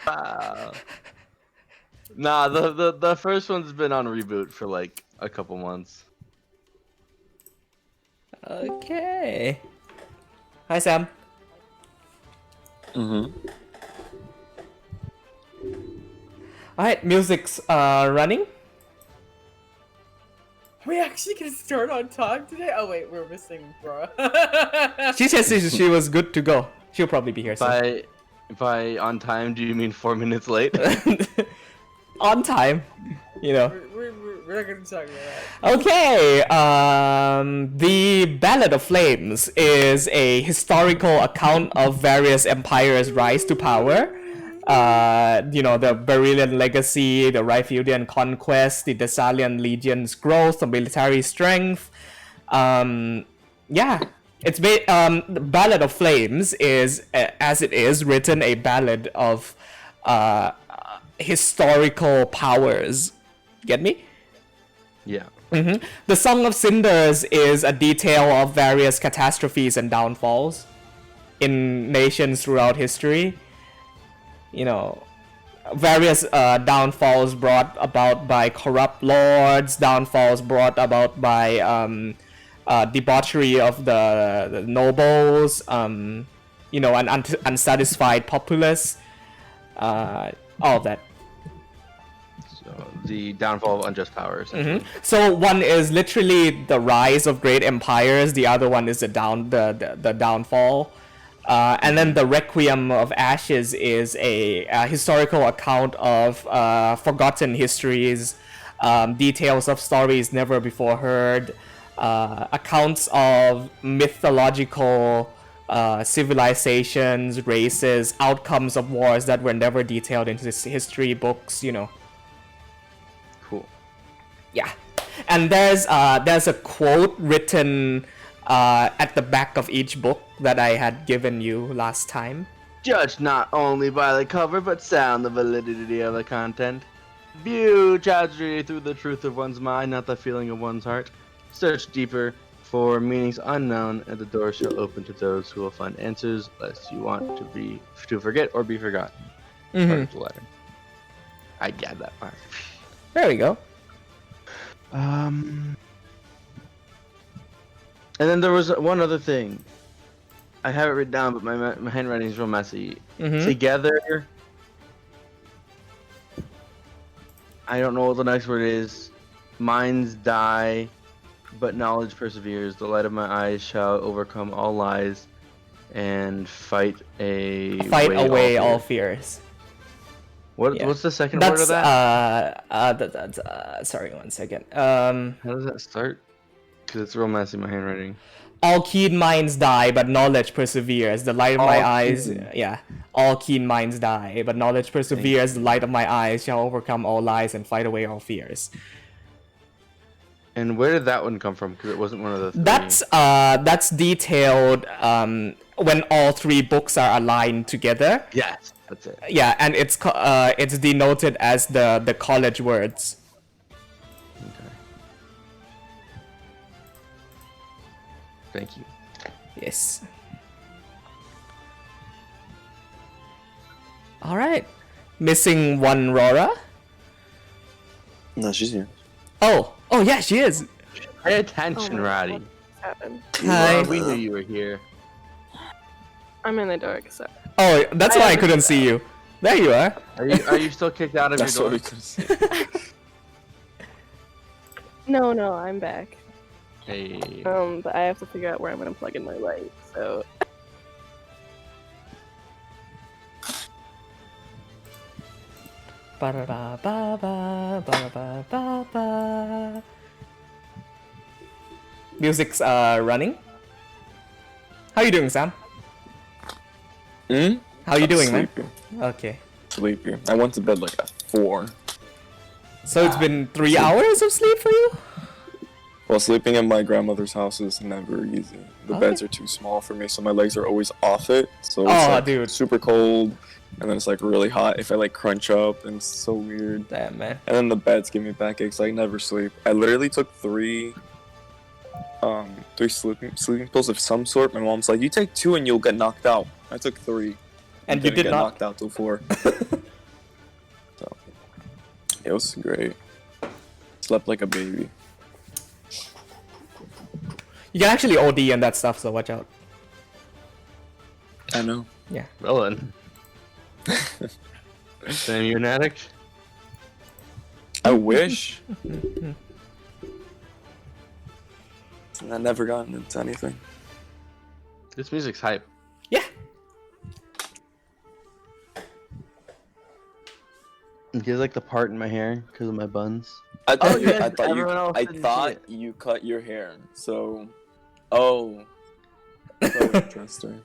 Wow. Nah, the first one's been on reboot for like a couple months. Okay. Hi, Sam. Alright, music's running. We actually can start on time today? Oh wait, we're missing bro. She said she was good to go. She'll probably be here soon. By on time, do you mean 4 minutes late? On time, you know. We're not gonna talk about that. Okay, the Ballad of Flames is a historical account of various empires' rise to power. The Beryllian legacy, the Rhythian conquest, the Thessalian legion's growth, the military strength. It's the Ballad of Flames is, as it is, written a ballad of historical powers. Get me? Yeah. The Song of Cinders is a detail of various catastrophes and downfalls in nations throughout history. You know, various downfalls brought about by corrupt lords, downfalls brought about by debauchery of the nobles, an unsatisfied populace, all of that. So the downfall of unjust power. So one is literally the rise of great empires. The other one is the downfall. And then the Requiem of Ashes is a historical account of forgotten histories, details of stories never before heard, accounts of mythological civilizations, races, outcomes of wars that were never detailed in history books, Cool. Yeah. And there's a quote written at the back of each book that I had given you last time. Judge not only by the cover, but sound the validity of the content. View tragedy through the truth of one's mind, not the feeling of one's heart. Search deeper for meanings unknown, and the door shall open to those who will find answers, lest you want to forget or be forgotten. Part of the letter. I get that part. There we go. And then there was one other thing. I have it written down, but my handwriting is real messy. Together, I don't know what the next word is. Minds die, but knowledge perseveres. The light of my eyes shall overcome all lies, and fight away all fears. What's the second word of that? Sorry, one second. How does that start? Because it's real messy, my handwriting. All keen minds die, but knowledge perseveres. The light of my eyes, all keen minds die, but knowledge perseveres. The light of my eyes shall overcome all lies and fight away all fears. And where did that one come from? Because it wasn't one of the three. That's detailed when all three books are aligned together. Yes, that's it. Yeah, and it's denoted as the college words. Okay. Thank you. Yes. All right. Missing one Rora. No, she's here. Oh yeah, she is. Pay attention, Roddy. Hi. We knew you were here. I'm in the dark, so. Oh, that's why I couldn't see you. There you are. Are you still kicked out of That's your what door? we could see. No, I'm back. Hey. But I have to figure out where I'm gonna plug in my light, so. Music's running. How you doing, Sam? How you doing, Sleepy. man? Okay. Sleepy. I went to bed like at 4. So it's been 3 hours of sleep for you? Well, sleeping at my grandmother's house is never easy. The beds are too small for me, so my legs are always off it. So it's like dude. super cold, and then it's like really hot if I like crunch up, and it's so weird. Damn, man. And then the beds give me backaches. I never sleep. I literally took three sleeping pills of some sort. My mom's like, "You take 2 and you'll get knocked out." I took 3. And you did get not? knocked out till 4. It was great. Slept like a baby. You can actually OD and that stuff, so watch out. I know. Yeah. Well then. Sam, you an addict? I wish. I never gotten into anything. This music's hype. Yeah. Gives like the part in my hair because of my buns. I thought, you, yes, I thought, you, everyone else I didn't see thought it. you cut your hair. So, oh, so interesting.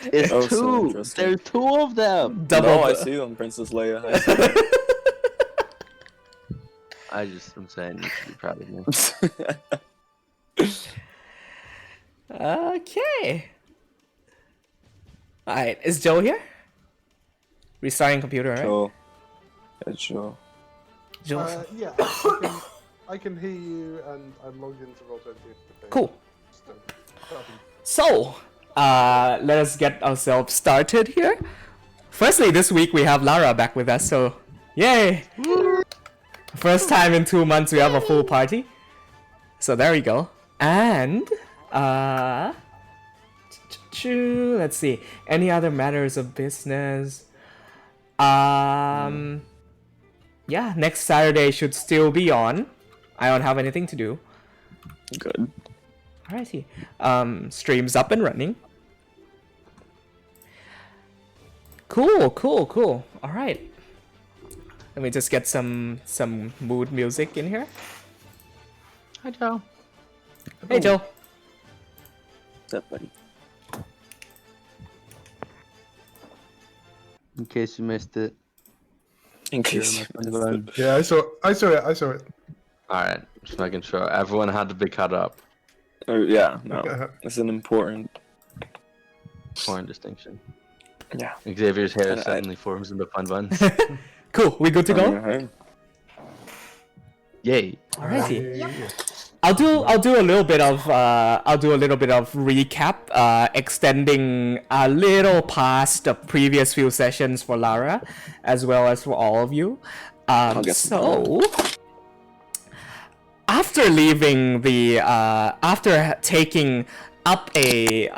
It's Oh, so two. interesting. There's two of them. Double. No, I see them, Princess Leia. I see them. I'm saying you should be proud of me. Okay. Alright, is Joe here? Restarting computer, right? Joe. It's Joe. Joe. Yeah, I can hear you, and I'm logged into Roll20. Cool. So, let us get ourselves started here. Firstly, this week we have Lara back with us, so yay! First time in 2 months we have a full party. So there we go. And, let's see. Any other matters of business? Yeah, next Saturday should still be on. I don't have anything to do. Good. Alrighty. Stream's up and running. Cool. Alright. Let me just get some mood music in here. Hi, Joe. Hey, Joe. What's up, buddy? In case you missed it. In case you missed it. Yeah, I saw it. Alright, just making sure. Everyone had to be cut up. Oh, yeah, no. It's an important. Important distinction. Yeah. Xavier's hair And I- suddenly forms into fun buns. Cool, we good to go? Hey. Yay. Alrighty. I'll do a little bit of recap, extending a little past the previous few sessions for Lara, as well as for all of you. So, after leaving the, after taking up a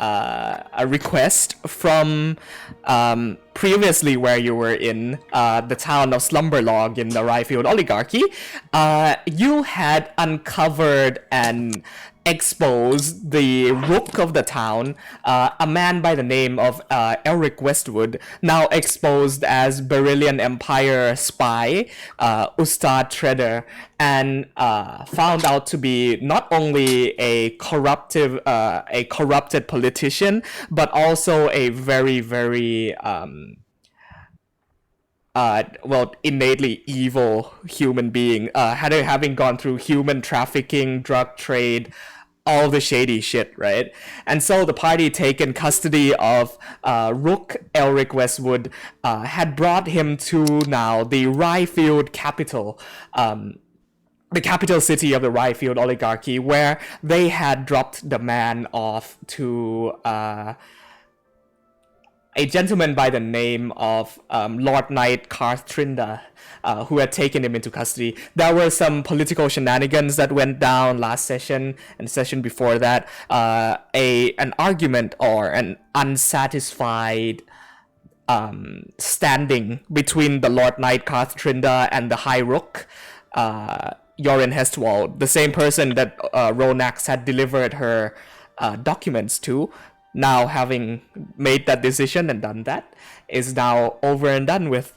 request from previously where you were in the town of Slumberlog in the Ryefield Oligarchy, you had uncovered and exposed the rook of the town, a man by the name of Elric Westwood, now exposed as Berillian Empire spy, Ustad Treader, and found out to be not only a corrupted politician, but also a very, very innately evil human being, having gone through human trafficking, drug trade, all the shady shit, right? And so the party taken custody of Rook Elric Westwood, had brought him to now the Ryefield capital, the capital city of the Ryefield oligarchy, where they had dropped the man off to a gentleman by the name of Lord Knight Carthrinda, who had taken him into custody. There were some political shenanigans that went down last session and the session before that. An argument or an unsatisfied standing between the Lord Knight Carthrinda and the High Rook, Yorin Hestwald, the same person that Ronax had delivered her documents to. Now, having made that decision and done that, is now over and done with.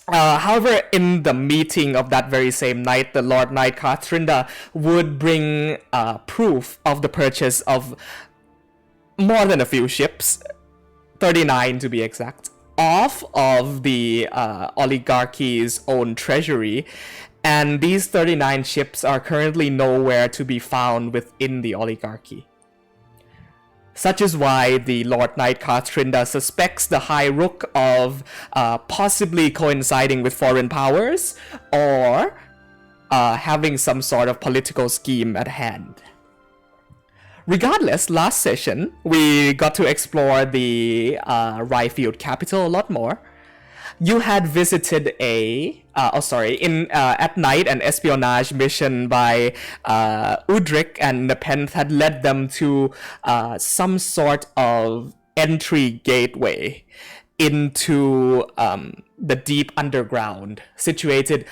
However, in the meeting of that very same night, the Lord Knight Carthrinda would bring proof of the purchase of more than a few ships, 39 to be exact, off of the oligarchy's own treasury. And these 39 ships are currently nowhere to be found within the oligarchy. Such is why the Lord Knight Carthrinda suspects the High Rook of possibly coinciding with foreign powers or having some sort of political scheme at hand. Regardless, last session we got to explore the Ryefield capital a lot more. you had visited at night, an espionage mission by Udric and Nepenthe had led them to some sort of entry gateway into the deep underground, situated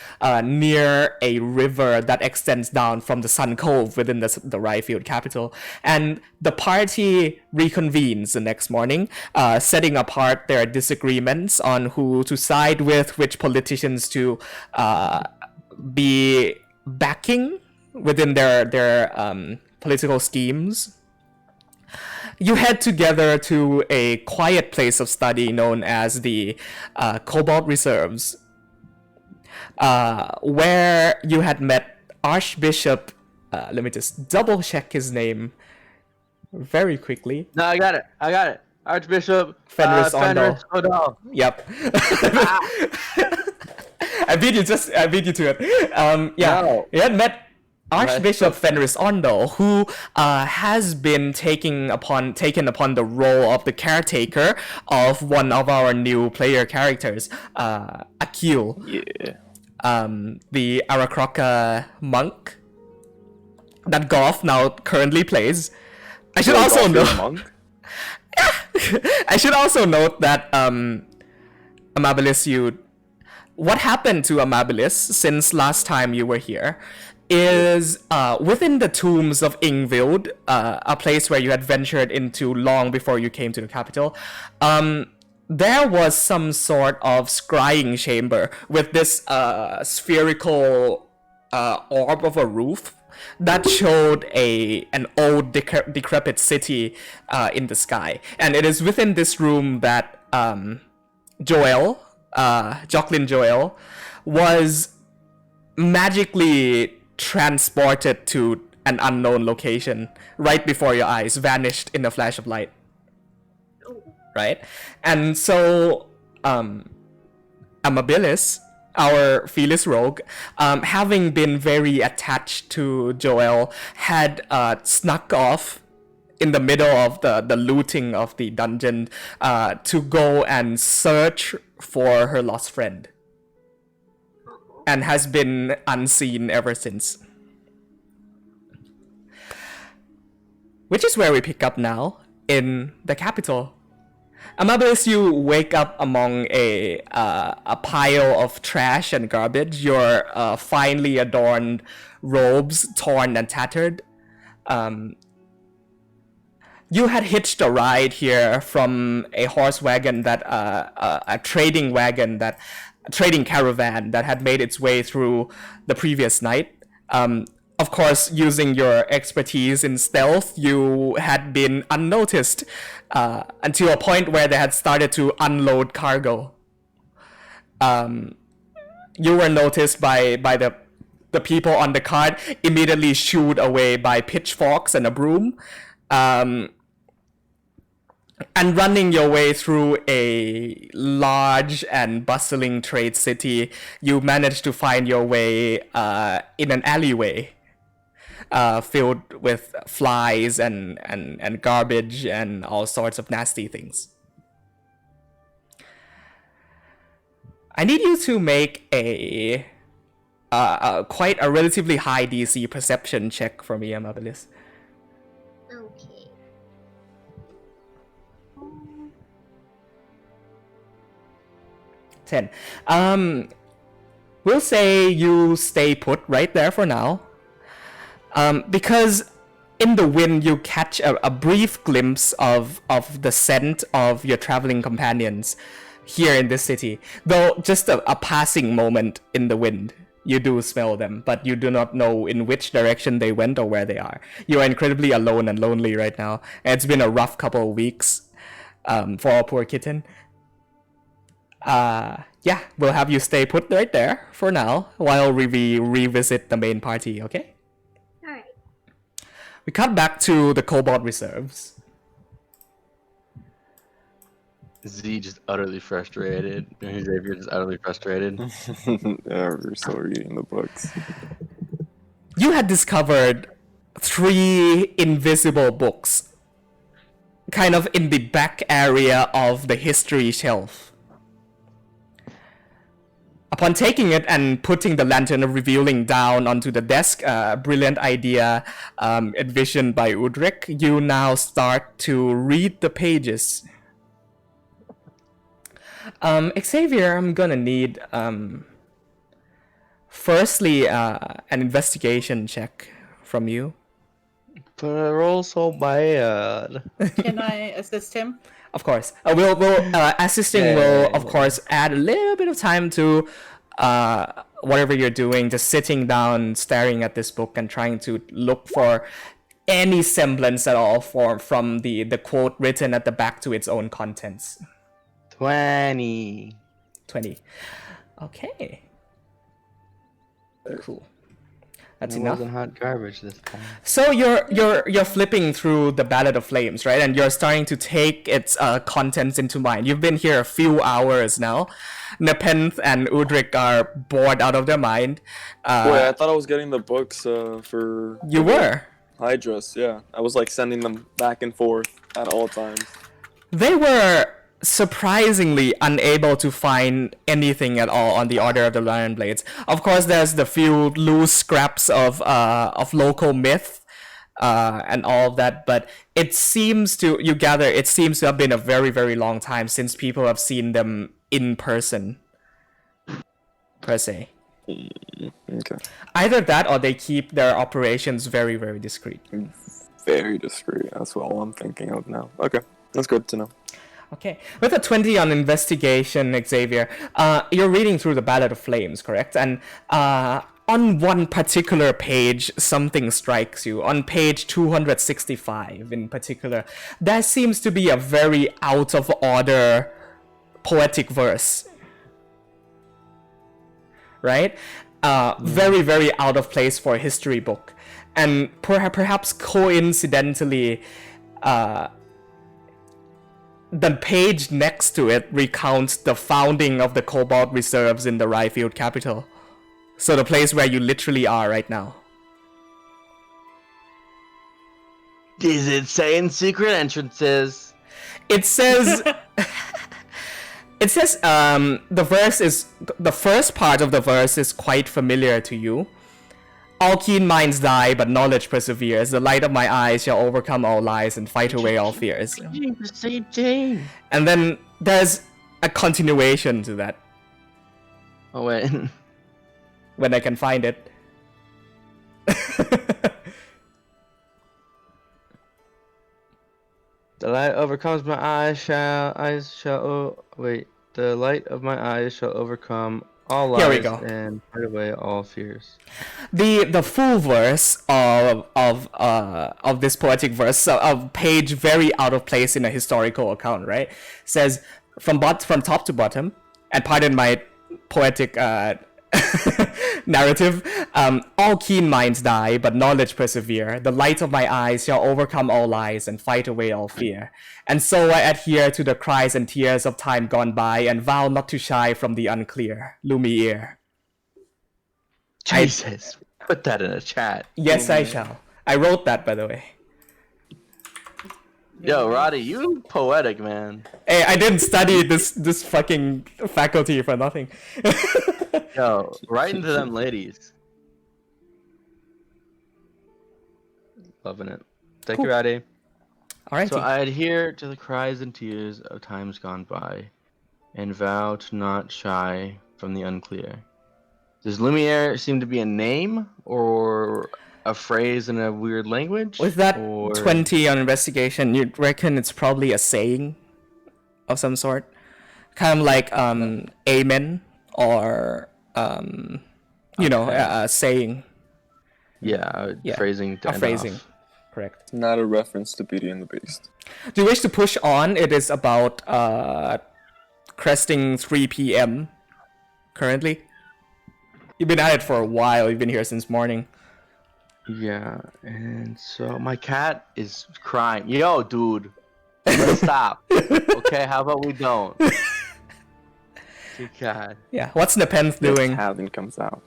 near a river that extends down from the Sun Cove within the Ryfield capital. And the party reconvenes the next morning, setting apart their disagreements on who to side with, which politicians to be backing within their political schemes. You head together to a quiet place of study known as the Cobalt Reserves, where you had met Archbishop. Let me just double check his name very quickly. No, I got it. Archbishop Fenris O'Donnell. Yep. I beat you to it. Yeah, No. you had met Archbishop Fenris Ondo, who has been taken upon the role of the caretaker of one of our new player characters, Akil. Yeah. The Arakroka monk that Goff now currently plays. I should also note. I should also note that Amabilis, what happened to Amabilis since last time you were here is within the tombs of Ingvild, a place where you had ventured into long before you came to the capital. There was some sort of scrying chamber with this spherical orb of a roof that showed an old decrepit city in the sky. And it is within this room that Jocelyn Joel, was magically transported to an unknown location right before your eyes, vanished in a flash of light. Right? And so, Amabilis, our Felis rogue, having been very attached to Joel, had snuck off in the middle of the looting of the dungeon to go and search for her lost friend, and has been unseen ever since. Which is where we pick up now, in the capital. Amabilis, you wake up among a pile of trash and garbage, your finely adorned robes torn and tattered. You had hitched a ride here from a horse wagon a trading caravan that had made its way through the previous night. Of course, using your expertise in stealth, you had been unnoticed until a point where they had started to unload cargo. You were noticed by the people on the cart, immediately shooed away by pitchforks and a broom. And running your way through a large and bustling trade city, you managed to find your way in an alleyway filled with flies and garbage and all sorts of nasty things. I need you to make a quite a relatively high DC perception check for me, Amabilis. Okay. 10. We'll say you stay put right there for now. Because in the wind you catch a brief glimpse of the scent of your traveling companions here in this city. Though just a passing moment in the wind. You do smell them, but you do not know in which direction they went or where they are. You are incredibly alone and lonely right now. And it's been a rough couple of weeks for our poor kitten. Yeah, we'll have you stay put right there for now while we revisit the main party, okay? Alright. We cut back to the Cobalt Reserves. Z just utterly frustrated. Xavier just utterly frustrated. Yeah, we're still reading the books. You had discovered 3 invisible books, kind of in the back area of the history shelf. Upon taking it and putting the lantern revealing down onto the desk, brilliant idea envisioned by Udrik, you now start to read the pages. Xavier, I'm gonna need firstly an investigation check from you. But I roll so bad. Can I assist him? Of course. We'll assisting Yeah, will, yeah, of yeah. course, add a little bit of time to whatever you're doing, just sitting down, staring at this book and trying to look for any semblance at all from the quote written at the back to its own contents. 20. 20. Okay. Cool. That's It enough. wasn't hot garbage this time. So you're flipping through the Ballad of Flames, right? And you're starting to take its contents into mind. You've been here a few hours now. Nepenthe and Udrik are bored out of their mind. Wait, I thought I was getting the books for You were. Hydras. Yeah, I was like sending them back and forth at all times. They were surprisingly unable to find anything at all on the Order of the Lion Blades. Of course, there's the few loose scraps of local myth and all of that, but it seems to have been a very, very long time since people have seen them in person, per se. Okay. Either that or they keep their operations very, very discreet. Very discreet. That's all I'm thinking of now. Okay, that's good to know. Okay, with a 20 on investigation, Xavier, you're reading through the Ballad of Flames, correct? And on one particular page, something strikes you. On page 265 in particular, there seems to be a very out of order poetic verse. Right? Very, very out of place for a history book. And perhaps coincidentally, the page next to it recounts the founding of the Cobalt Reserves in the Ryefield capital. So the place where you literally are right now. Does it say in secret entrances? It says... It says, the first part of the verse is quite familiar to you. All keen minds die, but knowledge perseveres. The light of my eyes shall overcome all lies and fight away all fears. The same thing. And then there's a continuation to that, Oh wait. when I can find it. The light overcomes my eyes the light of my eyes shall overcome all lies Here we go. and fight away all fears. The full verse of this poetic verse, a page very out of place in a historical account, right? Says from top to bottom, and pardon my poetic narrative, all keen minds die, but knowledge persevere. The light of my eyes shall overcome all lies and fight away all fear. And so I adhere to the cries and tears of time gone by, and vow not to shy from the unclear. Lumiere. Jesus, put that in a chat. Yes, I shall. I wrote that, by the way. Yo, Roddy, you poetic, man. Hey, I didn't study this fucking faculty for nothing. Yo, right into them ladies. Loving it. Thank Cool. you, Roddy. Alrighty. So I adhere to the cries and tears of times gone by, and vow to not shy from the unclear. Does Lumiere seem to be a name or a phrase in a weird language? With that or... 20 on investigation, you reckon it's probably a saying of some sort? Kind of like amen or a saying. Yeah, Yeah, phrasing. A phrasing. Off. Correct. Not a reference to Beauty and the Beast. Do you wish to push on? It is about cresting 3 p.m. currently. You've been at it for a while. You've been here since morning. Yeah, and so my cat is crying. Yo, dude, let's stop. Okay, how about we don't? Good God. Yeah. What's Nepenthe doing? Haven comes out.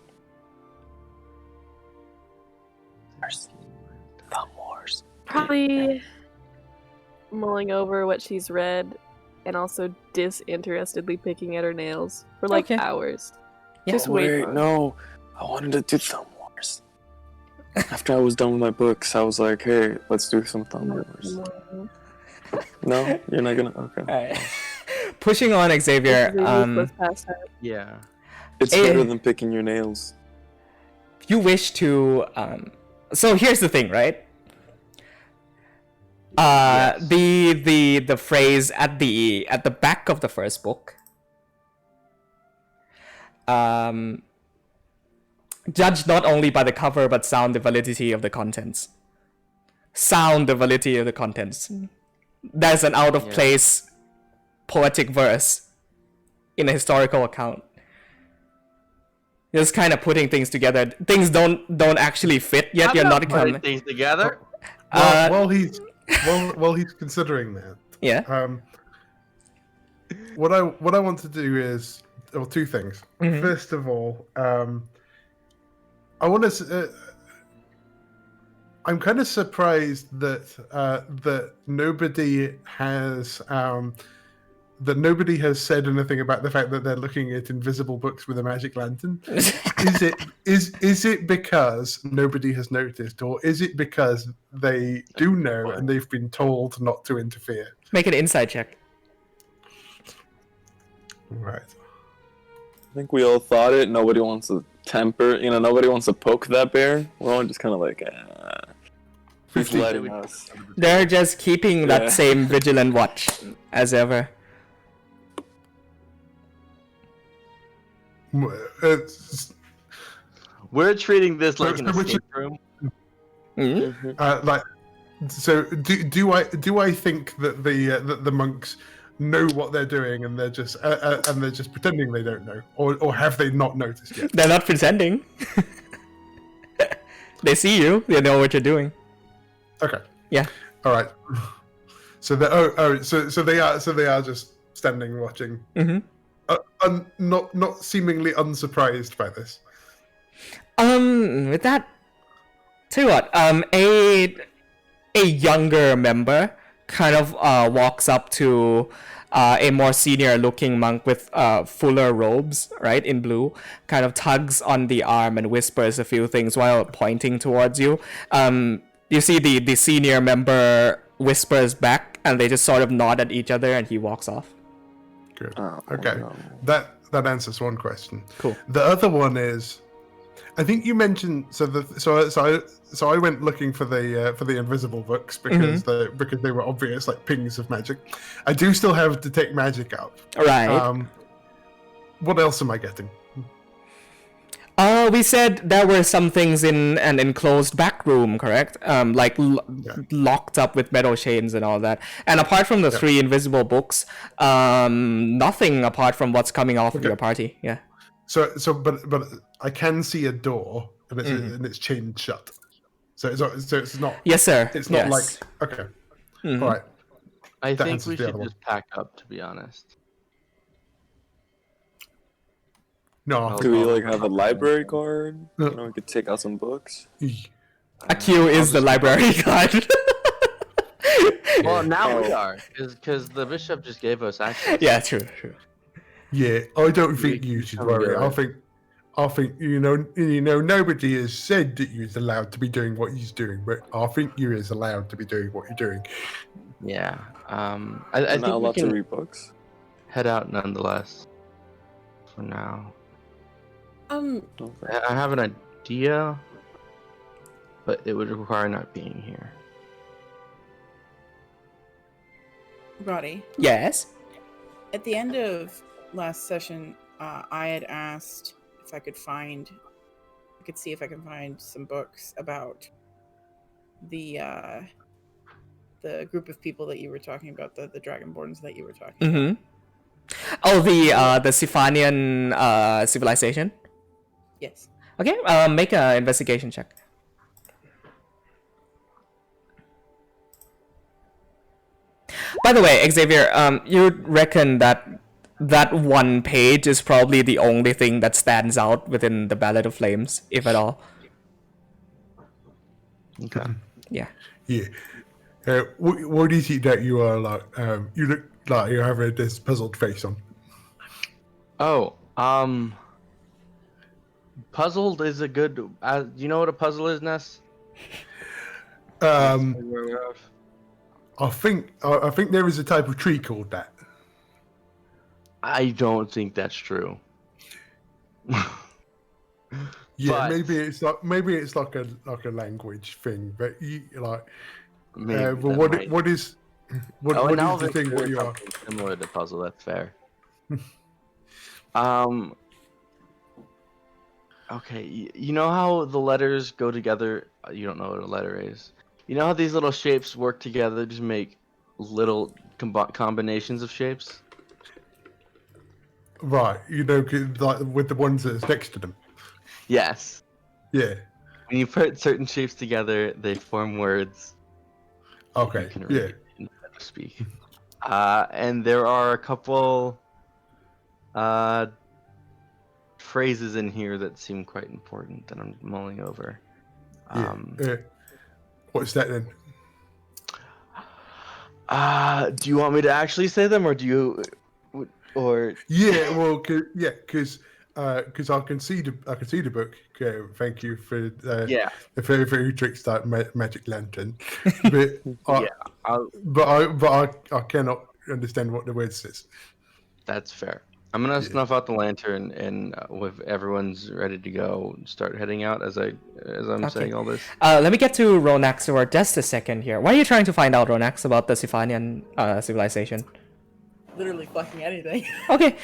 The Moors. Probably mulling over what she's read and also disinterestedly picking at her nails for like Okay. hours. Yeah. Just wait. Wait, no. I wanted to do Thumb Wars. After I was done with my books, I was like, hey, let's do some Thumb Wars. No? You're not gonna? Okay. Alright. Pushing on, Xavier. Let's pass that. Yeah. It's better than picking your nails. You wish to. So here's the thing, right? Yes. The phrase at the back of the first book. Judge not only by the cover but sound the validity of the contents. Sound the validity of the contents. That's an out of place poetic verse in a historical account. Just kind of putting things together. Things don't actually fit yet. I'm You're not putting come. things together. While he's considering that, Yeah. what I want to do is two things. Mhm. First of all, I want to. I'm kind of surprised that that nobody has said anything about the fact that they're looking at invisible books with a magic lantern. Is it because nobody has noticed, or is it because they do know and they've been told not to interfere? Make an insight check. Right. I think we all thought it. Nobody wants to nobody wants to poke that bear. We're all just kind of like, he's 15. letting us. They're just keeping Yeah. that same vigilant watch as ever. It's, We're treating this like So an which- escape room. Mhm. like, so do I think that the monks know what they're doing and they're just pretending they don't know, or have they not noticed yet? They're not pretending. They see you. They know what you're doing. Okay. Yeah. All right. So they so they are just standing watching, not seemingly unsurprised by this. With that, tell you what, a younger member kind of walks up to a more senior looking monk with fuller robes, right, in blue, kind of tugs on the arm and whispers a few things while pointing towards you. You see the senior member whispers back and they just sort of nod at each other and he walks off. Good. Oh, Okay. no. That answers one question. Cool. The other one is, I think you mentioned so I went looking for the invisible books because they were obvious, like pings of magic. I do still have detect magic up. Right. What else am I getting? We said there were some things in an enclosed back room, correct? Like locked up with metal chains and all that. And apart from the three invisible books, nothing apart from what's coming off of your party. Yeah. But I can see a door and it's chained shut. So it's not. Yes, sir. It's not Yes. like okay. Mhm. All right. I That think answers we the should other one. just pack up, to be honest. No. Do we like have a library card? You know, we could take out some books. A Q is the library card. Well, now we Oh. are, because the bishop just gave us access. Yeah, true. Yeah, I don't think We you can should come worry. together. I think you know nobody has said that you're allowed to be doing what you're doing, but I think you is allowed to be doing what you're doing. Yeah. I I'm think not we allowed to can read books. head out nonetheless. For now, Okay. I have an idea, but it would require not being here. Roddy, Yes. at the end of last session, I had asked if I could see if I can find some books about the group of people that you were talking about, the Dragonborns that you were talking about. Mm-hmm. Oh, the Sifanian civilization. Yes. Okay. Make an investigation check. By the way, Xavier, you reckon that one page is probably the only thing that stands out within the Ballad of Flames, if at all. Okay. Yeah. Yeah. What is it that you are like? You look like you have this puzzled face on. Oh, Puzzled is a good. You know what a puzzle is, Ness? I think there is a type of tree called that. I don't think that's true. Yeah, But- maybe it's like a language thing, but like. Maybe Well, that what might- what is what, Oh, what now is the this thing? What is you are? something similar to puzzle. That's fair. Okay, you know how the letters go together? You don't know what a letter is. You know how these little shapes work together to make little combinations of shapes? Right, 'cause, like with the ones that's next to them. Yes. Yeah. When you put certain shapes together, they form words. Okay. You can Yeah. read instead of speak. And there are a couple phrases in here that seem quite important that I'm mulling over. Yeah. What's that then? Do you want me to actually say them, or do you, or Yeah. Well, because I can see the book. Thank you for yeah, the very tricks that magic lantern, but I cannot understand what the word says. that's fair. I'm gonna Yeah. snuff out the lantern, and if everyone's ready to go, start heading out as I'm Okay. saying all this. Let me get to Ronax for just a second here. What are you trying to find out, Ronax, about the Sifanian civilization? Literally fucking anything. Okay.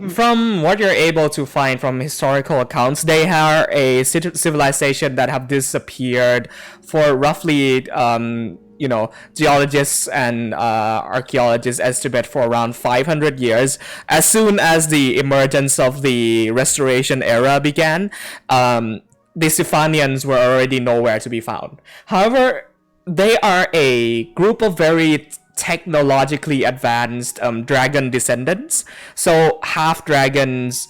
From what you're able to find from historical accounts, they are a civilization that have disappeared for roughly, geologists and archaeologists estimate for around 500 years. As soon as the emergence of the Restoration era began, the Sifanians were already nowhere to be found. However, they are a group of very technologically advanced dragon descendants. So half dragons,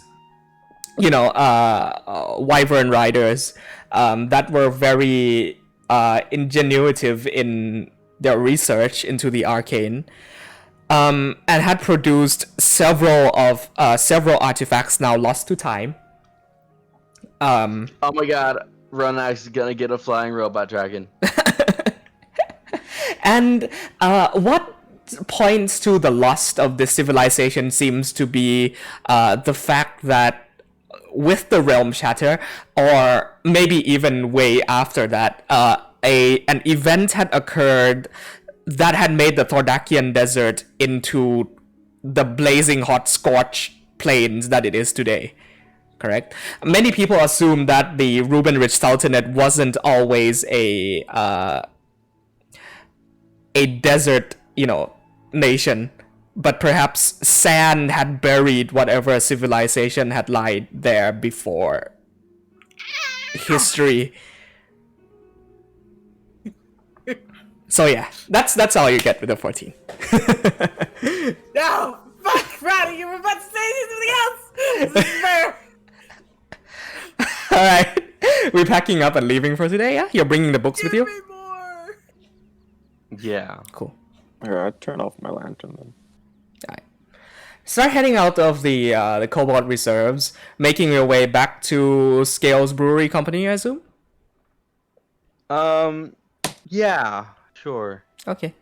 wyvern riders that were very ingenuitive in their research into the arcane, and had produced several artifacts now lost to time. Oh my god, Runax is gonna get a flying robot dragon. And what points to the loss of this civilization seems to be the fact that with the realm shatter, or maybe even way after that, an event had occurred that had made the Thordakian desert into the blazing hot scorch plains that it is today. Correct? Many people assume that the Ruben Rich Sultanate wasn't always a desert, nation, but perhaps sand had buried whatever civilization had lied there before history. So yeah, that's all you get with the 14. No! Fuck! Ronnie, you were about to say something else! This is fair! Alright, we're packing up and leaving for today, yeah? You're bringing the books with you? Give me more! Yeah. Cool. Here, I turn off my lantern then. Alright. Start heading out of the Cobalt Reserves, making your way back to Scales Brewery Company, I assume? Yeah, sure. Okay.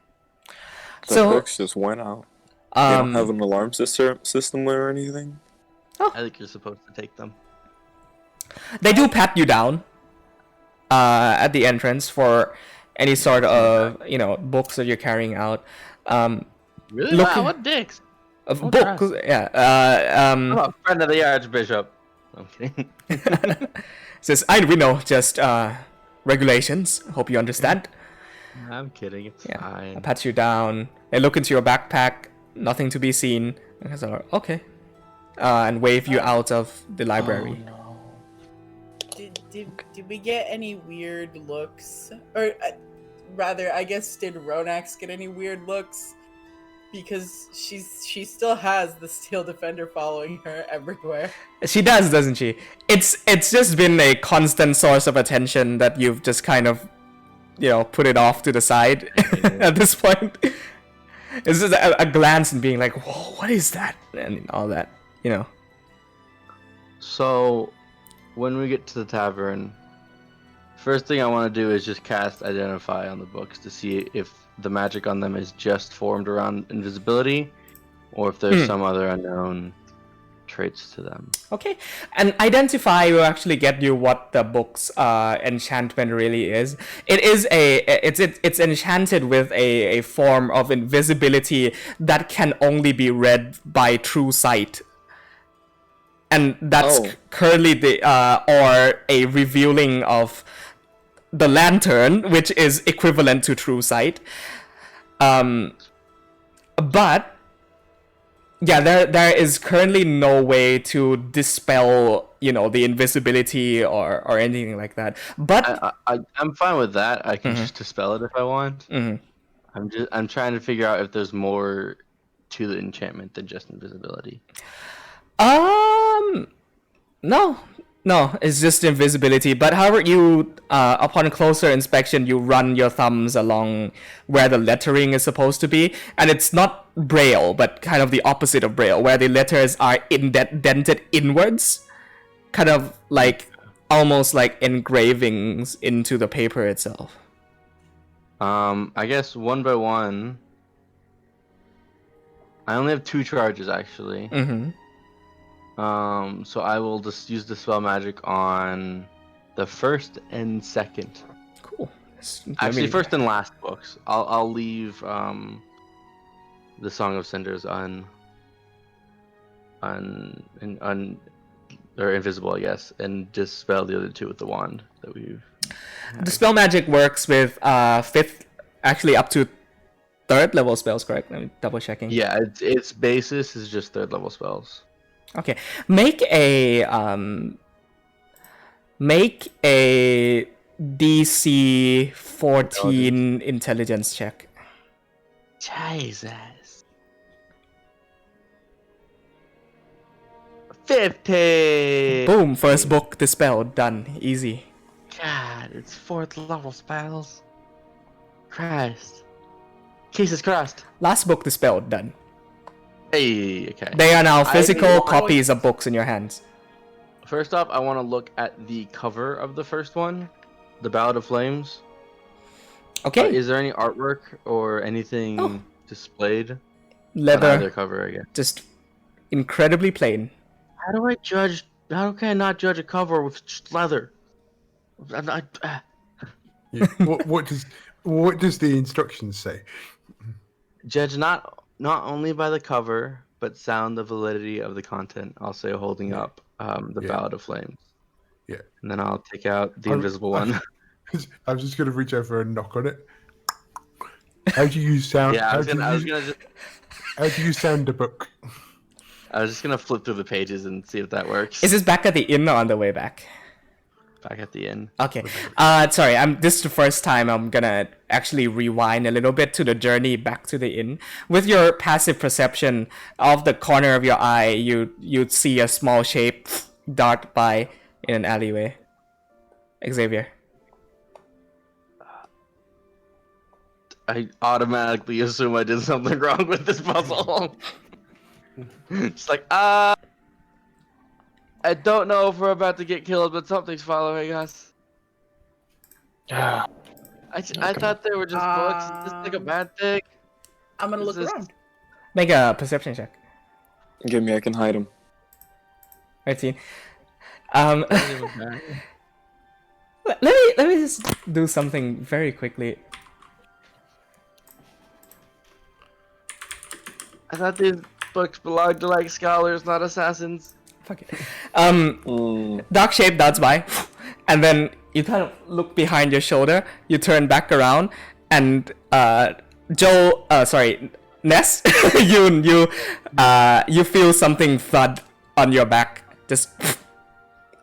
The So, books just went out. They don't have um, an alarm system or anything. I think you're supposed to take them. they do pat you down at the entrance for any sort of, books that you're carrying out. Really? Look- Wow, what dicks? Of Oh, books, trust. yeah. I'm a friend of the Archbishop. I'm kidding. Says, we know, just regulations. Hope you understand. I'm kidding. It's Yeah. I fine. pat you down. They look into your backpack. Nothing to be seen. And so, okay. And wave you out of the library. Oh, Did we get any weird looks? Or rather, I guess, did Ronax get any weird looks? Because she still has the Steel Defender following her everywhere. She does, doesn't she? It's just been a constant source of attention that you've just kind of, put it off to the side at this point. It's just a glance and being like, whoa, what is that? And all that, So, when we get to the tavern, first thing I want to do is just cast Identify on the books to see if the magic on them is just formed around invisibility, or if there's some other unknown traits to them. Okay, and Identify will actually get you what the book's enchantment really is. It's enchanted with a form of invisibility that can only be read by true sight, and that's currently or a revealing of the lantern, which is equivalent to true sight. But yeah, there is currently no way to dispel, the invisibility or anything like that. But I'm fine with that. I can just dispel it if I want. I'm trying to figure out if there's more to the enchantment than just invisibility. No, it's just invisibility. But however, you upon closer inspection, you run your thumbs along where the lettering is supposed to be, and it's not braille, but kind of the opposite of braille, where the letters are indented inwards, kind of like almost like engravings into the paper itself. I guess one by one. I only have 2 charges actually. So I will just use the spell magic on the first and second. Cool. Actually, first and last books. I'll leave the Song of Cinders or invisible, I guess, and dispel the other 2 with the wand that we've. The spell magic works with 5th, actually up to 3rd level spells, correct? Let me double checking. Yeah, its basis is just 3rd level spells. Okay, make a DC 14 intelligence check. Jesus. 50. Boom! First book dispelled. Done. Easy. God, it's 4th level spells. Christ. Jesus Christ. Last book dispelled. Done. Hey, okay. They are now physical copies of books in your hands. First off, I want to look at the cover of the first one, The Ballad of Flames. Okay. Is there any artwork or anything displayed? Leather. On either cover, I guess. Just incredibly plain. How can I not judge a cover with just leather? I'm not. Yeah. What does the instructions say? Judge not only by the cover, but sound the validity of the content. I'll say holding up the Ballad of Flames. Yeah. And then I'll take out the invisible one. I'm just gonna reach over and knock on it. How do you sound? Yeah, How do you sound a book? I was just gonna flip through the pages and see if that works. Is this back at the inn or on the way back? Back at the inn. Okay. Sorry, this is the first time I'm gonna actually rewind a little bit to the journey back to the inn. With your passive perception of the corner of your eye, you'd see a small shape dart by in an alleyway. Xavier. I automatically assume I did something wrong with this puzzle. Just like, I don't know if we're about to get killed, but something's following us. Yeah. I thought they were just books. Is this like a bad thing? I'm gonna look Is this- around. Make a perception check. Give me, I can hide him. 13. Let me just do something very quickly. I thought these books belonged to like scholars, not assassins. Fuck it. Dark shape darts by, and then you kind of look behind your shoulder. You turn back around, and Ness, you feel something thud on your back, just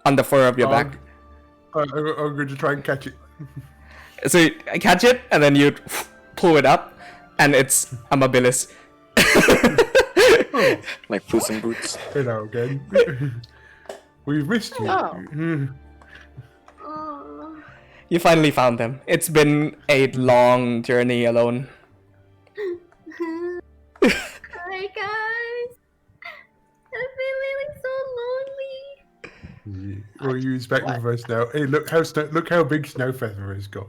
on the fur of your back. I'm going to try and catch it. So you catch it, and then you pull it up, and it's Amabilis. Like Puss in Boots. Hello again. We've missed you. Oh. You finally found them. It's been a long journey alone. Hi guys. I've been feeling so lonely. Or you back with us now. Hey, look how big Snowfeather has got.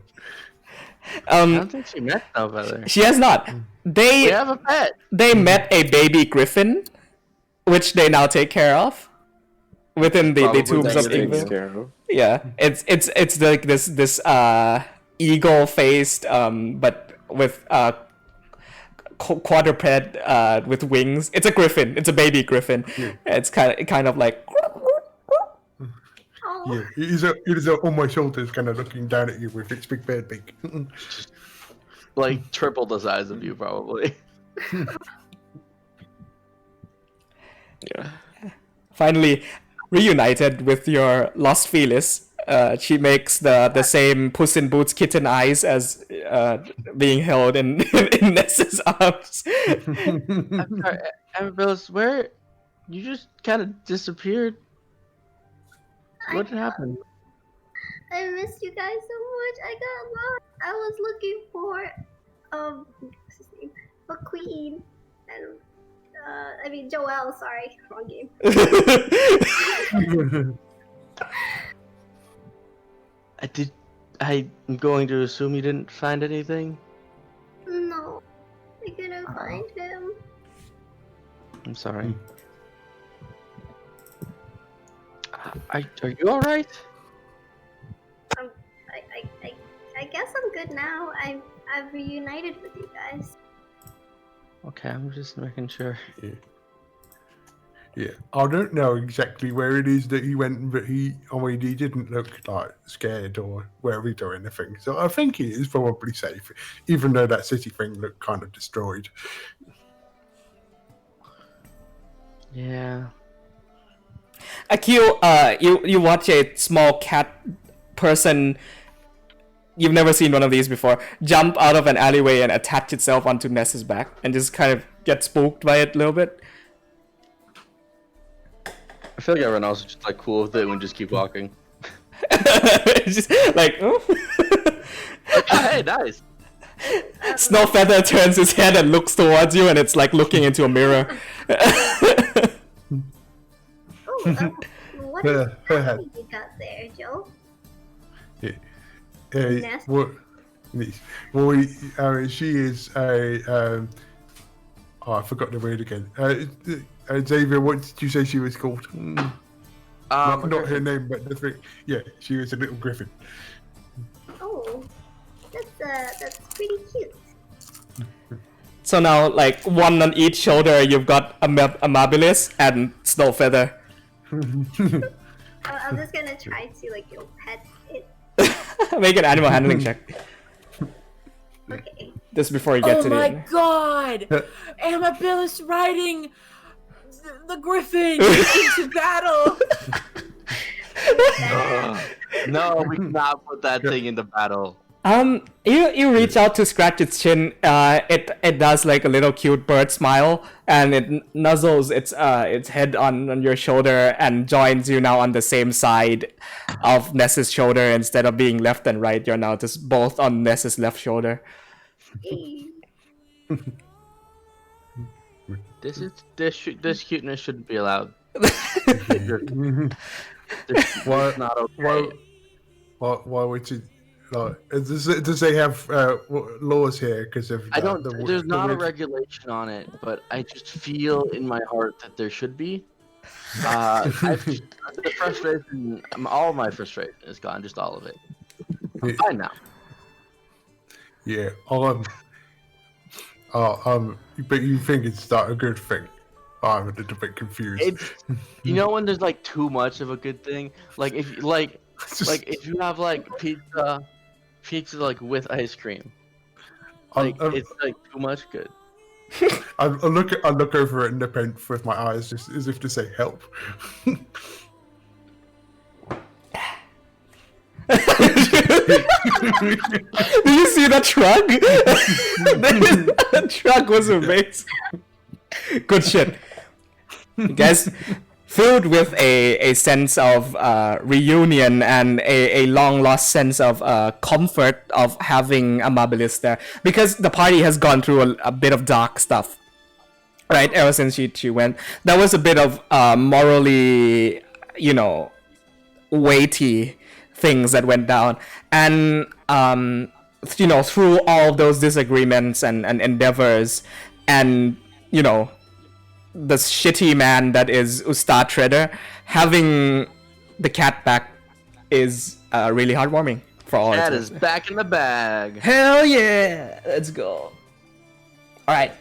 I don't think she met Snowfeather. She has not. We They have a pet. met a baby griffin, which they now take care of within the Probably tombs takes of Takes England. care of. Yeah, it's like this eagle-faced but with quadruped with wings. It's a griffin. It's a baby griffin. It's kind of like. Oh, Yeah, it is on my shoulders, kind of looking down at you with its big bird beak. Like triple the size of you, probably. Yeah. Finally reunited with your lost Phyllis. She makes the same Puss in Boots kitten eyes as being held in Ness's arms. I'm sorry, Amabilis, where you just kind of disappeared? What happened? I missed you guys so much. I got lost. I was looking for what's his name? A queen. And I mean Joelle, sorry, wrong game. I'm going to assume you didn't find anything. No. I couldn't find him. I'm sorry. Are you all right? I guess I'm good now. I've reunited with you guys. Okay, I'm just making sure. Yeah, I don't know exactly where it is that he went, but he didn't look like scared or worried or anything. So I think he is probably safe, even though that city thing looked kind of destroyed. Yeah. Akil, you watch a small cat person. You've never seen one of these before. Jump out of an alleyway and attach itself onto Ness's back, and just kind of get spooked by it a little bit. I feel like everyone else is just like cool with it and we just keep walking. It's just like, oh. Hey, nice. Snowfeather turns his head and looks towards you, and it's like looking into a mirror. Oh, what is that you got there, Joe? Ness? She is a. I forgot the word again. Xavier, what did you say she was called? Not her name, but the thing. Yeah, she was a little griffin. Oh, that's pretty cute. So now, like, one on each shoulder, you've got Amabilis and Snowfeather. I'm just gonna try to pet it. Make an animal handling check. Okay. Just before you get Oh to my the... god! Amabilis riding the griffin into battle! No, we cannot put that thing into battle. You reach out to scratch its chin. It does like a little cute bird smile, and it nuzzles its head on your shoulder and joins you now on the same side of Ness's shoulder. Instead of being left and right, you're now just both on Ness's left shoulder. This cuteness shouldn't be allowed. Why? Not okay. Why would you? Like, does they have laws here because of? I don't. There's not a regulation on it, but I just feel in my heart that there should be. The frustration, all of my frustration is gone, just all of it. I'm fine now. Yeah, but you think it's not a good thing? I'm a little bit confused. You know when there's like too much of a good thing, like if if you have like pizza like with ice cream, like it's like too much good. I look over at Nepenthe with my eyes, just as if to say help. Did you see that shrug? That shrug was amazing. Good shit. You guys, filled with a sense of reunion and a long lost sense of comfort of having Amabilis there, because the party has gone through a bit of dark stuff, right? Ever since she went, there was a bit of morally, weighty things that went down, and through all of those disagreements and endeavors, and the shitty man that is Ustad Trader, having the cat back is really heartwarming for all. Cat is back in the bag. Hell yeah! Let's go. All right.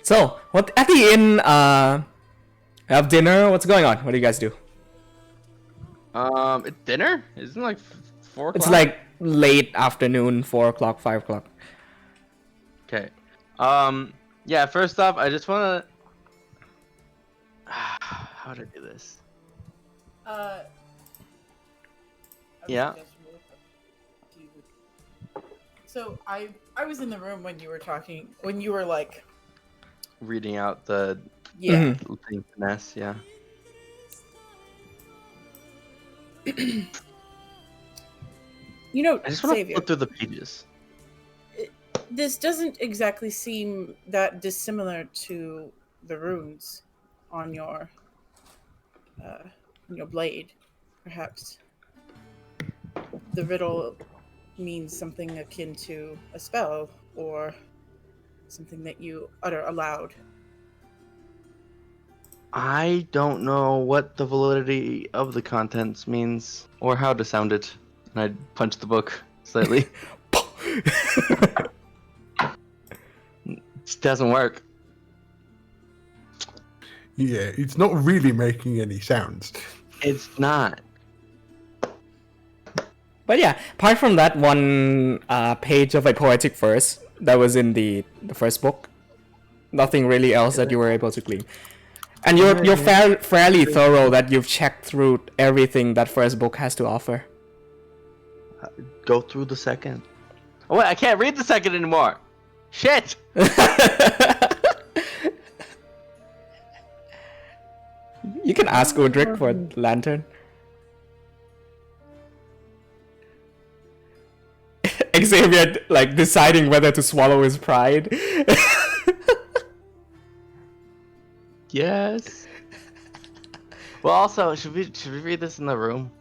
So, what at the inn? Have dinner. What's going on? What do you guys do? It's dinner. Isn't it like 4 o'clock? It's like late afternoon, 4 o'clock, 5 o'clock. Okay. Yeah. First off, I just wanna. How to do this? Yeah. So I was in the room when you were talking, when you were like Reading out the yeah. thing finesse, yeah. I just want to Xavier, flip through the pages. this doesn't exactly seem that dissimilar to the runes on your blade. Perhaps the riddle means something akin to a spell or something that you utter aloud. I don't know what the validity of the contents means or how to sound it. And I punched the book slightly. It doesn't work. Yeah, it's not really making any sounds. It's not. But yeah, apart from that one page of a poetic verse that was in the first book, nothing really else that you were able to glean. And you're fairly thorough that you've checked through everything that first book has to offer. Go through the second. Oh wait, I can't read the second anymore. Shit! You can ask Udric for lantern. Xavier like deciding whether to swallow his pride. Yes. Well, also, should we read this in the room?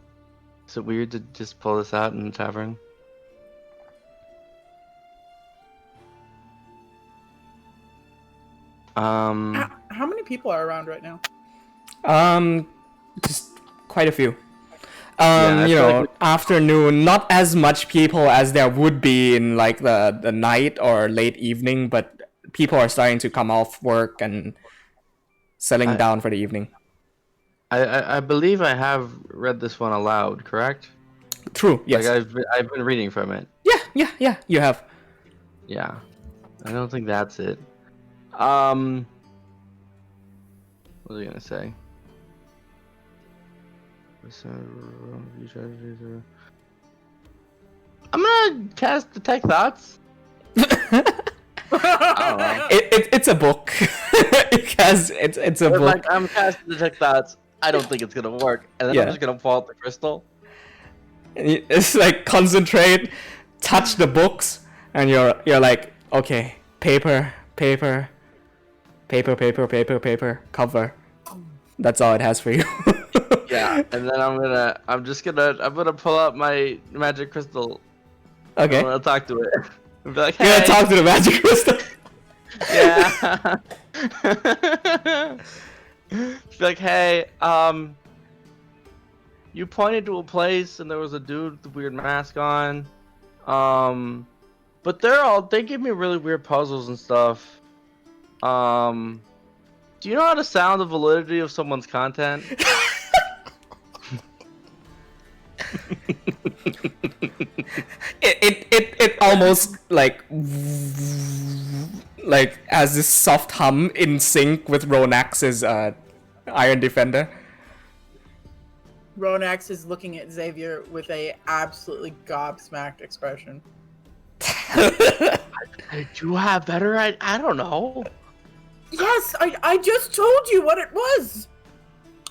Is it weird to just pull this out in the tavern? How many people are around right now? Just quite a few. I feel like Afternoon, not as much people as there would be in like the night or late evening, but people are starting to come off work and settling down for the evening. I believe I have read this one aloud, correct? True, yes. Like I've been reading from it. Yeah, you have. Yeah. I don't think that's it. What was I gonna say? I'm gonna cast Detect Thoughts. It's a book. it's a book. Like, I'm casting Detect Thoughts. I don't think it's gonna work, and then I'm just gonna fall at the crystal. It's like concentrate, touch the books, and you're like, okay, paper, cover. That's all it has for you. Yeah, and then I'm gonna pull out my magic crystal. Okay. I'm gonna talk to it. Be like, You're hey. gonna talk to the magic crystal. Yeah. Be like, hey, you pointed to a place and there was a dude with a weird mask on. But they give me really weird puzzles and stuff. Do you know how to sound the validity of someone's content? It almost like has this soft hum in sync with Ronax's Iron Defender. Ronax is looking at Xavier with a absolutely gobsmacked expression. I do have better. I don't know. Yes, I just told you what it was.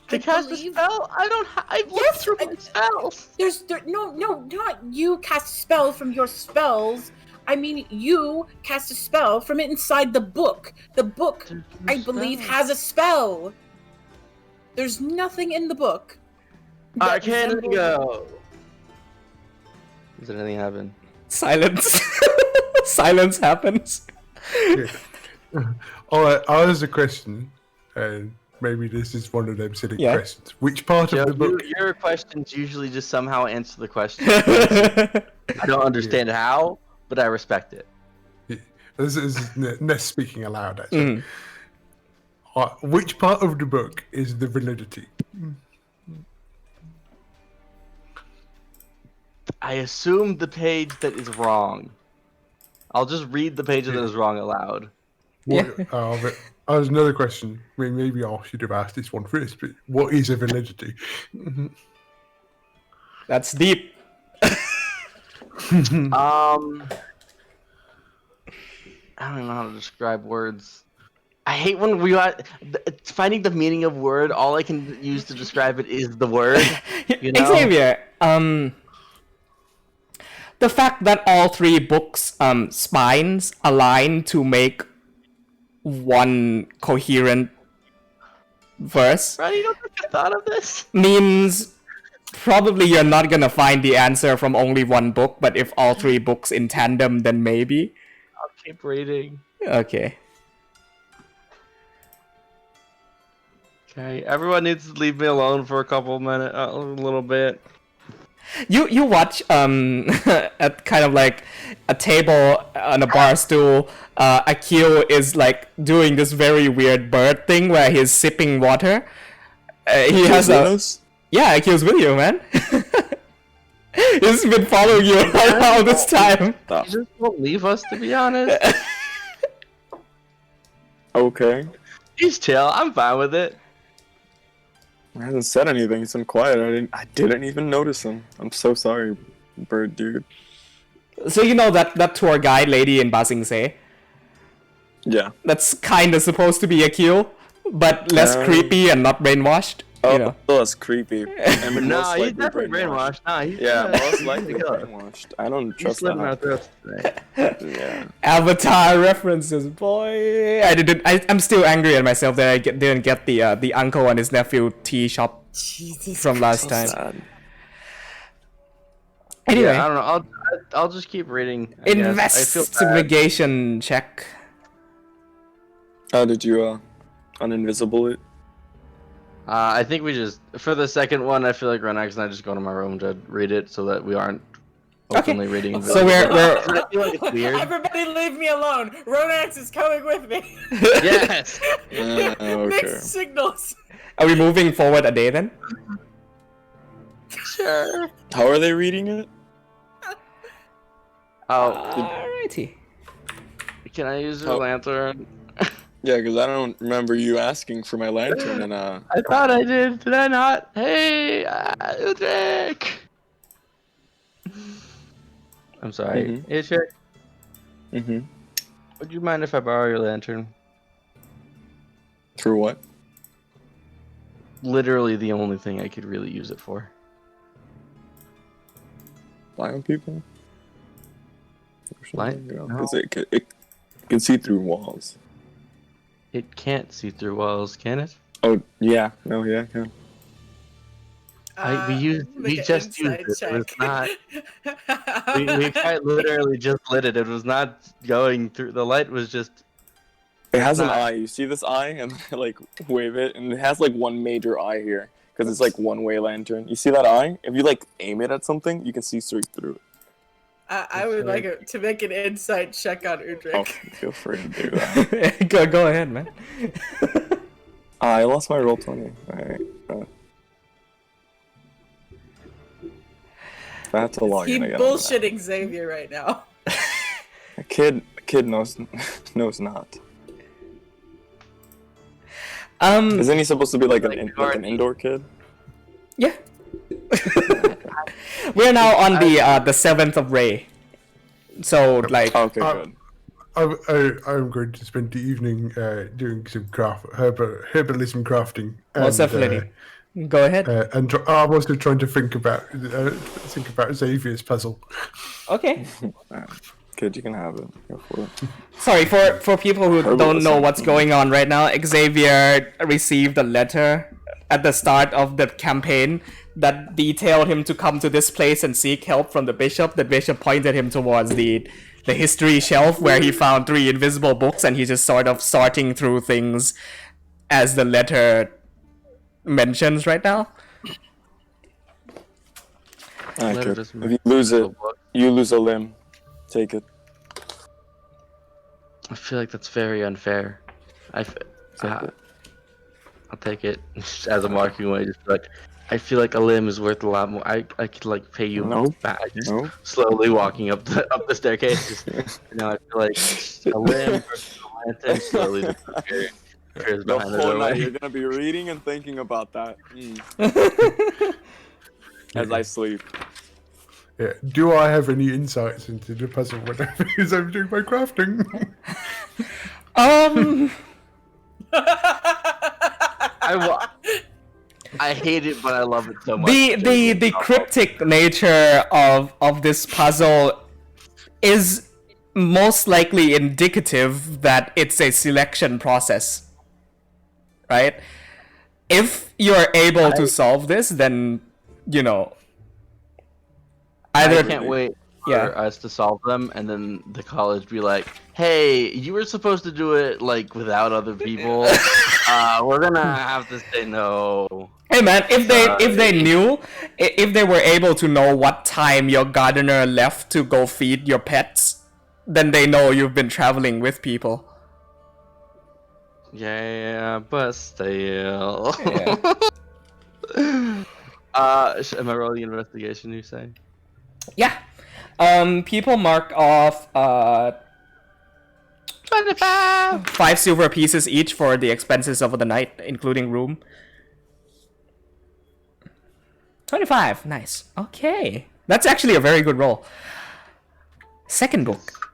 To cast a spell? I've looked through my spells. No, not you cast a spell from your spells. I mean, you cast a spell from inside the book. The book, I believe, has a spell. There's nothing in the book Arcana resembles- go. Does anything happen? Silence. Silence happens. Alright, I'll ask a question, and maybe this is one of them silly Yeah. questions. Which part Joe, of the book? your questions usually just somehow answer the question. I don't understand how, but I respect it. This is Ness speaking aloud, actually. Mm. Which part of the book is the validity? I assume the page that is wrong. I'll just read the page that is wrong aloud. What, but there's another question. I mean, maybe I should have asked this one first, but what is a validity? That's deep. I don't know how to describe words. I hate when we got finding the meaning of word. All I can use to describe it is the word. You know? Xavier, the fact that all three books spines align to make one coherent verse Right? You don't think I thought of this? means probably you're not gonna find the answer from only one book, but if all three books in tandem, then maybe. I'll keep reading. Okay. Okay, everyone needs to leave me alone for a couple minutes, a little bit. You watch at kind of like a table on a bar stool. Akil is like doing this very weird bird thing where he's sipping water. He has a yeah. Akil's with you, man. He's been following you all this time. You just won't leave us, to be honest. Okay. He's chill. I'm fine with it. He hasn't said anything. He's been quiet. I didn't even notice him. I'm so sorry, bird dude. So you know that tour guide lady in Ba Sing Se? Yeah. That's kind of supposed to be Akil, but less creepy and not brainwashed. Oh, You know. that's creepy. And No, most he's likely definitely brainwashed. Nah, he's Yeah, yeah, most likely brainwashed. I don't He's trust slitting our that. throats today. Yeah. Avatar references, boy. I'm still angry at myself that I didn't get the uncle and his nephew tea shop Jesus. from last time. Sad. Anyway, Yeah, I don't know. I'll just keep reading. I guess. I feel bad. investigation check. How did you uninvisible it? I think we just for the second one. I feel like Renax and I just go to my room to read it so that we aren't openly reading. So we're I feel like it's weird. Everybody leave me alone. Ronax is coming with me. Yes. Okay. Mixed signals. are we moving forward a day then? Sure. How are they reading it? Oh, Alrighty. can I use your Oh. lantern? Yeah, because I don't remember you asking for my lantern, and I thought I did. Did I not? Hey, Udrick. I'm sorry. Mhm. Hey, Chick. mm-hmm. Would you mind if I borrow your lantern? For what? Literally the only thing I could really use it for. Blind people? Blind? Because it can see through walls. It can't see through walls, can it? Oh, yeah. No, yeah, yeah. We just used it. It was not. We quite literally just lit it. It was not going through. The light was just. It has an Not- eye. You see this eye? And like wave it, and it has like one major eye here. Because it's like one-way lantern. You see that eye? If you like aim it at something, you can see straight through it. I would like to make an insight check on Udrick. Oh, feel free to do that. go ahead, man. I lost my roll 20. Alright. I have to log He in again. bullshitting Xavier right now. A kid knows not. Isn't he supposed to be like an indoor kid? Yeah. We're now on the 7th of Ray. So like Okay, good. I'm going to spend the evening doing some herbalism crafting. most definitely. Go ahead. And I'm also trying to think about Xavier's puzzle. Okay. Kid, you can have it. Go for it. Sorry for people who don't know what's going on right now. Xavier received a letter at the start of the campaign that detailed him to come to this place and seek help from the bishop. The bishop pointed him towards the history shelf where he found 3 invisible books, and he's just sort of sorting through things as the letter mentions right now. Alright, Letter good. just If you lose a limb. Take it. I feel like that's very unfair. Take it. I'll take it as a marking way. Just like, I feel like a limb is worth a lot more. I could like pay you No. back. Just No. slowly walking up the staircase. Just, I feel like a limb versus a lantern slowly disappears The behind the whole night doorway. you're gonna be reading and thinking about that. As I sleep. Yeah. Do I have any insights into the puzzle when I'm doing my crafting? I hate it, but I love it so much. The cryptic nature of this puzzle is most likely indicative that it's a selection process, right? If you're able to solve this, then I either can't wait for Yeah. us to solve them, and then the college be like, "Hey, you were supposed to do it like without other people. We're gonna have to say no." Hey man, if they were able to know what time your gardener left to go feed your pets, then they know you've been traveling with people. Yeah, but still. Yeah. Am I rolling investigation? You say? Yeah. People mark off 25. 5 silver pieces each for the expenses of the night, including room. 25, nice. Okay. That's actually a very good roll. Second book.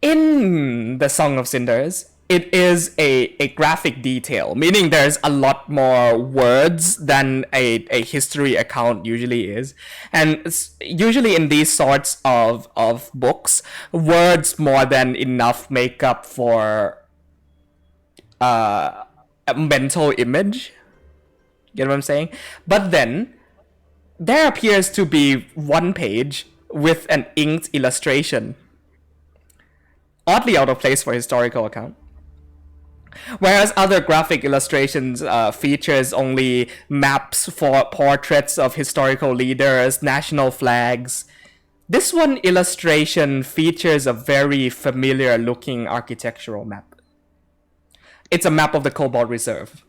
In the Song of Cinders, it is a graphic detail, meaning there's a lot more words than a history account usually is. And usually in these sorts of books, words more than enough make up for a mental image. Get what I'm saying? But then, there appears to be one page with an inked illustration. Oddly out of place for historical account. Whereas other graphic illustrations features only maps for portraits of historical leaders, national flags. This one illustration features a very familiar looking architectural map. It's a map of the Cobalt Reserve.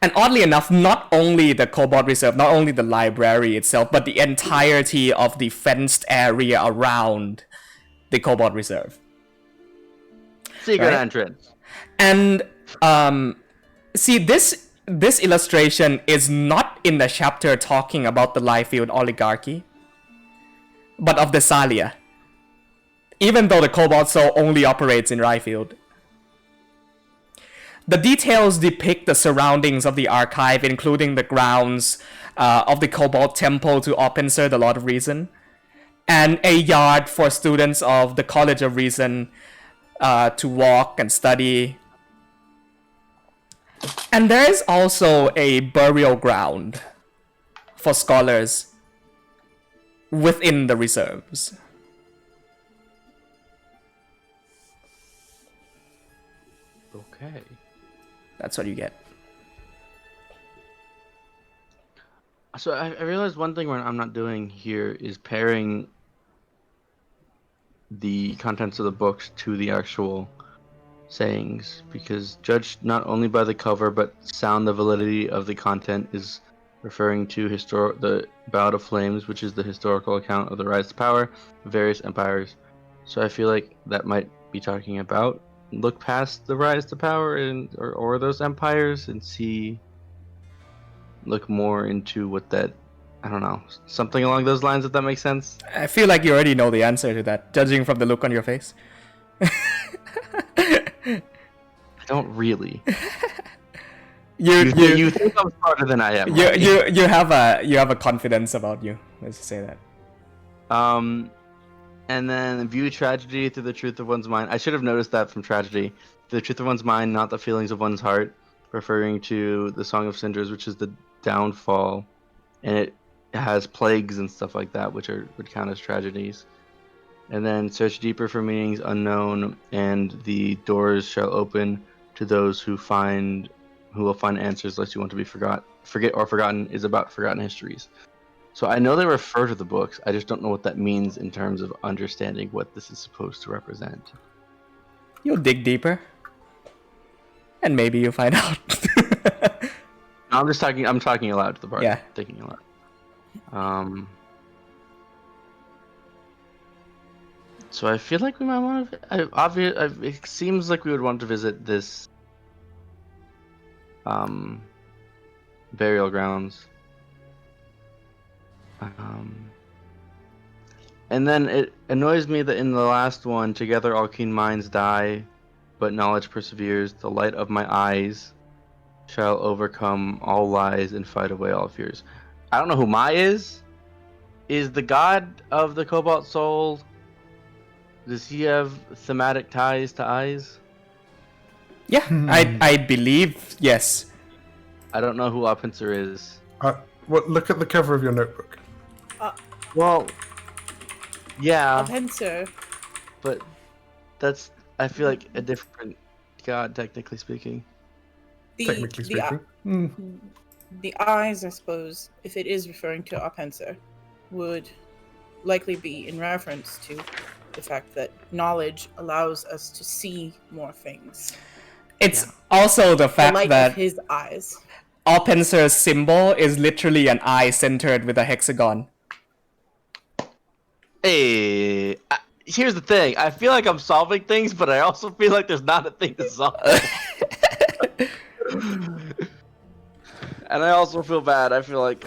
And oddly enough, not only the Cobalt Reserve, not only the library itself, but the entirety of the fenced area around the Cobalt Reserve. Secret Right? entrance. And see, this illustration is not in the chapter talking about the Liefeld oligarchy, but of the Salia. Even though the Cobalt Soul only operates in Liefeld. The details depict the surroundings of the archive, including the grounds of the Cobalt Temple to Openser, the Lord of Reason, and a yard for students of the College of Reason to walk and study. And there is also a burial ground for scholars within the reserves. Okay. That's what you get. So I realized one thing I'm not doing here is pairing the contents of the books to the actual sayings, because judged not only by the cover but sound the validity of the content is referring to the Bout of Flames, which is the historical account of the rise to power of various empires. So I feel like that might be talking about look past the rise to power or those empires and look more into what that, I don't know, something along those lines, if that makes sense. I feel like you already know the answer to that, judging from the look on your face. I don't really. You You think I'm smarter than I am. Right? you have a confidence about you. Let's just say that. And then view tragedy through the truth of one's mind. I should have noticed that from tragedy. the truth of one's mind, not the feelings of one's heart, referring to the Song of Cinders, which is the downfall, and it has plagues and stuff like that, which would count as tragedies. And then search deeper for meanings unknown, and the doors shall open to those who will find answers, lest you want to be forgotten is about forgotten histories. So I know they refer to the books. I just don't know what that means in terms of understanding what this is supposed to represent. You'll dig deeper, and maybe you'll find out. I'm talking aloud to the party. Yeah. Thinking aloud. So I feel like we might want to. It seems like we would want to visit this burial grounds. And then it annoys me that in the last one, together all keen minds die, but knowledge perseveres. The light of my eyes shall overcome all lies and fight away all fears. I don't know who Mai is. Is the god of the Cobalt Soul? Does he have thematic ties to eyes? Yeah, I believe yes. I don't know who Opinser is. Look at the cover of your notebook. Well, yeah, Pencer. but that's, I feel like, a different god, technically speaking. Technically speaking. The eyes, I suppose, if it is referring to Apencer, would likely be in reference to the fact that knowledge allows us to see more things. It's also the The fact light that of his eyes. Alpenser's symbol is literally an eye centered with a hexagon. Hey, here's the thing. I feel like I'm solving things, but I also feel like there's not a thing to solve. And I also feel bad. I feel like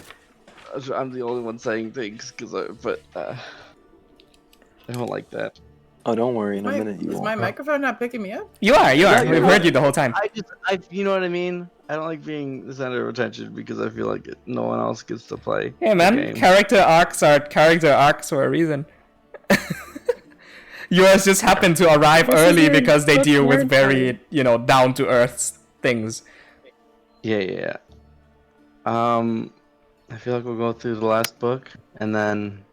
I'm the only one saying things, but I don't like that. Oh, don't worry. In a minute, you Is won't. my microphone not picking me up? You are. Yeah, We've you're heard right. you the whole time. You know what I mean? I don't like being the center of attention because I feel like no one else gets to play. Hey the man, game. character arcs are character arcs for a reason. Yours just happen to arrive This is early your because they book deal with nerd very, down to earth things. Yeah. I feel like we'll go through the last book and then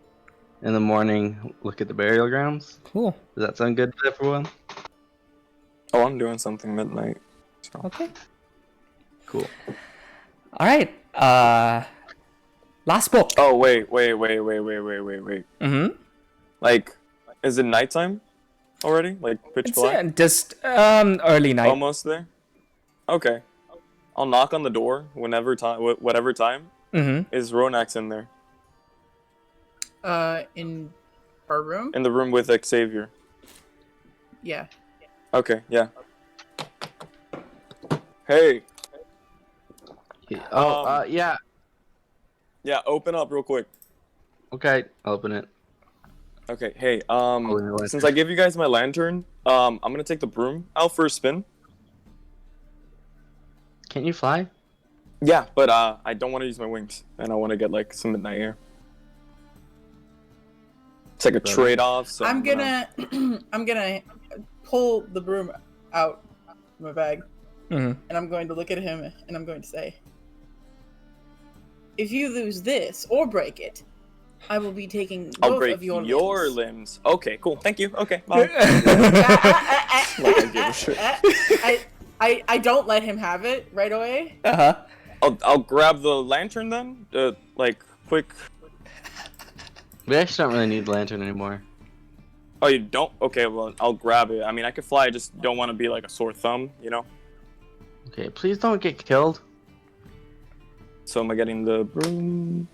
in the morning look at the burial grounds. Cool. Does that sound good to everyone? Oh, I'm doing something midnight. So. Okay. Cool. All right. Last book. Oh, wait. Mm-hmm. Like, is it nighttime already? Like, pitch It's black? just early night. Almost there? Okay. I'll knock on the door whatever time. Mm-hmm. Is Ronax in there? In our room? In the room with Xavier? Yeah. Okay, yeah. Hey! Yeah. Yeah, open up real quick. Okay, I'll open it. Okay, hey, your since I gave you guys my lantern, I'm gonna take the broom out for a spin. Can you fly? Yeah, but I don't want to use my wings, and I want to get like some midnight air. It's like a trade-off. So I'm gonna pull the broom out of my bag, Mm-hmm. and I'm going to look at him, and I'm going to say, if you lose this or break it, I will be taking both I'll break of your your limbs. limbs. Okay, cool. Thank you. Okay, bye. Like I give a shit. I don't let him have it right away. Uh-huh. I'll grab the lantern then. Like quick. We actually don't really need the lantern anymore. Oh, you don't? Okay, well I'll grab it. I mean, I could fly. I just don't want to be like a sore thumb, you know. Okay, please don't get killed. So am I getting the broom?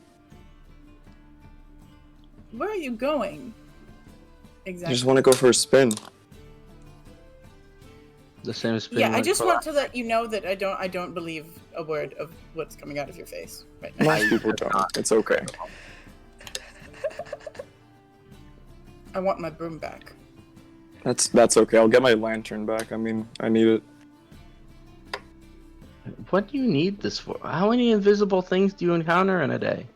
Where are you going? I Exactly. just want to go for a spin. The same spin. Yeah, I like just for want to last- let you know that I don't believe a word of what's coming out of your face right now. Most people don't. It's okay. I want my broom back. That's okay. I'll get my lantern back. I mean, I need it. What do you need this for? How many invisible things do you encounter in a day?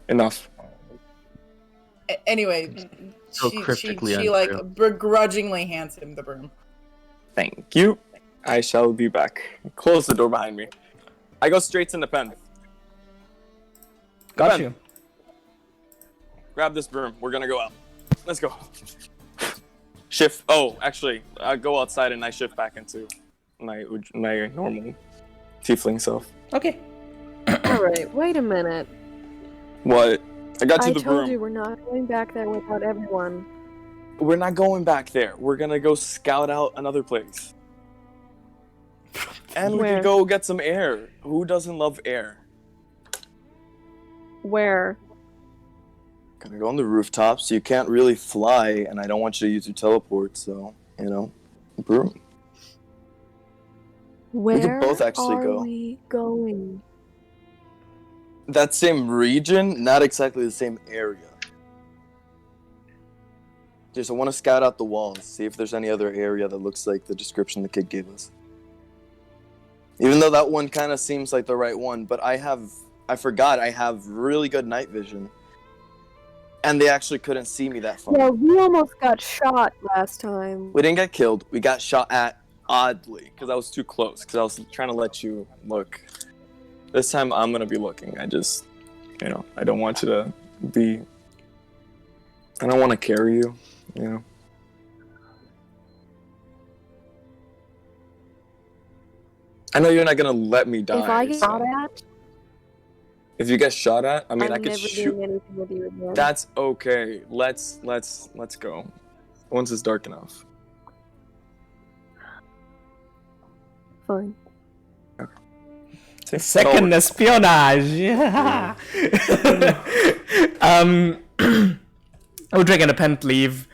Enough. Anyway, So she cryptically like untrue. begrudgingly hands him the broom. Thank you. I shall be back. Close the door behind me. I go straight to the pen. Got Ben, you. grab this broom. We're gonna go out. Let's go. Shift. Oh, actually, I go outside and I shift back into my normal tiefling self. Okay. Alright, wait a minute. What? I got you I the told broom. you we're not going back there without everyone. We're not going back there. We're gonna go scout out another place. And we Where? can go get some air. Who doesn't love air? Where? Gonna go on the rooftops. You can't really fly, and I don't want you to use your teleport, so, broom. Where both actually are go. we going? That same region, not exactly the same area. Just I want to scout out the walls, see if there's any other area that looks like the description the kid gave us. Even though that one kind of seems like the right one, but I forgot I have really good night vision. And they actually couldn't see me that far. Yeah, we almost got shot last time. We didn't get killed. We got shot at oddly because I was too close. Because I was trying to let you look. This time I'm gonna be looking. I just, I don't want you to be. I don't want to carry you. I know you're not gonna let me die. If I get so- shot at, If you get shot at, I mean, I'm I could never shoot. doing anything with you again. That's okay. Let's go. Once it's dark enough. Fine. Second espionage. Yeah. Udric and the Pent leave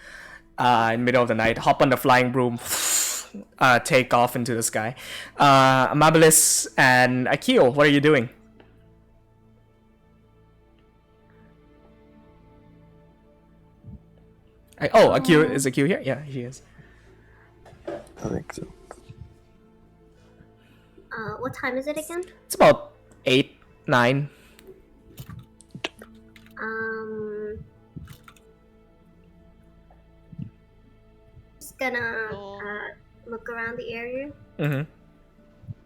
in the middle of the night, hop on the flying broom, take off into the sky. Amabilis and Akio, what are you doing? Akio, is Akio here? Yeah, he is. I think so. What time is it again? It's about 8, 9. Just gonna look around the area, Mm-hmm.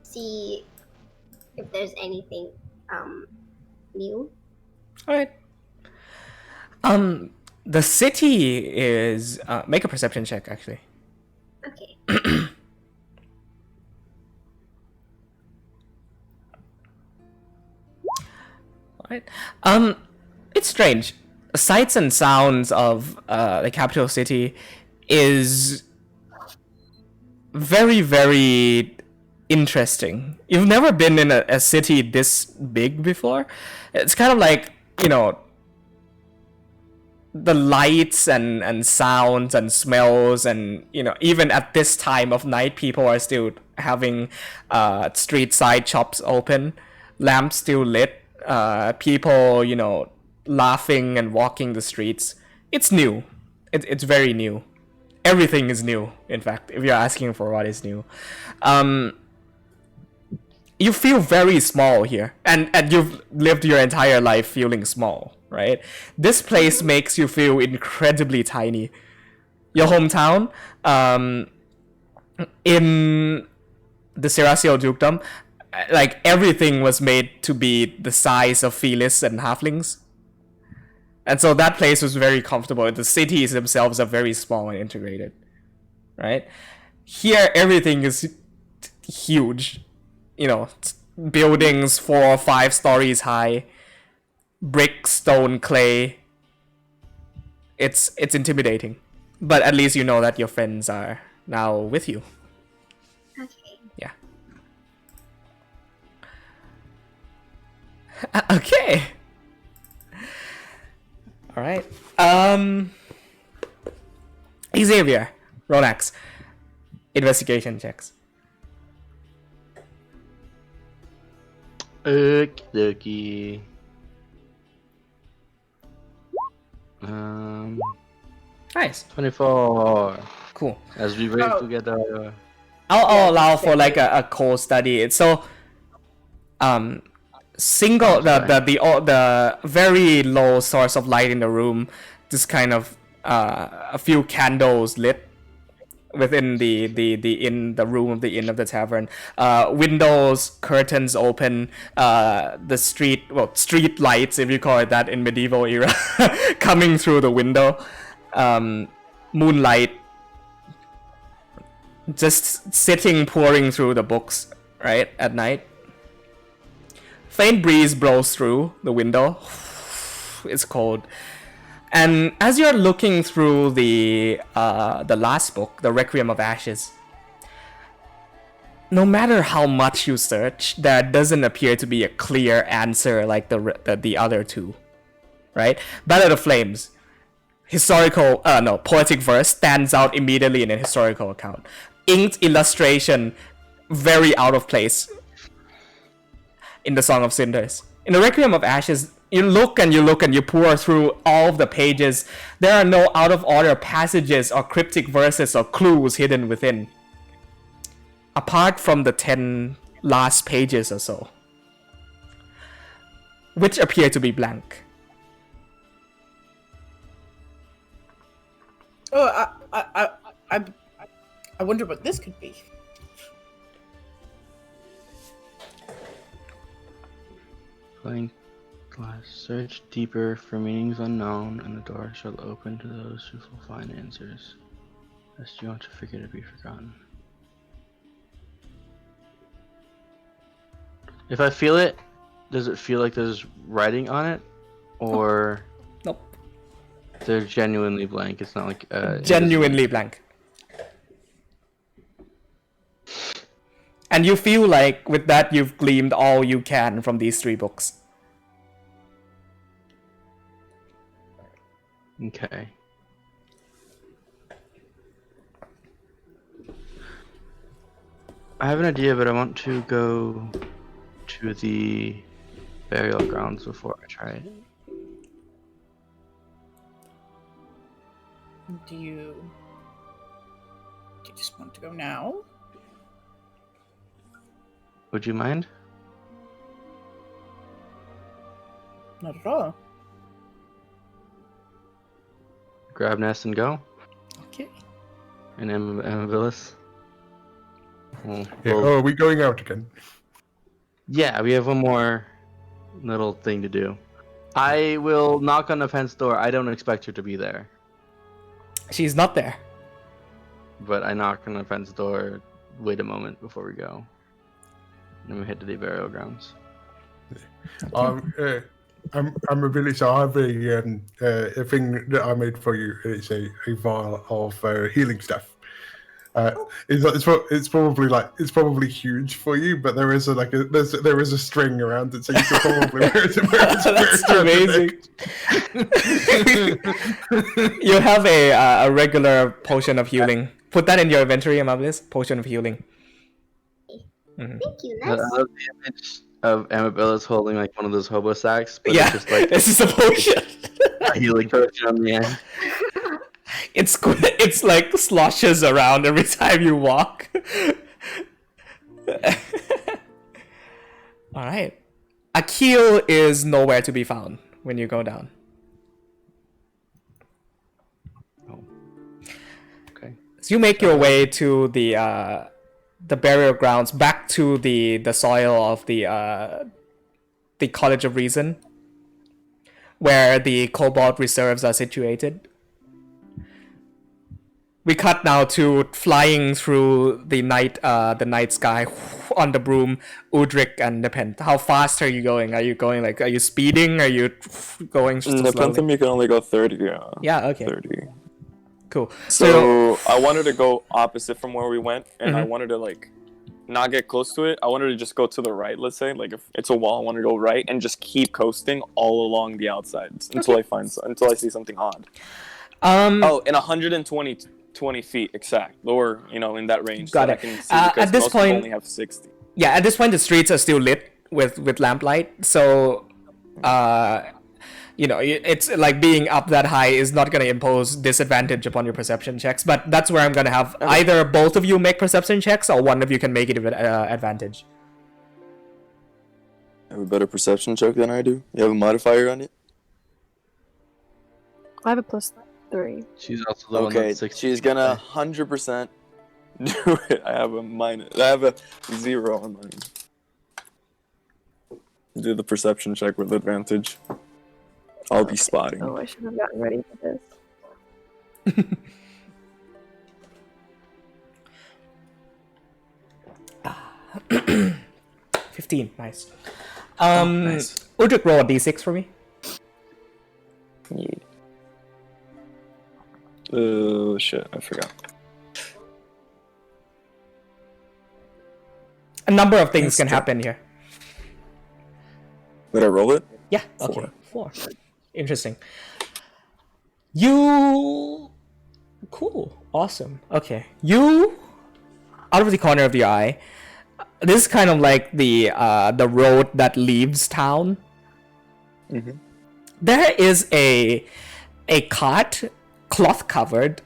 see if there's anything new. Alright. The city is make a perception check actually. Okay. Alright. It's strange. Sights and sounds of the capital city is very, very interesting. You've never been in a city this big before. It's kind of like, the lights and sounds and smells, and even at this time of night, people are still having street side shops open, lamps still lit, people laughing and walking the streets. It's new. It's very new. Everything is new, in fact, if you're asking for what is new. You feel very small here, and you've lived your entire life feeling small, right? This place makes you feel incredibly tiny. Your hometown, in the Serasio Dukedom, like everything was made to be the size of Felis and Halflings. And so that place was very comfortable. The cities themselves are very small and integrated, right? Here, everything is huge. Buildings 4 or 5 stories high, brick, stone, clay. It's intimidating, but at least you know that your friends are now with you. Okay. Yeah. Okay. All right. Xavier, Ronax, investigation checks. Okie dokie. Nice. 24. Cool. As we wait to get our. I'll allow for like a core study. It's so single the very low source of light in the room just kind of a few candles lit within the room of the inn of the tavern. Windows, curtains open, the street lights, if you call it that in medieval era, coming through the window. Moonlight just sitting, pouring through the books, right, at night. Faint breeze blows through the window. It's cold. And as you're looking through the last book, the Requiem of Ashes, no matter how much you search, there doesn't appear to be a clear answer like the other two, right? Ballad of Flames, poetic verse stands out immediately in a historical account. Inked illustration, very out of place in the Song of Cinders. In the Requiem of Ashes, you look and you pour through all of the pages. There are no out of order passages or cryptic verses or clues hidden within, apart from the 10 last pages or so, which appear to be blank. Oh, I wonder what this could be. Blank glass. Search deeper for meanings unknown, and the door shall open to those who will find answers. Lest you want to forget or be forgotten. If I feel it, does it feel like there's writing on it, or Nope. they're genuinely blank? It's not like Genuinely blank. And you feel like with that you've gleaned all you can from these 3 books. Okay. I have an idea, but I want to go to the burial grounds before I try it. Do you just want to go now? Would you mind? Not at all. Grab Ness and go? Okay. And Emma Villas? Yeah, oh, are we going out again? Yeah, we have one more little thing to do. I will knock on the fence door. I don't expect her to be there. She's not there. But I knock on the fence door, wait a moment before we go. And we head to the burial grounds. I'm a village. I have a thing that I made for you. It's a vial of healing stuff. It's probably huge for you, but there is a string around it, so you can probably wear it. That's amazing. You have a regular potion of healing. Put that in your inventory, Amabilis. Potion of healing. Mm-hmm. Thank you. I That's love the image of Amabella's holding like one of those hobo sacks, but Yeah, it's just like this is a potion. a healing potion on the end. It's like sloshes around every time you walk. All right. Akil is nowhere to be found when you go down. Oh. Okay. So you make your way to the burial grounds, back to the soil of the College of Reason, where the Cobalt reserves are situated. We cut now to flying through the night sky on the broom, Udrik and Nepenthe. How fast are you going? Are you speeding? Are you going just Nepenthe, slowly? you can only go 30. Yeah, okay. 30. Cool. So I wanted to go opposite from where we went, and I wanted to like not get close to it. I wanted to just go to the right, let's say. Like if it's a wall, I want to go right and just keep coasting all along the outsides until I see something odd. And 120 feet exact, or in that range. Got so it. I can see, because at this most point, only have 60. Yeah, at this point the streets are still lit with lamplight, so it's like being up that high is not going to impose disadvantage upon your perception checks, but that's where I'm going to have either both of you make perception checks or one of you can make it with advantage. I have a better perception check than I do. You have a modifier on it? I have a +3. She's also the one Okay, that's 60. she's gonna 100% do it. I have a 0 on mine. Do the perception check with advantage. I'll be spotting. Oh, I should have gotten ready for this. 15, nice. Nice. Udrik, roll a d6 for me. Yeah. Oh shit, I forgot. A number of things can happen here. Did I roll it? Yeah, okay. 4. Interesting. You... Cool. Awesome. Okay. You... Out of the corner of your eye, this is kind of like the road that leaves town. Mm-hmm. There is a cart, cloth covered,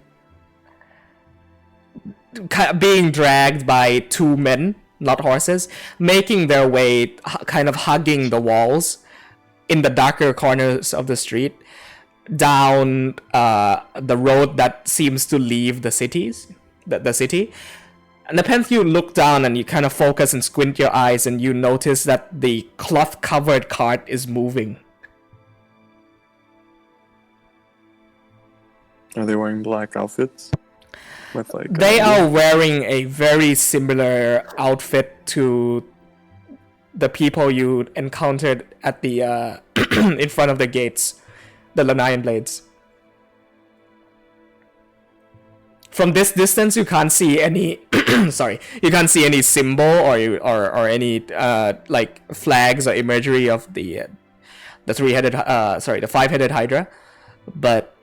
being dragged by 2 men, not horses, making their way, kind of hugging the walls in the darker corners of the street, down the road that seems to leave the city. And the you look down and you kind of focus and squint your eyes, and you notice that the cloth-covered cart is moving. Are they wearing black outfits? With like They are wearing a very similar outfit to the people you encountered at the in front of the gates, the Lorei'an blades. From this distance, you can't see any. Sorry, you can't see any symbol or any like flags or imagery of the three-headed. The five-headed Hydra, but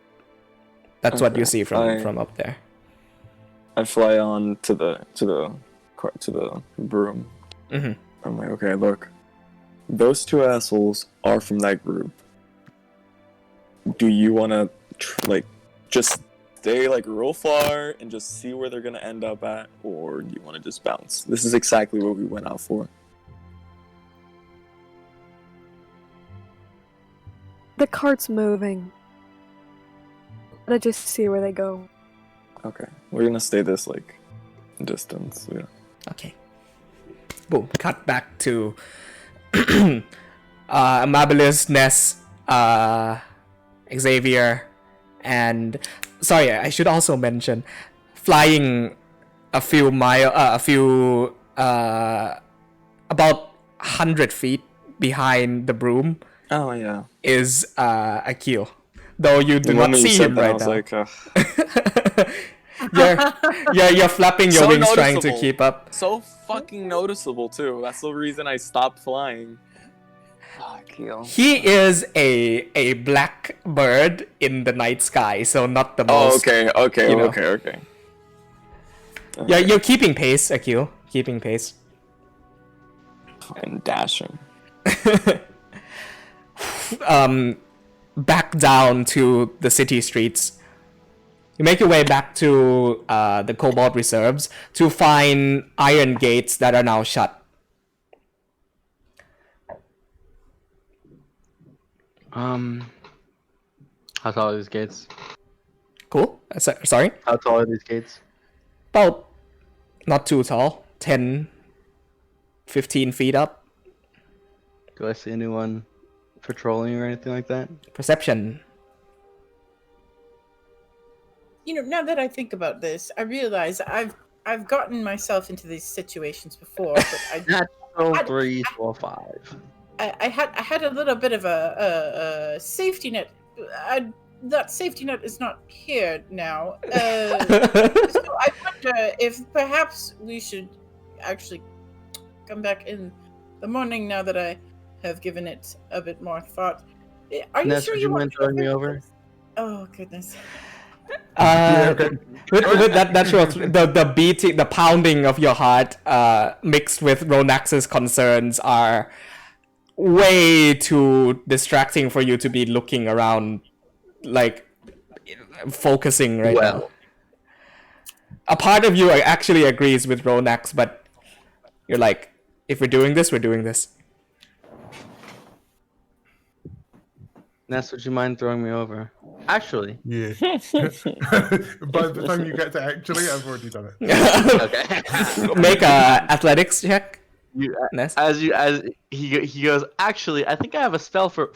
that's what you see from up there. I fly on to the broom. Mm-hmm. I'm like, okay, look, those 2 assholes are from that group. Do you want to just stay like real far and just see where they're gonna end up at, or do you want to just bounce? This is exactly what we went out for. The cart's moving. Let's just see where they go. Okay, we're gonna stay this distance. Yeah. Okay. Boom. Cut back to Amabilis, Ness, Xavier, and sorry, I should also mention, flying about 100 feet behind the broom. Oh yeah. Is Akil, though you do not see him right now. You're flapping your wings trying to keep up. So fucking noticeable too. That's the reason I stopped flying. Akil. He is a black bird in the night sky, so not the most. Okay. Yeah, you're keeping pace, Akil. Keeping pace. Fucking dashing. Back down to the city streets. You make your way back to the Cobalt Reserves to find iron gates that are now shut. How tall are these gates? Cool. Sorry? How tall are these gates? About not too tall. 10, 15 feet up. Do I see anyone patrolling or anything like that? Perception. Now that I think about this, I realize I've gotten myself into these situations before, but Natural 3, 4, 5. I had a little bit of a safety net. That safety net is not here now. So I wonder if perhaps we should actually come back in the morning now that I have given it a bit more thought. Are you Ness, sure would you you want mind throwing me over? Oh goodness. With that natural, the beating, the pounding of your heart, mixed with Ronax's concerns, are way too distracting for you to be looking around, like focusing right now. A part of you actually agrees with Ronax, but you're like, if we're doing this, we're doing this. Ness, would you mind throwing me over? Actually, Yeah. By the time you get to actually, I've already done it. okay. Make a athletics check. You, Ness. as he goes. Actually, I think I have a spell for.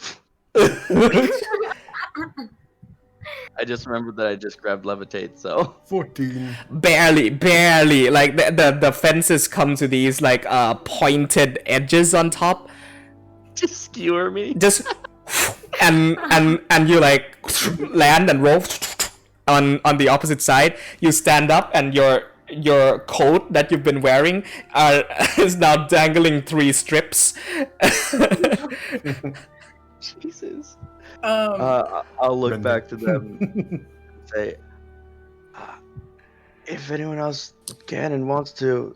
I just remembered that I just grabbed levitate, so 14. barely. Like the fences come to these like pointed edges on top. just skewer me. Just and you like land and roll on the opposite side. You stand up and your coat that you've been wearing is now dangling 3 strips. Jesus. Um, I'll look Brendan. back to them and say, if anyone else can and wants to,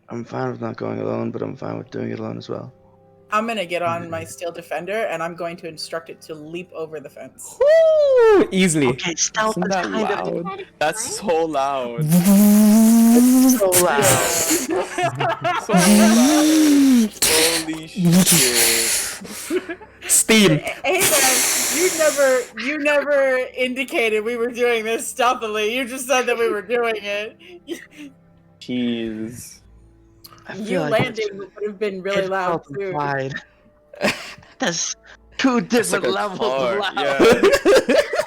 I'm fine with not going alone, but I'm fine with doing it alone as well. I'm gonna get on my steel defender and I'm going to instruct it to leap over the fence. Woo! Easily. Okay, stealth Isn't is that kind of loud? That's so loud. so loud. So loud. Holy shit. Steam. Hey man, you never indicated we were doing this stealthily. You just said that we were doing it. Jeez. I You feel like landing would have been really it loud felt too. implied. That's 2 That's like different a levels car, of loud. yeah.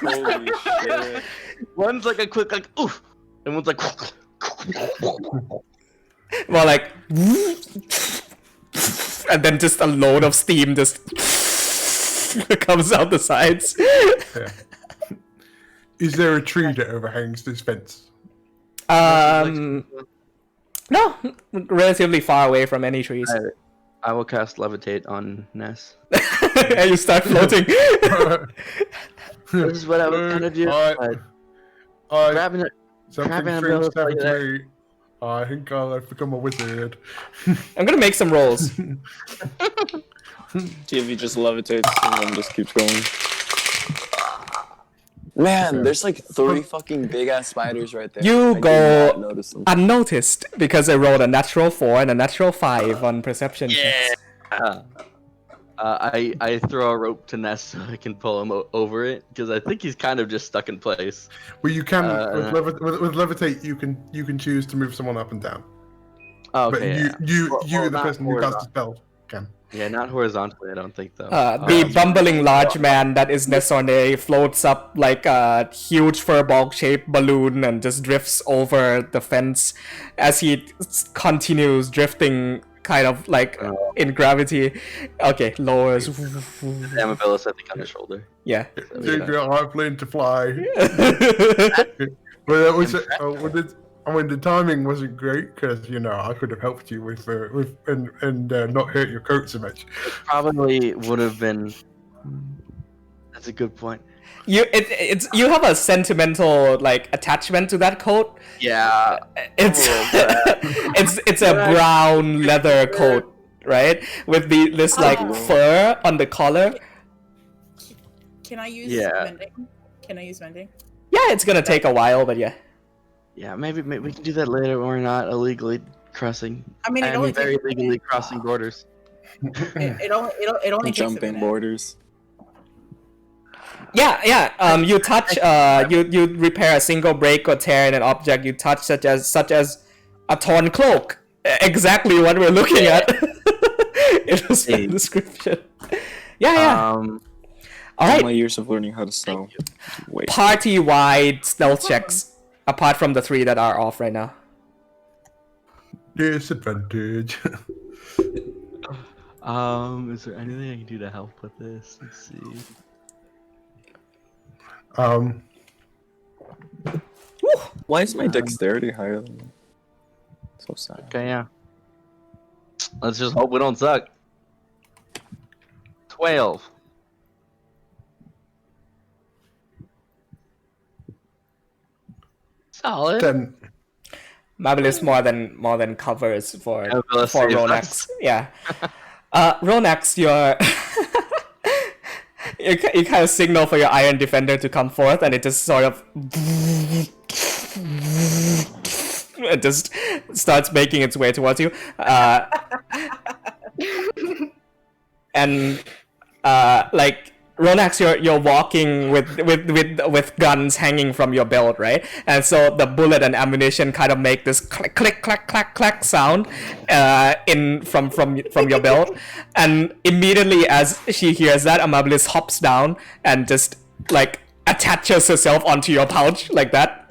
Holy shit. One's like a quick like oof, and one's like. More like and then just a load of steam just comes out the sides. Yeah. Is there a tree that overhangs this fence? No, relatively far away from any trees. I will cast levitate on Ness. And you start floating. This is what I was gonna do. but grabbing it. Something Grabbing a strange bill happened is to me. I think I'll become a wizard. I'm gonna make some rolls. TV just levitates and then just keeps going. Man, there's like 30 fucking big ass spiders right there. You I did go not notice them. unnoticed because I rolled a natural 4 and a natural 5 on perception checks. I throw a rope to Ness so I can pull him over it because I think he's kind of just stuck in place. Well, you can with levitate. You can choose to move someone up and down. Okay. But you, Well, the not person who casts the horizontal. spell, can. Yeah, not horizontally. I don't think though. The bumbling large man that is Nessorne floats up like a huge furball-shaped balloon and just drifts over the fence as he continues drifting, kind of like in gravity. Okay, lowers. Amabilis, I think, on his shoulder. Yeah. I've learned to fly. But that was I mean, the timing wasn't great because I could have helped you with and not hurt your coat so much. Probably would have been. That's a good point. You have a sentimental like attachment to that coat. Yeah. It's it's a brown leather coat, right? With this like fur on the collar. Can I use Yeah. mending? Can I use mending? Yeah, it's gonna take a while, but yeah. Yeah, maybe we can do that later when we're not illegally crossing. I mean, it only very takes legally crossing borders. it only takes a Jumping minute. borders. Yeah. You touch. You repair a single break or tear in an object you touch, such as a torn cloak. Exactly what we're looking at. It was the description. Yeah. All right. My years of learning how to sew. Wait. Party-wide stealth checks, apart from the 3 that are off right now. Disadvantage. Is there anything I can do to help with this? Let's see. Why is my dexterity higher than that? So sad. Okay, yeah. Let's just hope we don't suck. 12. Solid. 10. Mabilis more than covers for Mabilis for saves Ronax. us. Yeah. Ronax, you kind of signal for your Iron Defender to come forth, and it just sort of it just starts making its way towards you. And like Ronax, you're walking with guns hanging from your belt, right? And so the bullet and ammunition kind of make this click click clack clack clack sound in from your belt. And immediately as she hears that, Amabilis hops down and just like attaches herself onto your pouch like that.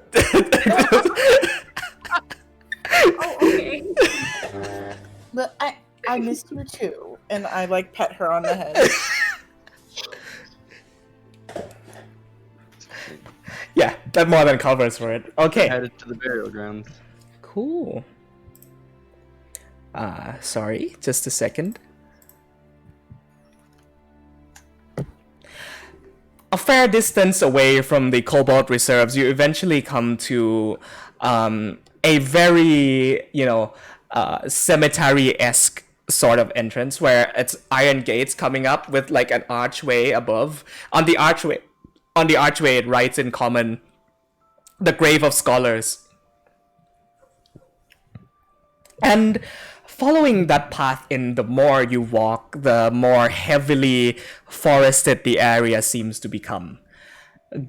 Oh, okay. But I missed you too, and I like pet her on the head. Yeah, that more than covers for it. Okay. Headed to the burial grounds. Cool. Sorry, just a second. A fair distance away from the cobalt reserves, you eventually come to a very, cemetery-esque sort of entrance where it's iron gates coming up with like an archway above. On the archway, it writes in common, "The Grave of Scholars." And following that path in, the more you walk, the more heavily forested the area seems to become.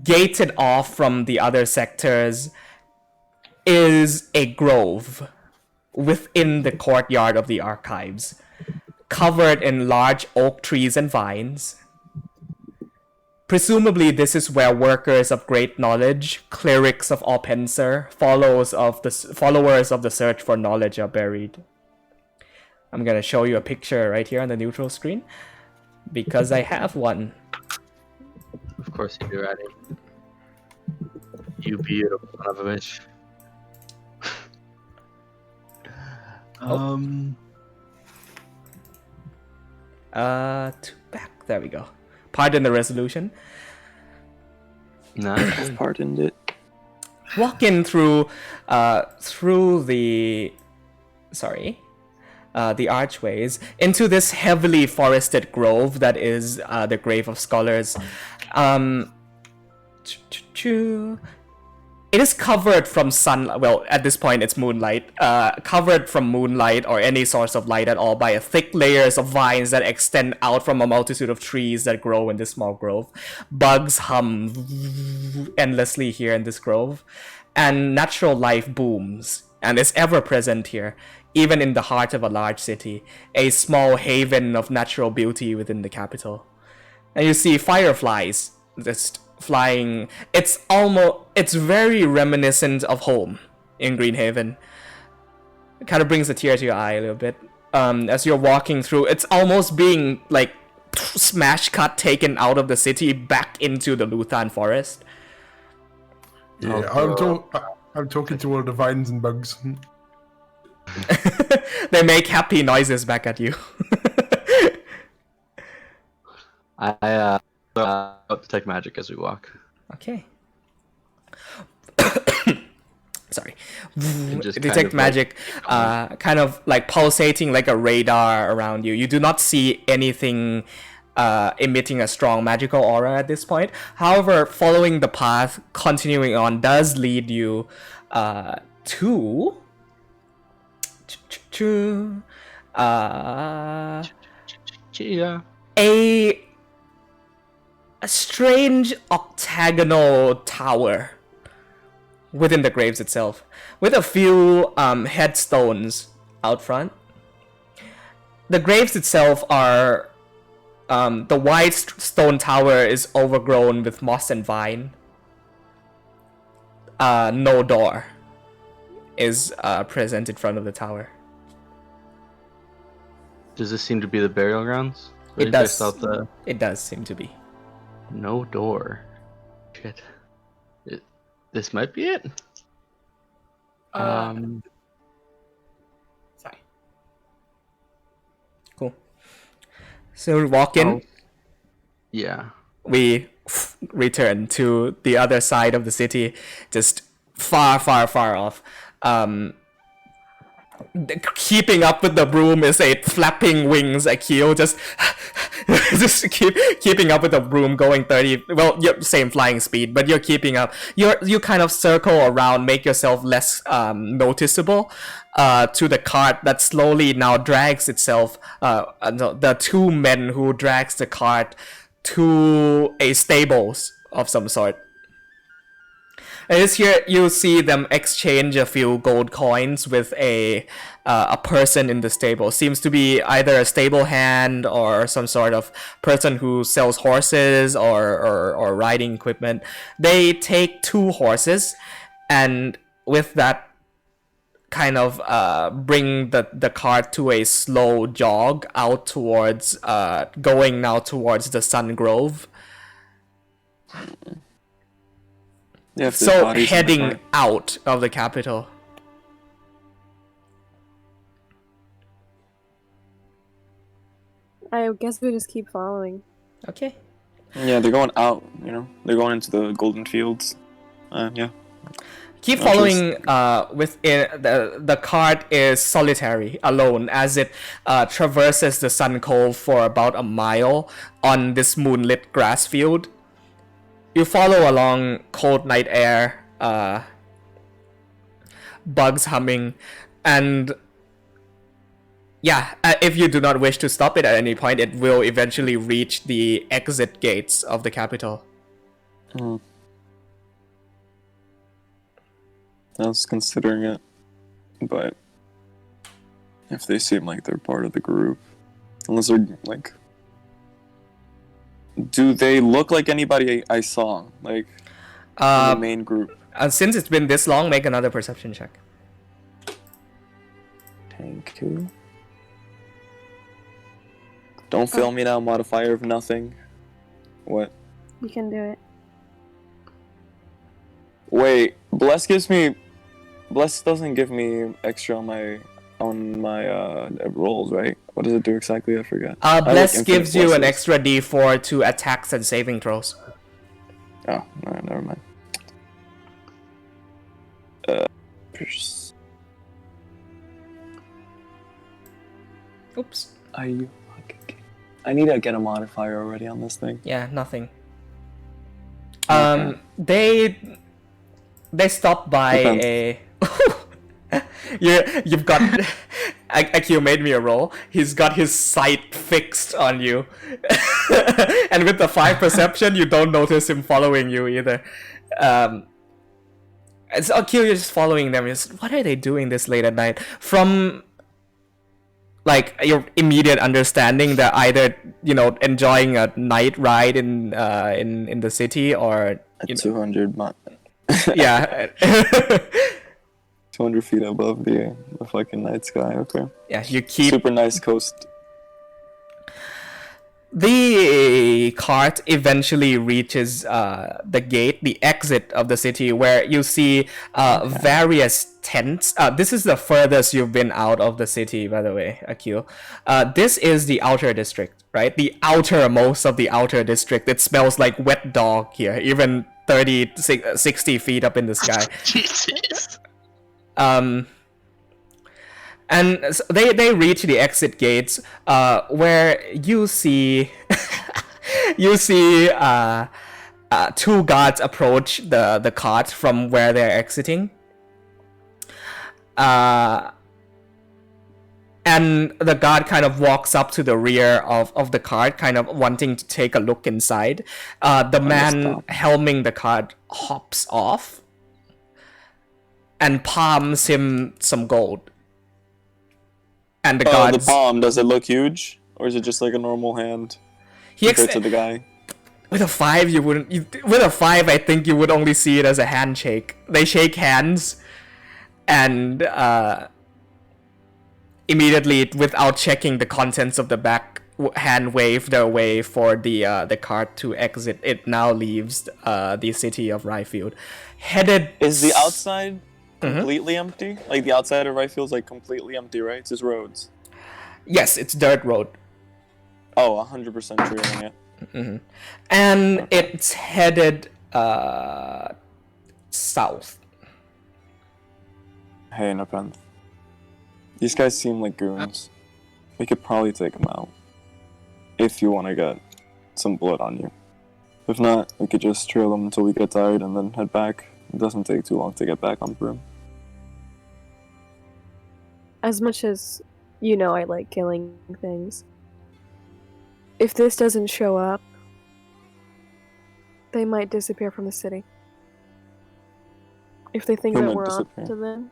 Gated off from the other sectors is a grove within the courtyard of the archives, covered in large oak trees and vines. Presumably, this is where workers of great knowledge, clerics of Openser, followers of the search for knowledge are buried. I'm gonna show you a picture right here on the neutral screen, because I have one. Of course you do, Raddy. You beautiful son of a bitch. Back. There we go. Pardon the resolution. Nice. Pardoned it. Walking through the archways into this heavily forested grove that is the Grave of Scholars. It is covered from sunlight. Well, at this point, it's moonlight. Covered from moonlight or any source of light at all by a thick layers of vines that extend out from a multitude of trees that grow in this small grove. Bugs hum endlessly here in this grove, and natural life booms and is ever present here, even in the heart of a large city, a small haven of natural beauty within the capital. And you see fireflies just flying. It's very reminiscent of home in Greenhaven. It kind of brings a tear to your eye a little bit. As you're walking through, it's almost being like smash cut, taken out of the city back into the Lorei'an forest. Yeah, I'm talking to all the vines and bugs. They make happy noises back at you. I detect magic as we walk. Okay. Sorry. Just Detect magic, kind of like pulsating like a radar around you. You do not see anything emitting a strong magical aura at this point. However, following the path, continuing on, does lead you to a strange octagonal tower within the graves itself, with a few headstones out front. The graves itself are the wide stone tower is overgrown with moss and vine. No door is present in front of the tower. Does this seem to be the burial grounds? It does. It does seem to be. No door. Shit. This might be it. Sorry. Cool. So we walk in. Yeah. We return to the other side of the city, just far, far, far off. Keeping up with the broom is a flapping wings Akio, just keeping up with the broom, going 30, well, same flying speed, but you're keeping up. You kind of circle around, make yourself less noticeable to the cart that slowly now drags itself, the two men who drags the cart to a stables of some sort. And it's here you see them exchange a few gold coins with a person in the stable. Seems to be either a stable hand or some sort of person who sells horses or riding equipment. They take 2 horses, and with that kind of bring the cart to a slow jog out towards going now towards the Sun Grove. Yeah, if there's So bodies in the heading car. out of the capital. I guess we just keep following. Okay. Yeah, they're going out, you know? They're going into the golden fields. Yeah. Keep Not following within the cart is solitary, alone, as it traverses the Sun Cove for about a mile on this moonlit grass field. You follow along cold night air, bugs humming, and yeah, if you do not wish to stop it at any point, it will eventually reach the exit gates of the capital. I was considering it, but if they seem like they're part of the group, unless they're like, do they look like anybody I saw, like in the main group? Since it's been this long, make another perception check. Thank you. Don't fail me now, modifier of nothing. What? You can do it. Wait, Bless doesn't give me extra on my rolls, right? What does it do exactly? I forgot. I like Bless infinite gives you an blesses. extra d4 to attacks and saving throws. Oh, no, never mind. Pers- Oops. Are you okay? I need to get a modifier already on this thing. Yeah, nothing. Okay. They stop by Depends. you've got IQ made me a roll. He's got his sight fixed on you. And with the 5 perception, you don't notice him following you either. It's IQ, you're just following them. What are they doing this late at night? From like your immediate understanding, they're either enjoying a night ride in the city, or At 200, yeah. 200 feet above the fucking night sky. Okay. Yeah, you keep Super nice coast. the cart eventually reaches the gate, the exit of the city, where you see various tents. This is the furthest you've been out of the city, by the way, Akil. This is the outer district, right? The outermost of the outer district. It smells like wet dog here, even 30, 60 feet up in the sky. Jesus. And they reach the exit gates, where you see two guards approach the cart from where they're exiting. And the guard kind of walks up to the rear of the cart, kind of wanting to take a look inside. The man helming the cart hops off and palms him some gold. And the guards... the palm, does it look huge? Or is it just like a normal hand compared to the guy? With a 5, you wouldn't... with a 5, I think you would only see it as a handshake. They shake hands, and immediately, without checking the contents of the back, hand wave their way for the cart to exit. It now leaves the city of Ryfield. Headed... Is the outside completely empty? Like the outside of Ryfield's like completely empty, right? It's just roads. Yes, it's dirt road. Oh, 100% trailing it. And it's headed south. Hey, Nepenthe. These guys seem like goons. We could probably take them out. If you want to get some blood on you. If not, we could just trail them until we get tired and then head back. It doesn't take too long to get back on Broom. As much as I like killing things. If this doesn't show up, they might disappear from the city. If they think Who that might we're up disappear? to them.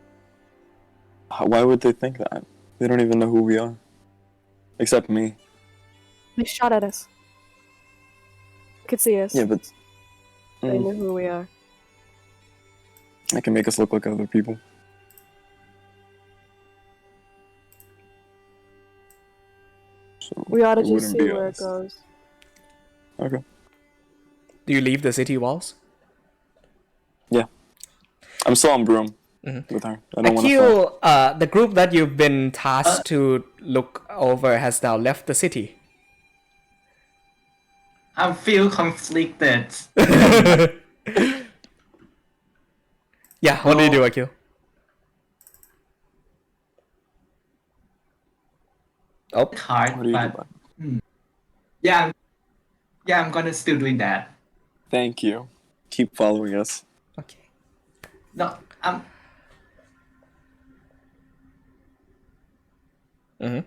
Why would they think that? They don't even know who we are. Except me. They shot at us. Could see us. Yeah, but They knew who we are. that can make us look like other people. So We ought to it just wouldn't see be where us. it goes. Okay. Do you leave the city walls? I'm still on broom Mhm. with her. I don't want to. Akil, the group that you've been tasked to look over has now left the city. I feel conflicted. Yeah, what do you do, Akil? Oh, Hard, What do you do, but bud? yeah, I'm gonna still doing that. Thank you. Keep following us. okay. No, Mm-hmm.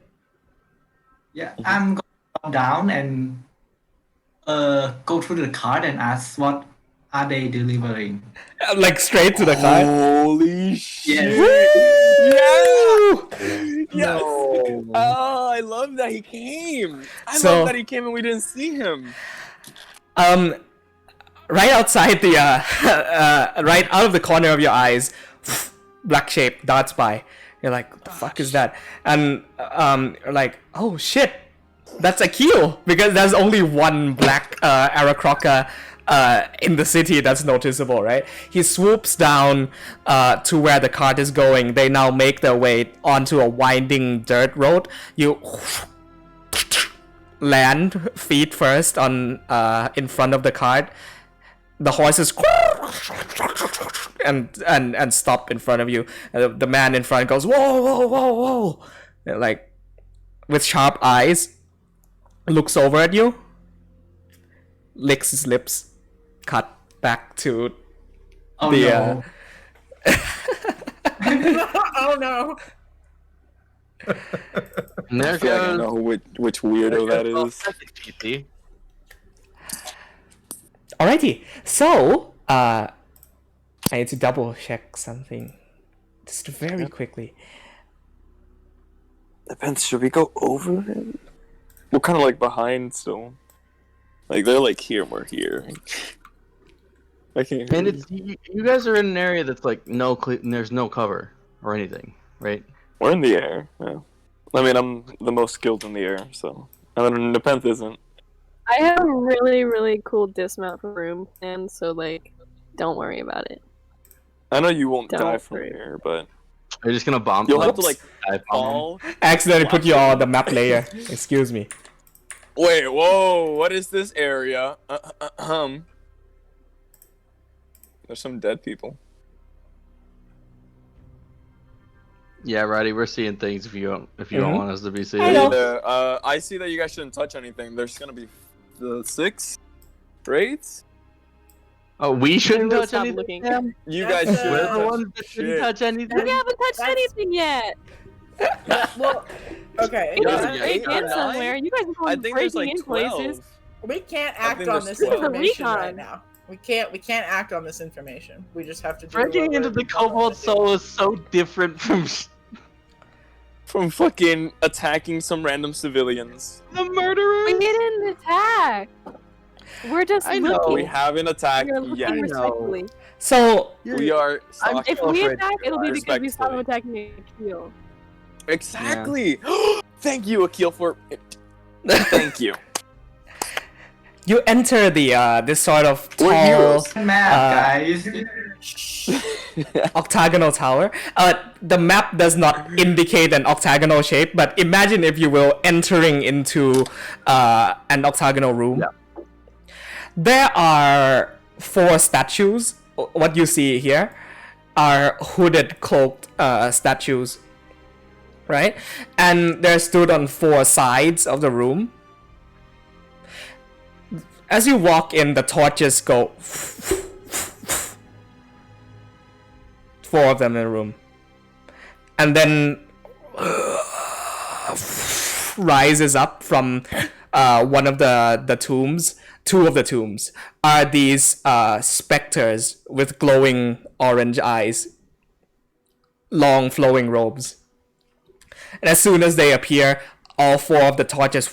yeah, I'm gonna go down and go through the card and ask what are they delivering. Like straight to the car. Holy shit! Yes. Yeah! Yes! Oh, I love that he came. I So- love that he came and we didn't see him. Right outside the right out of the corner of your eyes, black shape darts by. You're like, what the fuck is that? And you're like, oh shit, that's Akil, because there's only one black Aarakocra in the city that's noticeable, right? He swoops down to where the cart is going. They now make their way onto a winding dirt road. You land feet first on in front of the cart. The horses and stop in front of you. The man in front goes, whoa, whoa, whoa, whoa, and, like with sharp eyes, looks over at you, licks his lips, cut back to Oh the no. Oh no. And there I feel like I goes. know which weirdo that is. GT. Alrighty, so I need to double check something just very quickly. Depends. Should we go over him? We're kind of like behind still. Like they're like here, and we're here. I can't. And hear it's you guys are in an area that's like there's no cover or anything, right? We're in the air. Yeah. I mean, I'm the most skilled in the air, so. I mean, Nepenthe isn't. I have a really, really cool dismount room, and so, like, don't worry about it. I know you won't Don't die from worry. here, but You're just gonna bomb. you'll have to like dive bomb them? fall. Accidentally put you on the map layer. Excuse me. Wait, whoa! What is this area? There's some dead people. Yeah, Roddy, we're seeing things if you don't Mhm. want us to be I seeing. know. Yeah, I see that you guys shouldn't touch anything. There's gonna be the 6 raids. Oh, we shouldn't will touch stop anything. looking. Sam? You That's, guys We're shouldn't the touch ones that shouldn't shit. touch anything. We haven't touched That's- anything yet! Well, okay. It Yeah, was yeah, break yeah, in nine? somewhere. You guys are I going think there's breaking like in 12. places. We can't I act think on there's this 12. information Recon. right now. We can't act on this information. We just have to do Breaking what into we're the told Cobalt to do. Soul is so different from From fucking attacking some random civilians. the We murderers. didn't attack! We're just I know. looking. We haven't attacked We're looking yet. know. respectfully. So We are I'm stalking. If we afraid attack, it'll be because we saw them Respectfully. attacking Akil. Exactly. Thank you, Akil, for. Thank you. you enter the this sort of We're tall heroes. Map, guys. octagonal tower. The map does not indicate an octagonal shape, but imagine, if you will, entering into an octagonal room. Yeah. There are 4 statues. What you see here are hooded, cloaked statues, right? And they're stood on 4 sides of the room. As you walk in, the torches go. 4 of them in a room, and then rises up from one of the tombs, two of the tombs, are these specters with glowing orange eyes, long flowing robes. And as soon as they appear, all four of the torches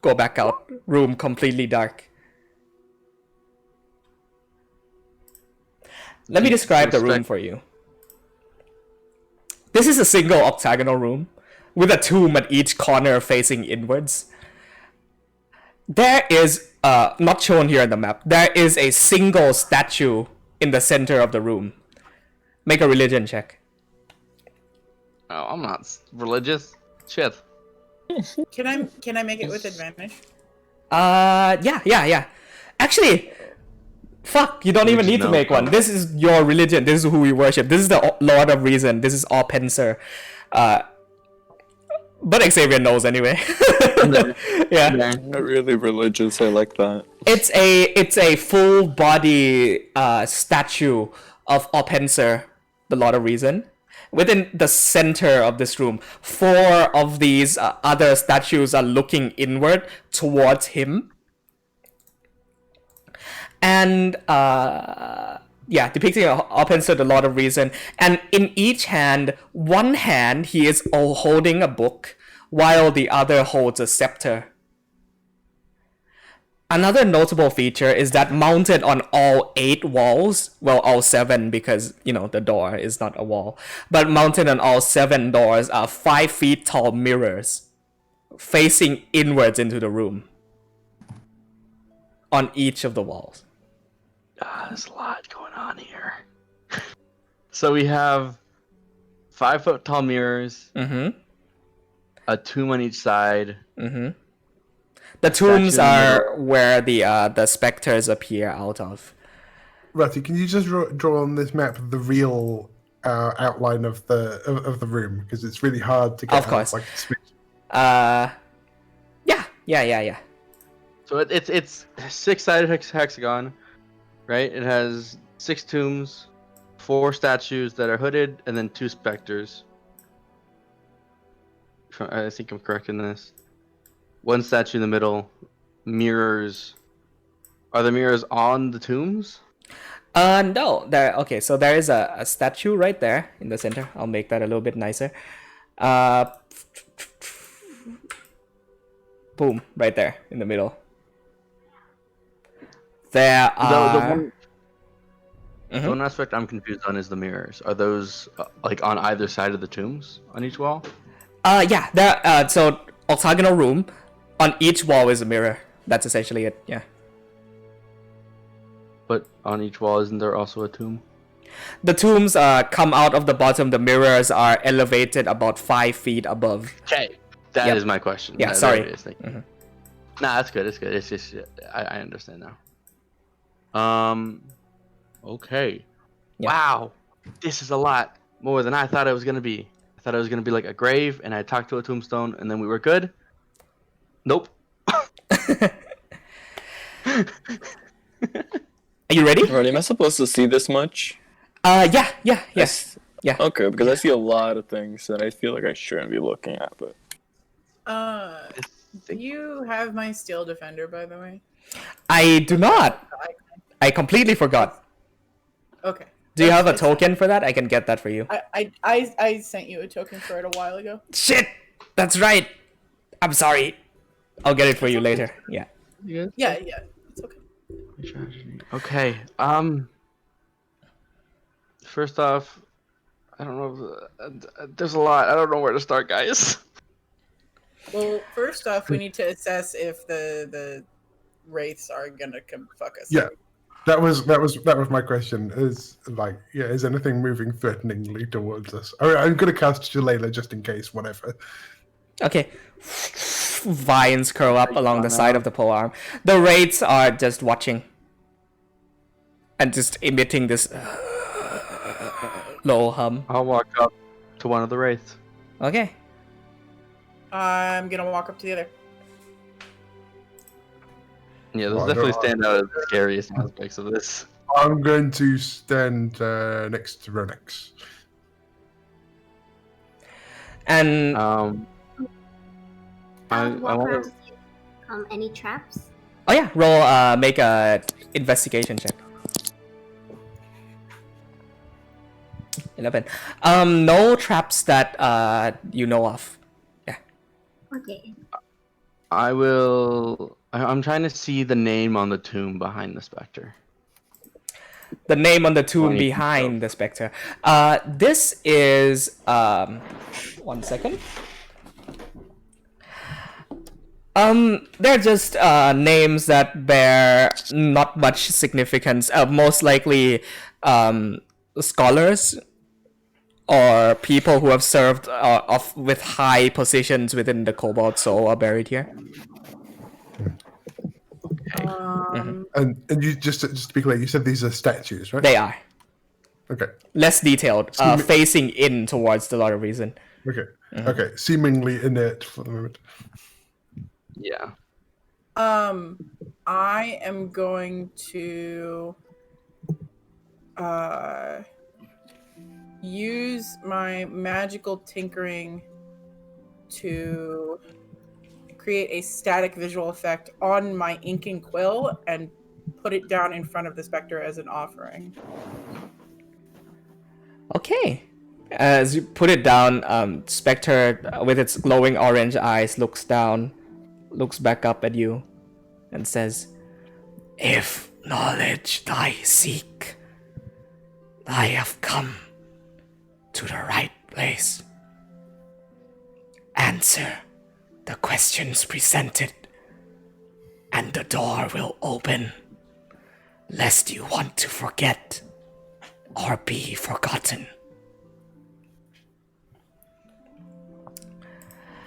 go back out. Room completely dark. Let me describe the room for you. This is a single octagonal room with a tomb at each corner facing inwards. There is, not shown here on the map, there is a single statue in the center of the room. Make a religion check. Oh, I'm not religious. Shit. Can I make it with advantage? Yeah. Actually, fuck, you don't even need to make one. This is your religion. This is who we worship. This is the Lord of Reason. This is Openser. But Xavier knows anyway. Yeah. Not really religious. I like that. It's a full body statue of Openser, the Lord of Reason. Within the center of this room, four of these other statues are looking inward towards him. And depicting Openser, the Lord of Reason. And in each hand, one hand he is holding a book, while the other holds a scepter. Another notable feature is that mounted on all 8 walls, well, all 7 because, the door is not a wall, but mounted on all 7 doors are 5 feet tall mirrors facing inwards into the room on each of the walls. There's a lot going on here. So we have 5 foot tall mirrors, a tomb on each side. The tombs are where the specters appear out of. Ratty, can you just draw on this map the real outline of the room? Because it's really hard to get. Of course. Yeah. So it's 6-sided hexagon, right? It has 6 tombs, 4 statues that are hooded, and then 2 specters. I think I'm correct in this. 1 statue in the middle, mirrors. Are the mirrors on the tombs? No. Okay, so there is a statue right there in the center. I'll make that a little bit nicer. Boom, right there in the middle. There are... The one aspect I'm confused on is the mirrors. Are those on either side of the tombs on each wall? Yeah. There. So octagonal room. On each wall is a mirror. That's essentially it, yeah. But on each wall, isn't there also a tomb? The tombs come out of the bottom. The mirrors are elevated about 5 feet above. Okay, that is my question. Yeah, sorry. Nah, that's good. It's good. It's just I understand now. Okay. Yeah. Wow, this is a lot more than I thought it was gonna be. I thought it was gonna be like a grave, and I talked to a tombstone, and then we were good. Nope. Are you ready? Alright, am I supposed to see this much? Yeah. Okay, because I see a lot of things that I feel like I shouldn't be looking at, but... You have my steel defender, by the way. I do not. I completely forgot. Okay. Do you have a token for that? I can get that for you. I sent you a token for it a while ago. Shit! That's right. I'm sorry. I'll get it for you later. Yeah. Yeah. It's okay. Okay. First off, I don't know. There's a lot. I don't know where to start, guys. Well, first off, we need to assess if the wraiths are gonna come fuck us. Yeah, that was my question. Is anything moving threateningly towards us? I'm gonna cast Shalala just in case. Whatever. Okay. Vines curl up along the side of the polearm. The wraiths are just watching and just emitting this low hum. I'll walk up to one of the wraiths. Okay. I'm gonna walk up to the other. Yeah, those definitely stand out as the scariest aspects of this. I'm going to stand next to Ronex. And I want to. Any traps? Oh yeah, roll. Make a investigation check. 11. No traps that you know of. Yeah. Okay. I'm trying to see the name on the tomb behind the specter. The name on the tomb 20 behind the specter. This is 1 second. They're just names that bear not much significance. Most likely, scholars or people who have served with high positions within the Cobalt Soul are buried here. And you just to be clear, you said these are statues, right? They are Okay. less detailed, facing in towards the Lorei'an. Okay. Okay. Seemingly inert for the moment. Yeah. I am going to use my magical tinkering to create a static visual effect on my inking quill and put it down in front of the specter as an offering. Okay. As you put it down, Spectre, with its glowing orange eyes, looks down, looks back up at you, and says, "If knowledge thy seek, I have come to the right place. Answer the questions presented, and the door will open, lest you want to forget or be forgotten."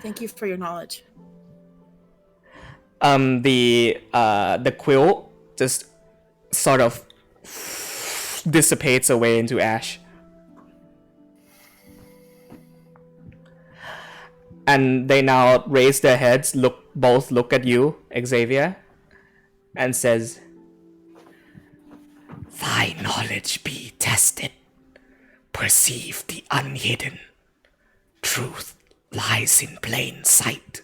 Thank you for your knowledge. The quill just sort of dissipates away into ash. And they now raise their heads, both look at you, Xavier, and says, "Thy knowledge be tested. Perceive the unhidden. Truth lies in plain sight."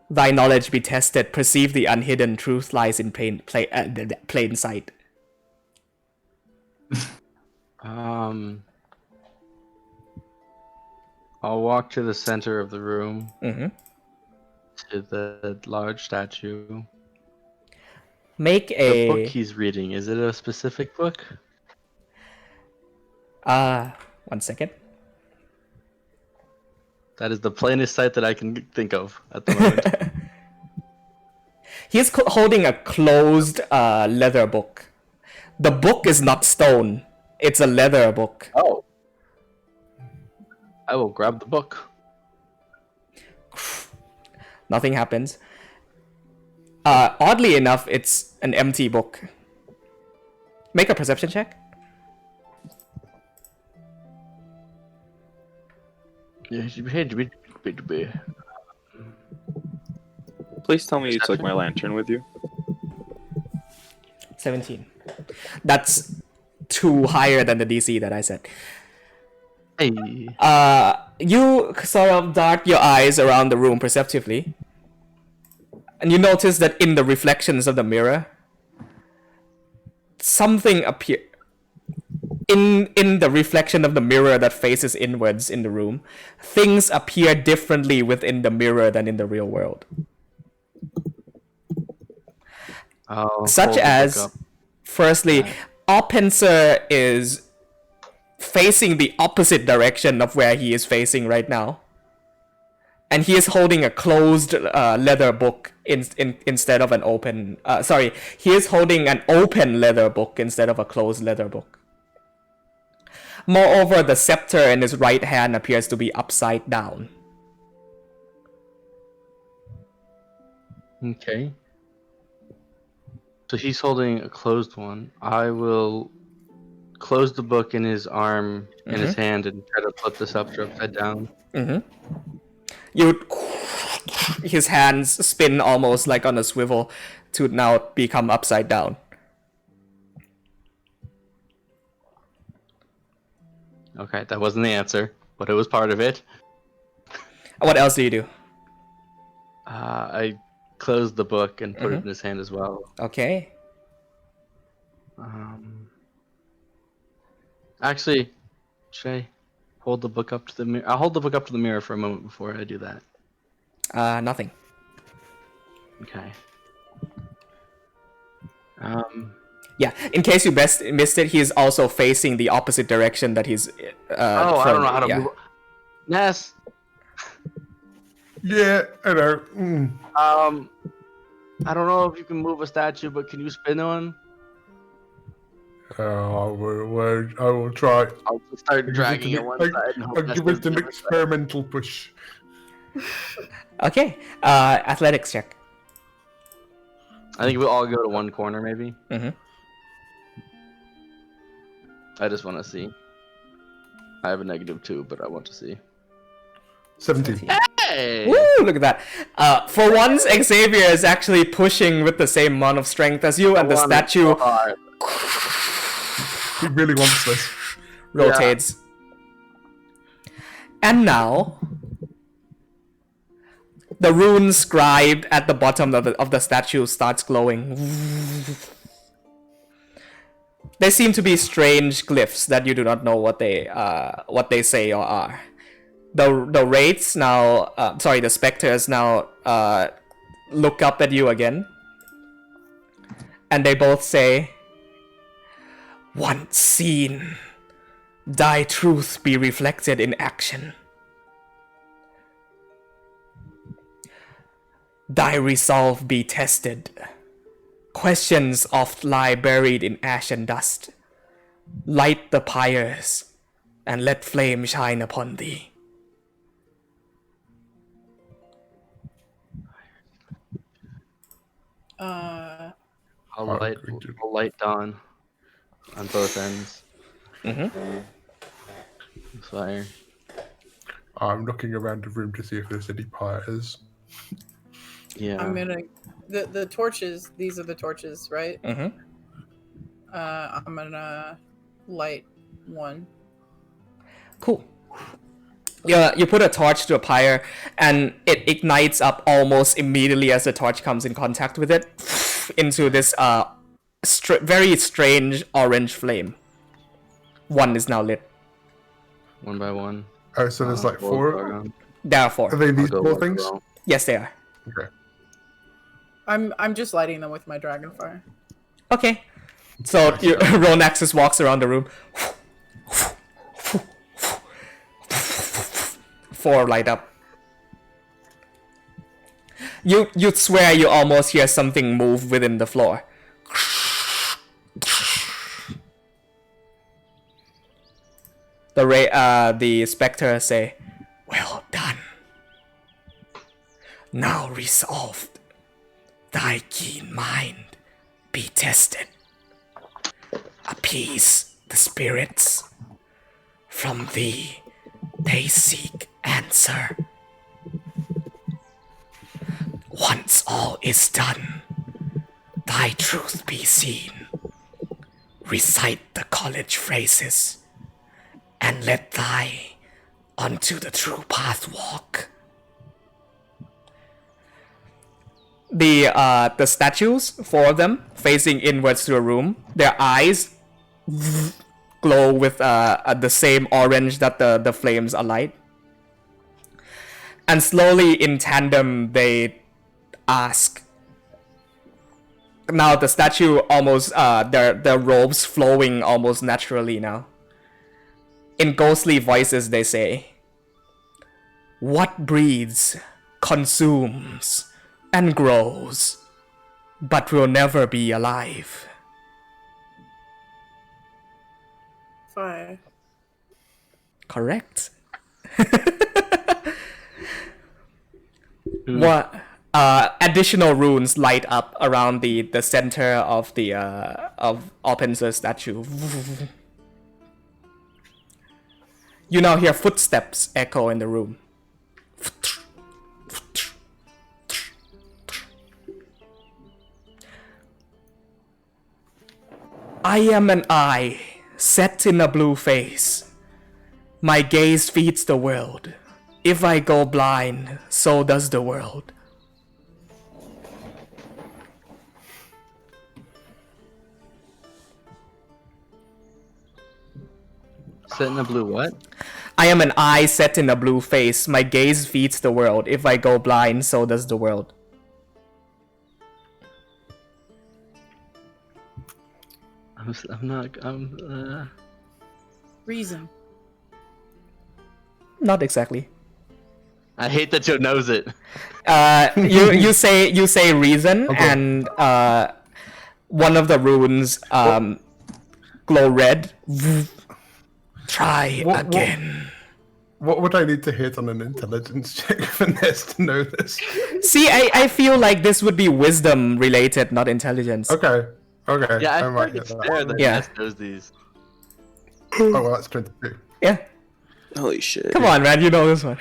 Thy knowledge be tested. Perceive the unhidden. Truth lies in plain sight. I'll walk to the center of the room, Mm-hmm. to the large statue. Make The book a... he's reading, is it a specific book? 1 second. That is the plainest sight that I can think of at the moment. He's holding a closed leather book. The book is not stone. It's a leather book. Oh. I will grab the book. Nothing happens. Oddly enough, it's an empty book. Make a perception check. Please tell me you took my lantern with you. 17. That's 2 higher than the DC that I said. Hey. You sort of dart your eyes around the room perceptively, and you notice that in the reflections of the mirror, something appears. In the reflection of the mirror that faces inwards in the room, things appear differently within the mirror than in the real world. Such as, firstly, Openser is facing the opposite direction of where he is facing right now. And he is holding a closed leather book instead of an open... he is holding an open leather book instead of a closed leather book. Moreover, the scepter in his right hand appears to be upside down. Okay. So he's holding a closed one. I will close the book in his arm, in his hand, and try to flip the scepter upside down. His hands spin almost like on a swivel to now become upside down. Okay, that wasn't the answer. but it was part of it. What else do you do? I closed the book and put it in his hand as well. Okay. Actually, should I hold the book up to the mirror? I'll hold the book up to the mirror for a moment before I do that. Nothing. Okay. Yeah, in case you missed it, he's also facing the opposite direction that he's. I don't know how to move. Ness. Yeah, I know. I don't know if you can move a statue, but can you spin one? I will try. I'll just start dragging it one side. And hope I'll Ness give does it an the other side. experimental push. Okay. Athletics check. I think we'll all go to one corner, maybe. Mhm. I just want to see. I have a -2, but I want to see. 17. Hey! Woo! Look at that. For once, Xavier is actually pushing with the same amount of strength as you, and the statue He really wants this. rotates. And now, the rune scribed at the bottom of the statue starts glowing. They seem to be strange glyphs that you do not know what they say or are. The wraiths now, the specters now look up at you again, and they both say, "Once seen, thy truth be reflected in action. Thy resolve be tested. Questions oft lie buried in ash and dust. Light the pyres, and let flame shine upon thee." I'll light dawn on both ends. Fire. I'm looking around the room to see if there's any pyres. Yeah. I'm gonna the torches. These are the torches, right? Mm-hmm. I'm gonna light one. Cool. You put a torch to a pyre, and it ignites up almost immediately as the torch comes in contact with it, into this very strange orange flame. One is now lit. One by one. Oh, so there's like four? There are four. Are they these I'll go four one things? row. Yes, they are. Okay. I'm just lighting them with my dragonfire. Okay. So Ronaxus walks around the room. Four light up. You'd swear you almost hear something move within the floor. The spectre say, "Well done. Now resolved, thy keen mind be tested. Appease the spirits. From thee they seek answer. Once all is done, thy truth be seen. Recite the college phrases, and let thy unto the true path walk." The statues, four of them, facing inwards to a room, their eyes glow with the same orange that the flames alight. And slowly in tandem they ask. Now the statue almost their robes flowing almost naturally now. In ghostly voices they say, "What breathes, consumes, and grows, but will never be alive?" Fire. Correct. What additional runes light up around the center of the of Alpenser's statue. You now hear footsteps echo in the room. I am an eye set in a blue face. My gaze feeds the world. If I go blind, so does the world. Set in a blue what? I am an eye set in a blue face. My gaze feeds the world. If I go blind, so does the world. Reason. Not exactly. I hate that Joe knows it. You say reason, Okay. and one of the runes glow red. Try What- again. What would I need to hit on an intelligence check for Ness to know this? See, I feel like this would be wisdom related, not intelligence. Okay. Okay. Yeah, I I feel might like get it's that. fair that Yeah. Ness knows these. Oh, well, that's 22. Yeah, Holy shit. come on, man, you know this one.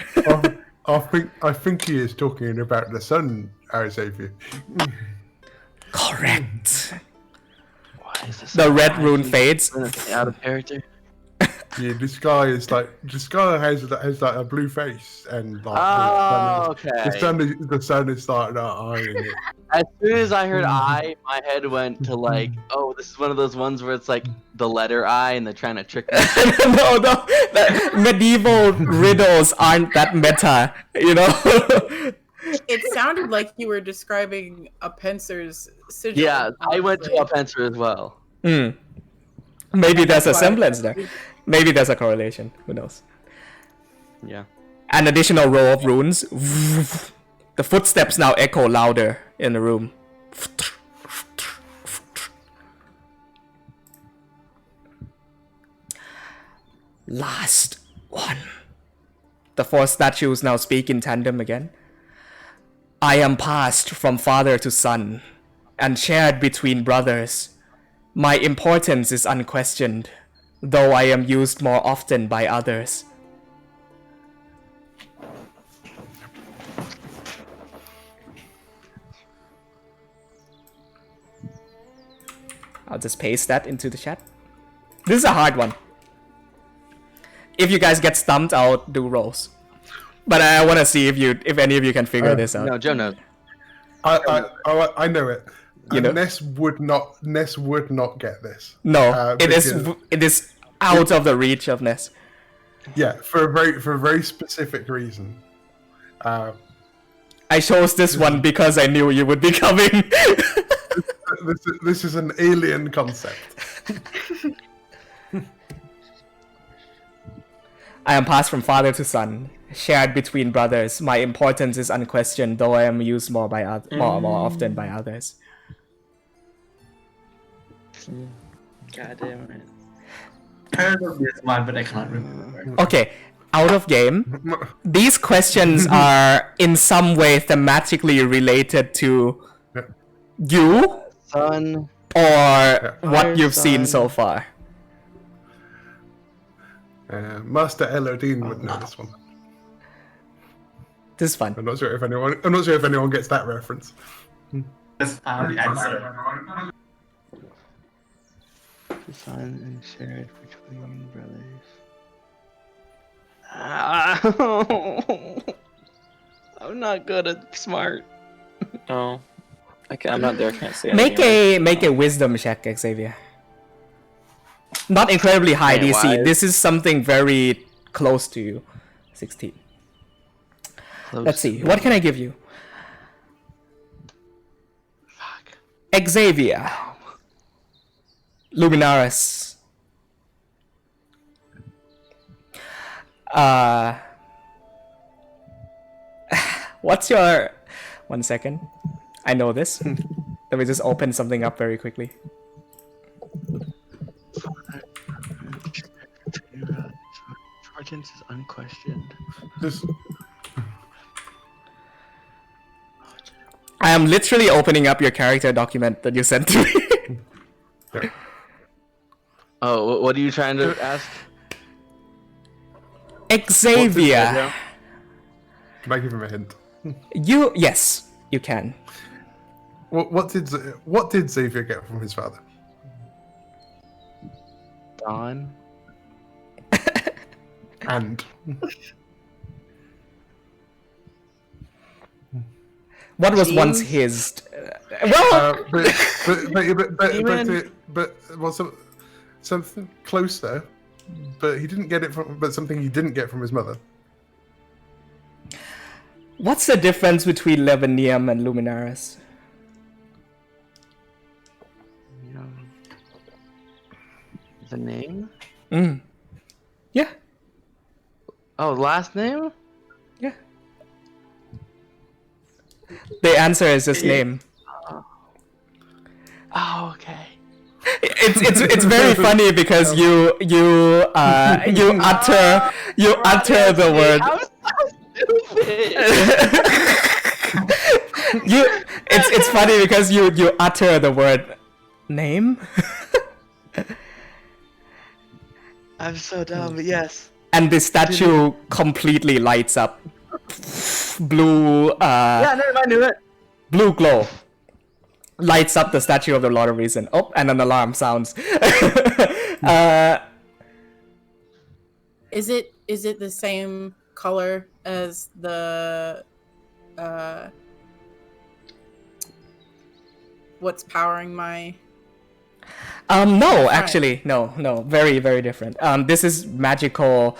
I think he is talking about the sun, Xavier. Correct. Why is this? The red rune fades. Out of character. Yeah, this guy has like a blue face and like Oh, the sun is starting to eyeing it. As soon as I heard I, my head went to like, oh, this is one of those ones where it's like the letter I and they're trying to trick me. No, the medieval riddles aren't that meta, you know? It sounded like you were describing a Pencer's sigil. Yeah, I went to a Pencer as well. Hmm. Maybe there's a That's why- semblance there. Maybe there's a correlation. Who knows? Yeah. An additional row of runes. The footsteps now echo louder in the room. Last one. The four statues now speak in tandem again. I am passed from father to son, and shared between brothers. My importance is unquestioned, though I am used more often by others. I'll just paste that into the chat. This is a hard one. If you guys get stumped, I'll do rolls. But I want to see if any of you can figure this out. No, Joe knows. I know it. You know? Ness would not get this. No, because- it is out of the reach of Ness. Yeah, for a very specific reason. I chose this one because I knew you would be coming. This is an alien concept. I am passed from father to son, shared between brothers. My importance is unquestioned, though I am used more often by others. God damn it. Heard of this one, but I can't remember. Okay, out of game. These questions are in some way thematically related to you Son. or what Fire you've seen son. so far. Master Elodine would know this one. This is fun. I'm not sure if anyone gets that reference. That's the answer. Son and shared between brothers. I'm not good at smart. No. I'm not there, I can't say anything. Make a wisdom check, Xavier. Not incredibly high Hey, DC. why? This is something very close to you. 16. Close. Let's see. What can I give you? Fuck. Xavier. Luminaris. What's your... One second. I know this. Let me just open something up very quickly. Importance is unquestioned. This, I am literally opening up your character document that you sent to me. Oh, what are you trying to ask? Xavier. can I give him a hint? Yes, you can. What did Xavier get from his father? Dawn. And What was once Jeans? his? Well, but well, something closer. But he didn't get it from. But something he didn't get from his mother. what's the difference between Levenium and Luminaris? The name? Yeah, Oh, last name? yeah. The answer is his name. Oh, okay. It's very funny because you utter the word. I'm so stupid. It's funny because you utter the word name. I'm so dumb, but yes. And the statue completely lights up. Blue Yeah, I knew it. blue glow lights up the statue of the Lord of Reason. Oh, and an alarm sounds. Is it the same color as the what's powering my No, actually, no, very, very different. This is magical.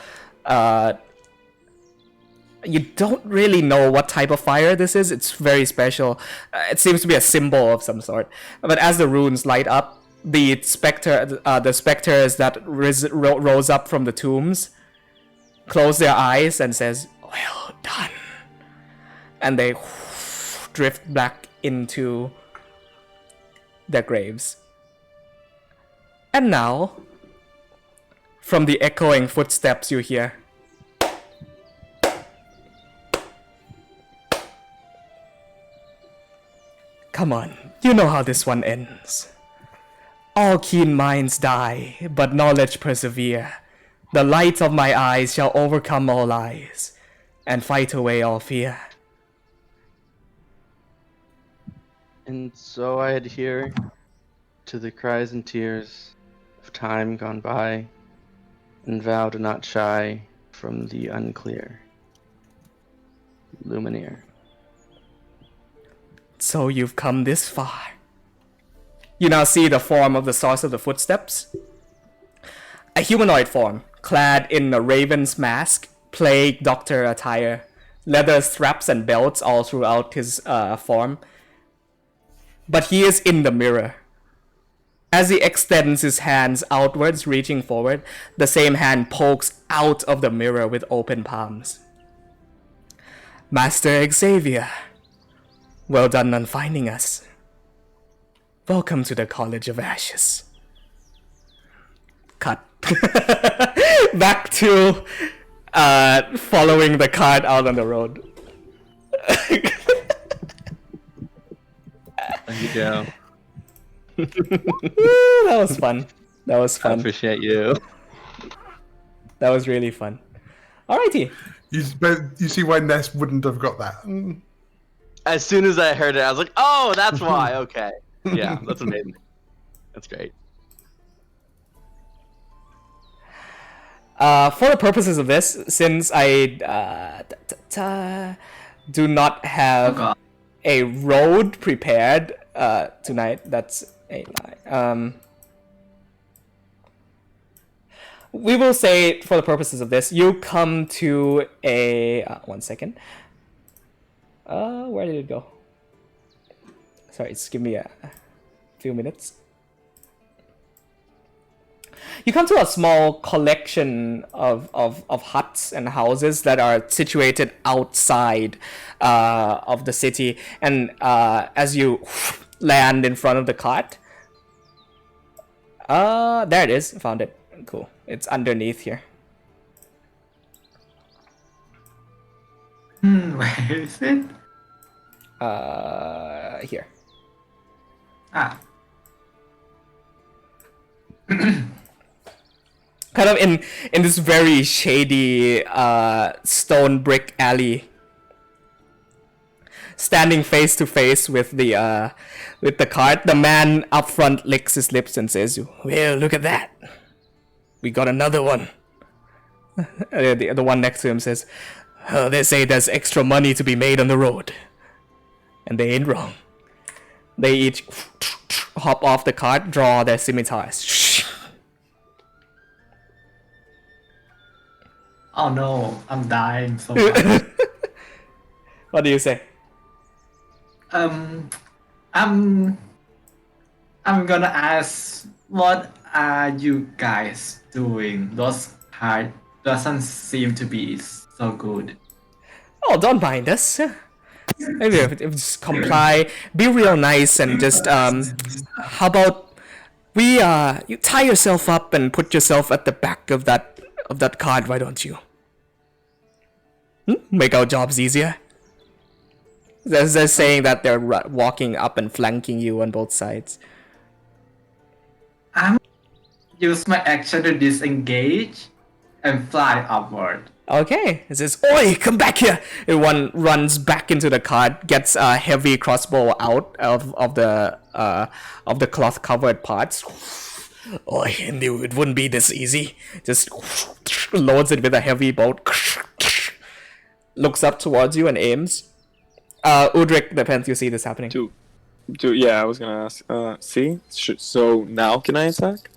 You don't really know what type of fire this is. It's very special. It seems to be a symbol of some sort. But as the runes light up, the specters that rose up from the tombs close their eyes and says, "Well done," and they drift back into their graves. And now, from the echoing footsteps you hear, come on, you know how this one ends. All keen minds die, but knowledge persevere. The light of my eyes shall overcome all eyes, and fight away all fear. And so I adhere to the cries and tears of time gone by, and vow to not shy from the unclear. Lumineer. So you've come this far. You now see the form of the source of the footsteps. A humanoid form, clad in a raven's mask, plague doctor attire, leather straps and belts all throughout his form. But he is in the mirror. As he extends his hands outwards, reaching forward, the same hand pokes out of the mirror with open palms. Master Xavier, well done on finding us. Welcome to the College of Ashes. Cut. Back to following the cart out on the road. There you go. That was fun. That was I fun. appreciate you. That was really fun. Alrighty. But you see why Ness wouldn't have got that. As soon as I heard it, I was like, oh, that's why. Okay. Yeah, that's amazing. That's great. For the purposes of this, since I do not have a road prepared tonight, that's a lie. We will say, for the purposes of this, you come to a... 1 second. Where did it go? Sorry, just give me a few minutes. You come to a small collection of huts and houses that are situated outside of the city. And as you land in front of the cart... there it is. Found it. Cool. It's underneath here. Where is it? Here. Ah. Kind of in this very shady stone brick alley, standing face to face with the cart. The man up front licks his lips and says, "Well, look at that. We got another one. The one next to him says, "Oh, they say there's extra money to be made on the road. And they ain't wrong." They each hop off the cart, draw their scimitars. Oh no, I'm dying so much. What do you say? I'm gonna ask, what are you guys doing? Those cards doesn't seem to be so good. Oh, don't mind us. Maybe if just comply, be real nice, and just how about we you tie yourself up and put yourself at the back of that card, why don't you? Make our jobs easier. They're saying that they're walking up and flanking you on both sides. I'm use my action to disengage and fly upward. Okay, it says, "Oi, come back here!" And one runs back into the cart, gets a heavy crossbow out of the cloth-covered parts. "Oi, I knew it wouldn't be this easy." Just loads it with a heavy bolt. Looks up towards you and aims. Udric, depends. You see this happening. Yeah, I was gonna ask. See? So now can I attack?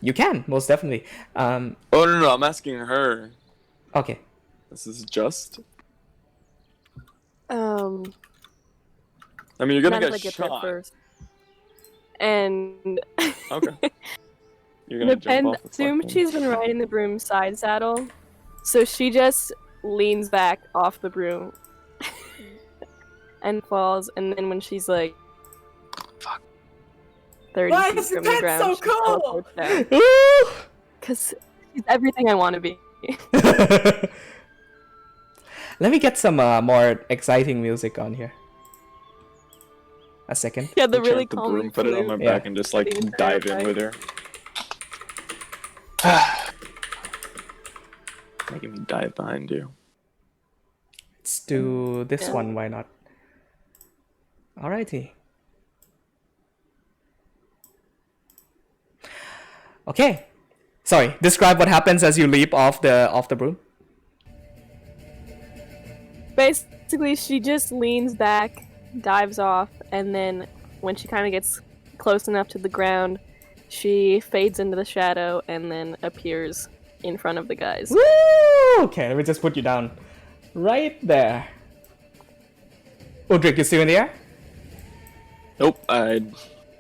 You can, most definitely. Oh, no, I'm asking her. Okay. This is just. I I mean, you're gonna not if I get get there shot. first. And Okay. You're gonna jump off the assume platform. she's been riding the broom side saddle, so she just leans back off the broom and falls. And then when she's like 30 Why feet is from your the pet ground, so she still cool? floats down. Ooh! Because she's everything I want to be. Let me get some more exciting music on here. A second. Yeah, the I really the calming broom, put it on my flute. back, and just like Getting dive in terrified. with her. Making me dive behind you. Let's do this Yeah. one, why not? Alrighty. Okay. Sorry, describe what happens as you leap off the broom. Basically, she just leans back, dives off, and then when she kind of gets close enough to the ground, she fades into the shadow and then appears in front of the guys. Woo! Okay, let me just put you down right there. Udric, you still in the air? Nope, I'd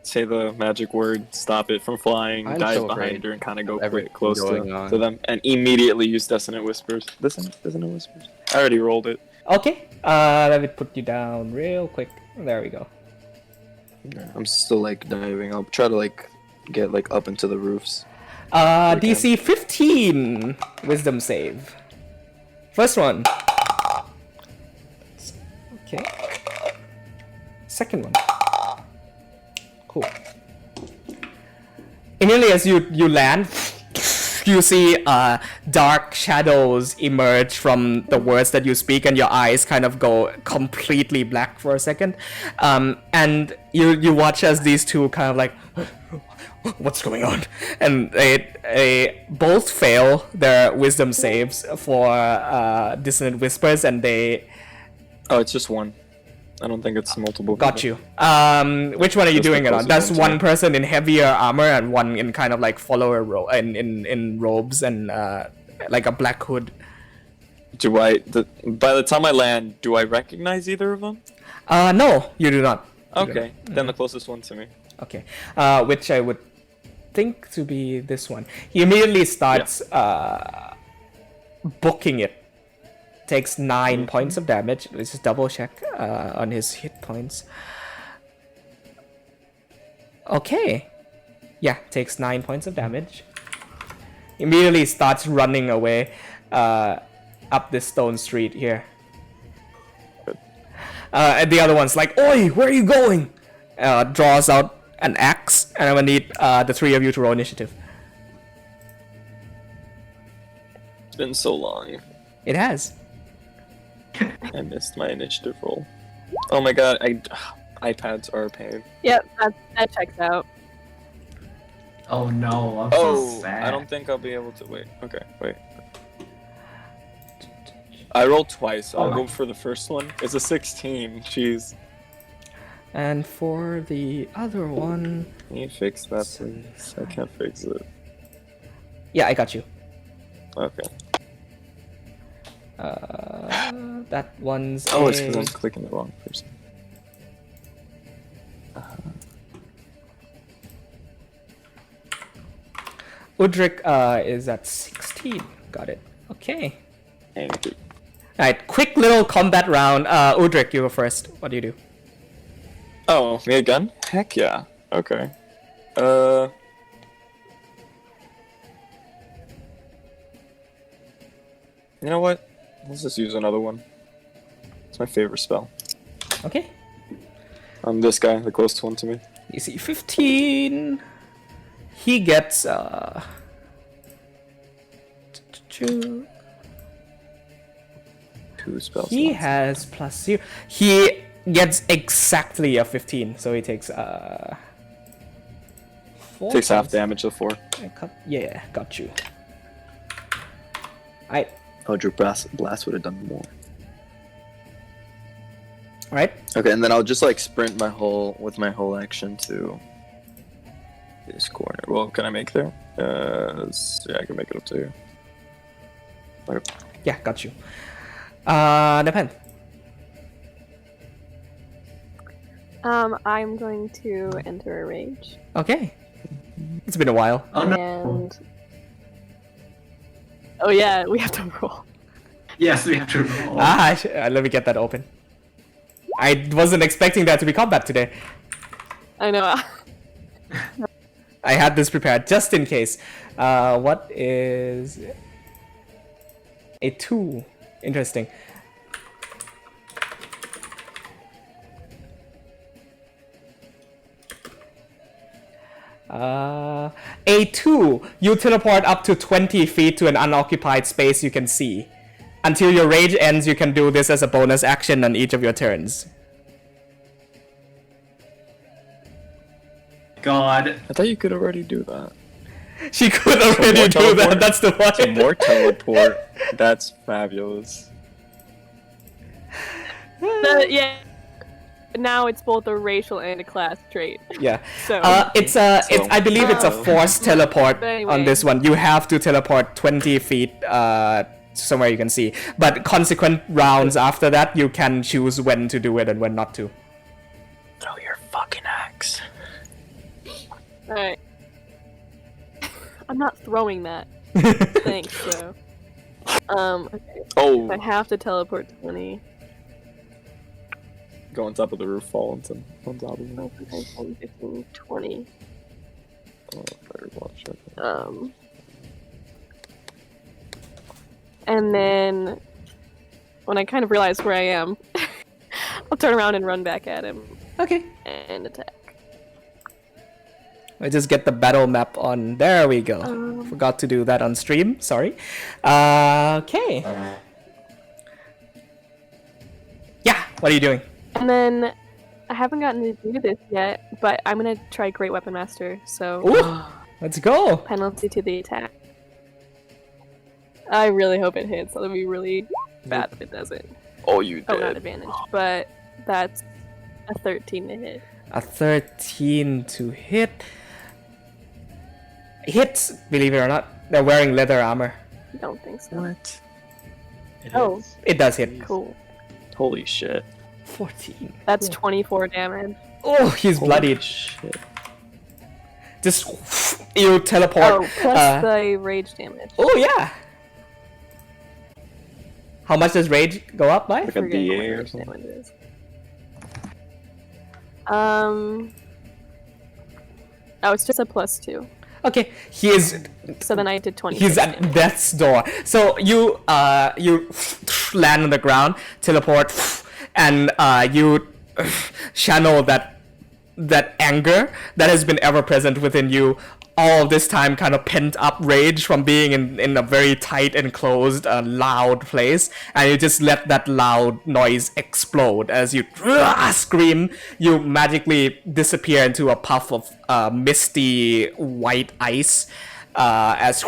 say the magic word, stop it from flying, I'm dive so behind afraid her, and kind of go of everything close going on. to them, and immediately use Dissonant Whispers. Dissonant Whispers? I already rolled it. Okay, let me put you down real quick. There we go. I'm still like diving. I'll try to like get like up into the roofs. DC 15 Wisdom save. First one. Okay. Second one. Cool. Immediately as you land, you see dark shadows emerge from the words that you speak, and your eyes kind of go completely black for a second. And you watch as these two kind of like, what's going on? And they both fail their wisdom saves for dissonant whispers, and they Oh, it's just one. I don't think it's multiple. got people. you. Which one are you Just the doing it on? closest That's one to one me. person in heavier armor and one in kind of like follower in robes and like a black hood. By the time I land, do I recognize either of them? No, you do not. Okay, then the closest one to me. Okay, which I would think to be this one. He immediately starts booking it. Takes 9 points of damage. Let's just double check on his hit points. Okay. Yeah, takes 9 points of damage. Immediately starts running away up this stone street here. And the other one's like, "Oi, where are you going?" Draws out an axe, and I'm gonna need the three of you to roll initiative. It's been so long. It has. I missed my initiative roll. Oh my god, iPads are a pain. Yep, that checks out. Oh no, I'm Oh, so sad. I don't think I'll be able to wait. Okay, wait. I rolled twice. I'll go for the first one. It's a 16. Jeez. And for the other one, Can you fix that, please? I can't fix it. yeah, I got you. Okay. That one's Oh, it's a- because I'm clicking the wrong person. Udric is at 16. Got it. Okay. Thank you. Alright, quick little combat round. Udric, you go first. What do you do? Oh, me again? Heck yeah. Okay. You know what? Let's just use another one. It's my favorite spell. Okay. This guy, the closest one to me. You see 15. He gets Two spells. he slots. has +0. He gets exactly a 15, so he takes 4 Takes half points. damage of 4. Yeah, got you. Alright. Eldritch Blast would have done more. Alright. Okay, and then I'll just like sprint with my whole action to this corner. Well, can I make there? Yeah, I can make it up to here. Okay. Yeah, got you. Depend. I'm going to enter a rage. Okay. It's been a while. Oh no. And oh yeah, we have to roll. Yes, we have to roll. Let me get that open. I wasn't expecting that to be combat today. I know. I had this prepared just in case. What is a 2? Interesting. A2, you teleport up to 20 feet to an unoccupied space you can see. Until your rage ends, you can do this as a bonus action on each of your turns. God. I thought you could already do that. She could already more do that, teleport? that's the point. Some more teleport. That's fabulous. Yeah. Now it's both a racial and a class trait. Yeah. So It's I believe it's a forced teleport But anyway. on this one. You have to teleport 20 feet somewhere you can see. But consequent rounds after that, you can choose when to do it and when not to. Throw your fucking axe. Alright. I'm not throwing that. Thanks, so. Okay. Oh, I have to teleport 20. go on top of the roof, fall on top of it. 10, 15, 20. Oh, better watch it. And then when I kind of realize where I am, I'll turn around and run back at him Okay. and attack. I just get the battle map on. There we go. Forgot to do that on stream. Sorry. Okay. Yeah. What are you doing? And then I haven't gotten to do this yet, but I'm gonna try Great Weapon Master. So Ooh, let's go. penalty to the attack. I really hope it hits. That'll be really bad if it doesn't. Oh, you Oh, not did. advantage, but that's a 13 to hit. A 13 to hit. Hits, believe it or not. They're wearing leather armor. Don't think so. What? Oh, It does hit. cool. Holy shit. 14. That's 24 damage. Oh, he's bloodied. Shit. Just you teleport. Oh, plus the rage damage. Oh yeah. How much does rage go up by? Like a Forget what DA or rage something. damage is. Oh, it's just a +2. Okay, he is. So then I did 20. He's at death's door. So you land on the ground, teleport, and you channel that anger that has been ever present within you all of this time, kind of pent up rage from being in a very tight enclosed loud place, and you just let that loud noise explode as you scream. You magically disappear into a puff of misty white ice as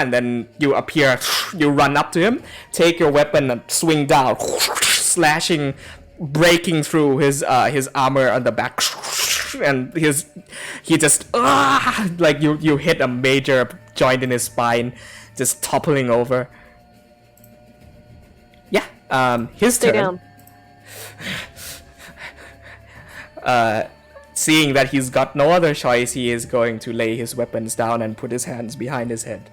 and then you appear, you run up to him, take your weapon and swing down, slashing, breaking through his armor on the back, and he just like you hit a major joint in his spine, just toppling over. Yeah, his Stay turn. down. Seeing that he's got no other choice, he is going to lay his weapons down and put his hands behind his head.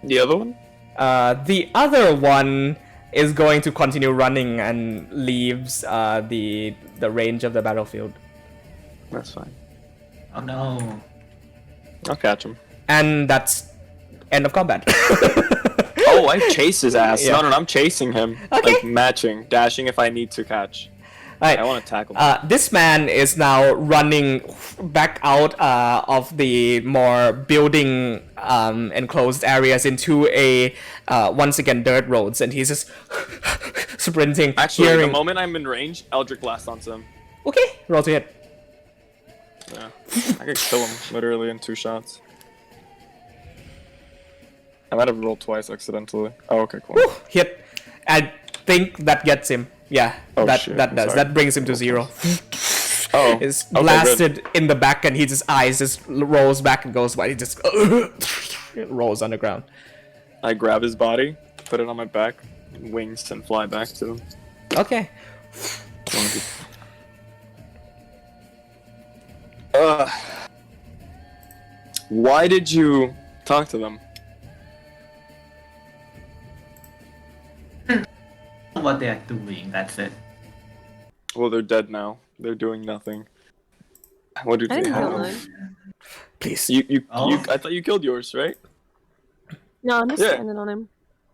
The other one? The other one is going to continue running and leaves the range of the battlefield. That's fine. Oh no. I'll catch him. And that's end of combat. Oh, I chase his ass. Yeah. No, I'm chasing him. Okay. Like matching, dashing if I need to catch. Right. I want to tackle him. This man is now running back out of the more building enclosed areas into a once again dirt roads, and he's just sprinting. Actually, the moment I'm in range, Eldritch Blast onto him. Okay, roll to hit. Yeah, I could kill him literally in 2 shots. I might have rolled twice accidentally. Oh, okay, cool. Woo, hit. I think that gets him. Yeah, Oh, that shit, that I'm does. sorry. That brings him to 0. Oh, Is okay, blasted in the back, and his eyes just rolls back and goes white. He just rolls on the ground. I grab his body, put it on my back, wings, and fly back to him. Okay. Why did you talk to them? What they are doing, that's it. Well, they're dead now. They're doing nothing. What did I they didn't kill have? him. Please. You, Oh. I thought you killed yours, right? No, I'm just Yeah. standing on him.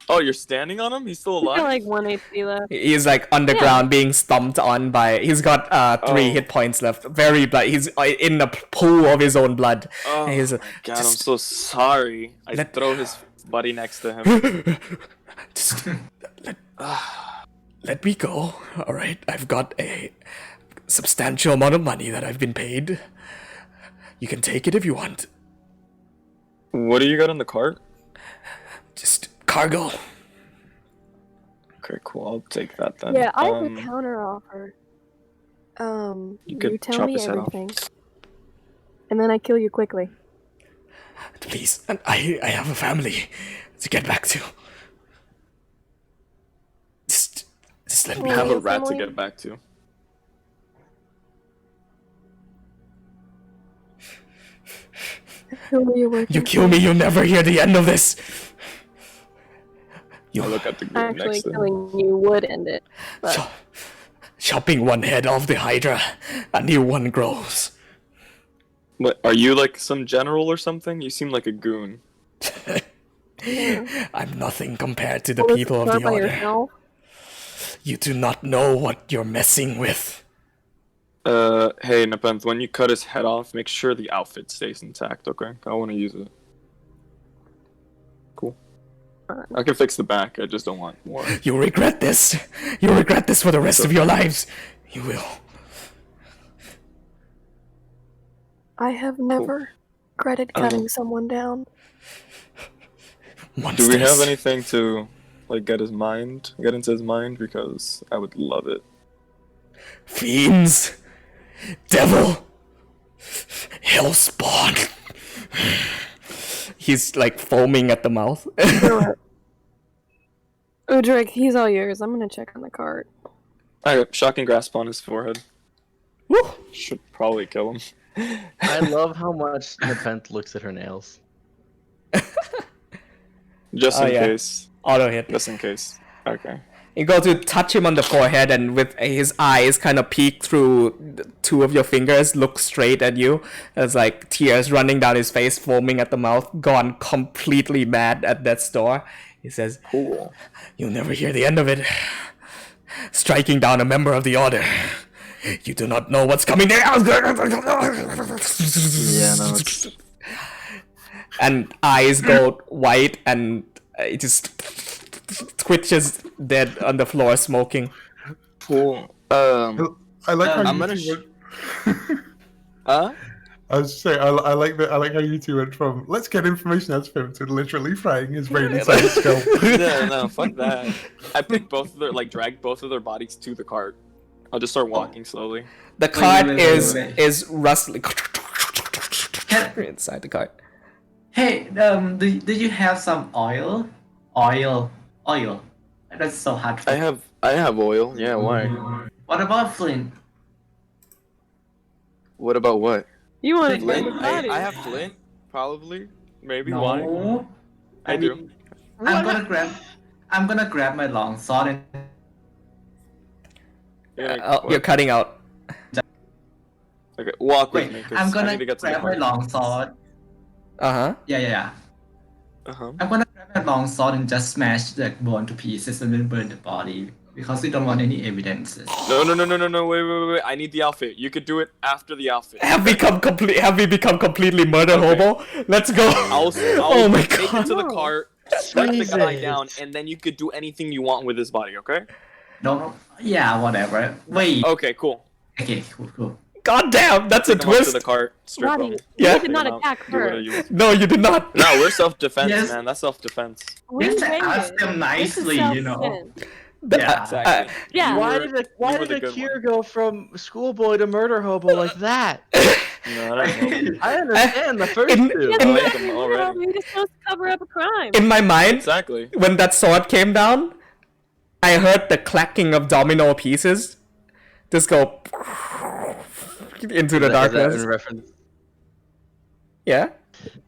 Oh, you're standing on him? He's still He's got alive? like 1 HP left. He's like on the Yeah. ground being stomped on by. He's got 3 Oh. hit points left. Very blood. He's in a pool of his own blood. Oh And he's my god, I'm just- so sorry. I Let- throw his buddy next to him. Just let me go. All right, I've got a substantial amount of money that I've been paid. You can take it if you want. What do you got in the cart? Just cargo. Okay, cool. I'll take that then. Yeah, I have a counter offer. You You could tell chop me his head off. everything, and then I kill you quickly. Please, I have a family to get back to. Just let me I have a Your rat to family? get back to. Who are you working? You kill me, you'll never hear the end of this. You I look at the group Actually, next to him. killing you would end it. But chopping one head off the Hydra, a new one grows. What, are you like some general or something? You seem like a goon. I'm nothing compared to the Well, people of it's the not by Order. yourself. You do not know what you're messing with. Hey, Nepenthe, when you cut his head off, make sure the outfit stays intact, okay? I want to use it. Cool. I can fix the back, I just don't want more. You'll regret this. You'll regret this for the rest of your lives. You will. I have never regretted cutting someone down. Monsters. Do we have anything to, like, get into his mind? Because I would love it. Fiends. Devil. Hellspawn. He's like foaming at the mouth. Udric, he's all yours. I'm gonna check on the cart. Alright, shocking grasp on his forehead. Woo. Should probably kill him. I love how much Nepenthe looks at her nails. Just Oh, in yeah. case. Auto hit. Just in case. Okay. You go to touch him on the forehead, and with his eyes kind of peek through 2 of your fingers, look straight at you. There's like tears running down his face, foaming at the mouth, gone completely mad at death's door. He says, Cool. "You'll never hear the end of it. Striking down a member of the Order. You do not know what's coming there." Yeah, no, it's... And eyes go white, and it just twitches dead on the floor, smoking. Cool. I like how I'm you gonna two Huh? I was saying, I like how you two went from let's get information out of him to literally frying his brain inside his skull. No, fuck that. I picked dragged both of their bodies to the cart. I'll just start walking slowly. The cart wait. is rustling Can- inside the cart. Hey, do you have some oil? Oil. That's so hard. I have oil. Yeah, why? What about Flint? What about what? You want to Flint? the body? I have flint. Probably. Maybe. No. Why? I do. I'm gonna grab my long sword and Yeah, You're cutting out. okay, walk with wait. me. 'Cause I'm I gonna need to get to the grab my cart. long sword. Uh-huh. Yeah. Uh-huh. I'm gonna grab my long sword and just smash the bone to pieces and then burn the body because we don't want any evidences. No. Wait. I need the outfit. You could do it after the outfit. Have we become completely murder Okay. hobo? Let's go. I'll Oh my take god. it to the cart, strike the guy Jesus. down, and then you could do anything you want with his body, okay? No. Yeah, whatever. Wait. Okay, cool. Okay, cool. God damn, that's a Take him up to twist. the cart, strip Roddy, him. you Yeah. did not Take him out, attack do whatever her. you want. No, you did not. No, we're self-defense, Yes. man. That's self-defense. We Let's made ask it. them This is nicely, you know. self-defense. Yeah. Exactly. Yeah. You Why were- did you were the a good cure one. go from schoolboy to murder hobo like that? No, I don't know. I understand the first In- two. I in- like him already. You're just supposed to cover up a crime. In my mind, Exactly. when that sword came down, I heard the clacking of domino pieces just go into the Is that darkness. in reference? Yeah,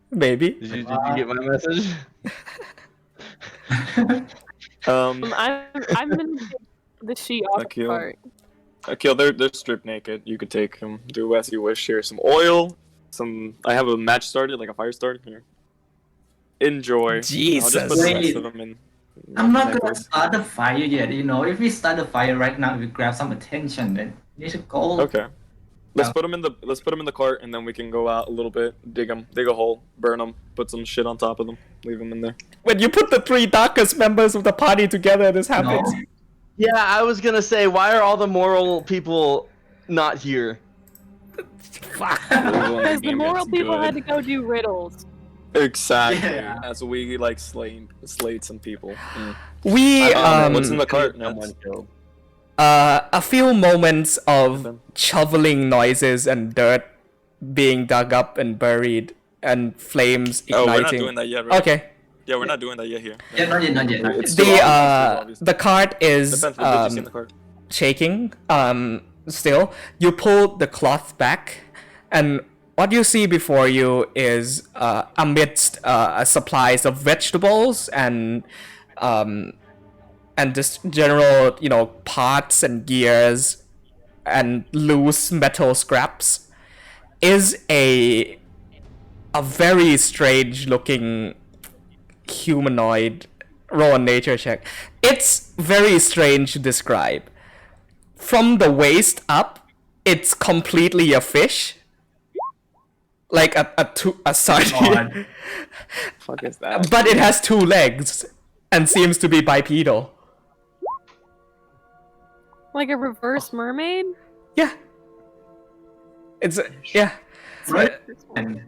maybe. Did you get my message? I'm gonna take the sheet off the Akil. cart. Akil, they're stripped naked. You could take them. Do as you wish. Here's some oil. I have a match started, like a fire started here. Enjoy. I'll Jesus. just put the rest Wait. of them in. I'm not gonna necklace. start the fire yet, you know. If we start the fire right now, we grab some attention, then we should go. Okay. Let's put them in the cart, and then we can go out a little bit, dig a hole, burn them, put some shit on top of them, leave them in there. When you put the three darkest members of the party together, this No. happens. Yeah, I was gonna say, why are all the moral people not here? Because the moral people had to go do riddles. Exactly. Yeah. As we slayed some people. Mm. We What's in the cart? Someone killed. a few moments of shoveling noises and dirt being dug up and buried and flames Oh, igniting. we're not doing that yet, right? Okay. Yeah, we're not doing that yet here. Yeah, not yet. It's too obvious, The cart is Depends. What did you see in the cart? shaking. Still, you pull the cloth back, and what you see before you is amidst supplies of vegetables and just general, parts and gears and loose metal scraps, is a very strange looking humanoid. Roll a nature check. It's very strange to describe. From the waist up, it's completely a fish. Like a sardine. God. Fuck is that? But it has two legs and seems to be bipedal. Like a reverse mermaid? Yeah. Yeah. Right? And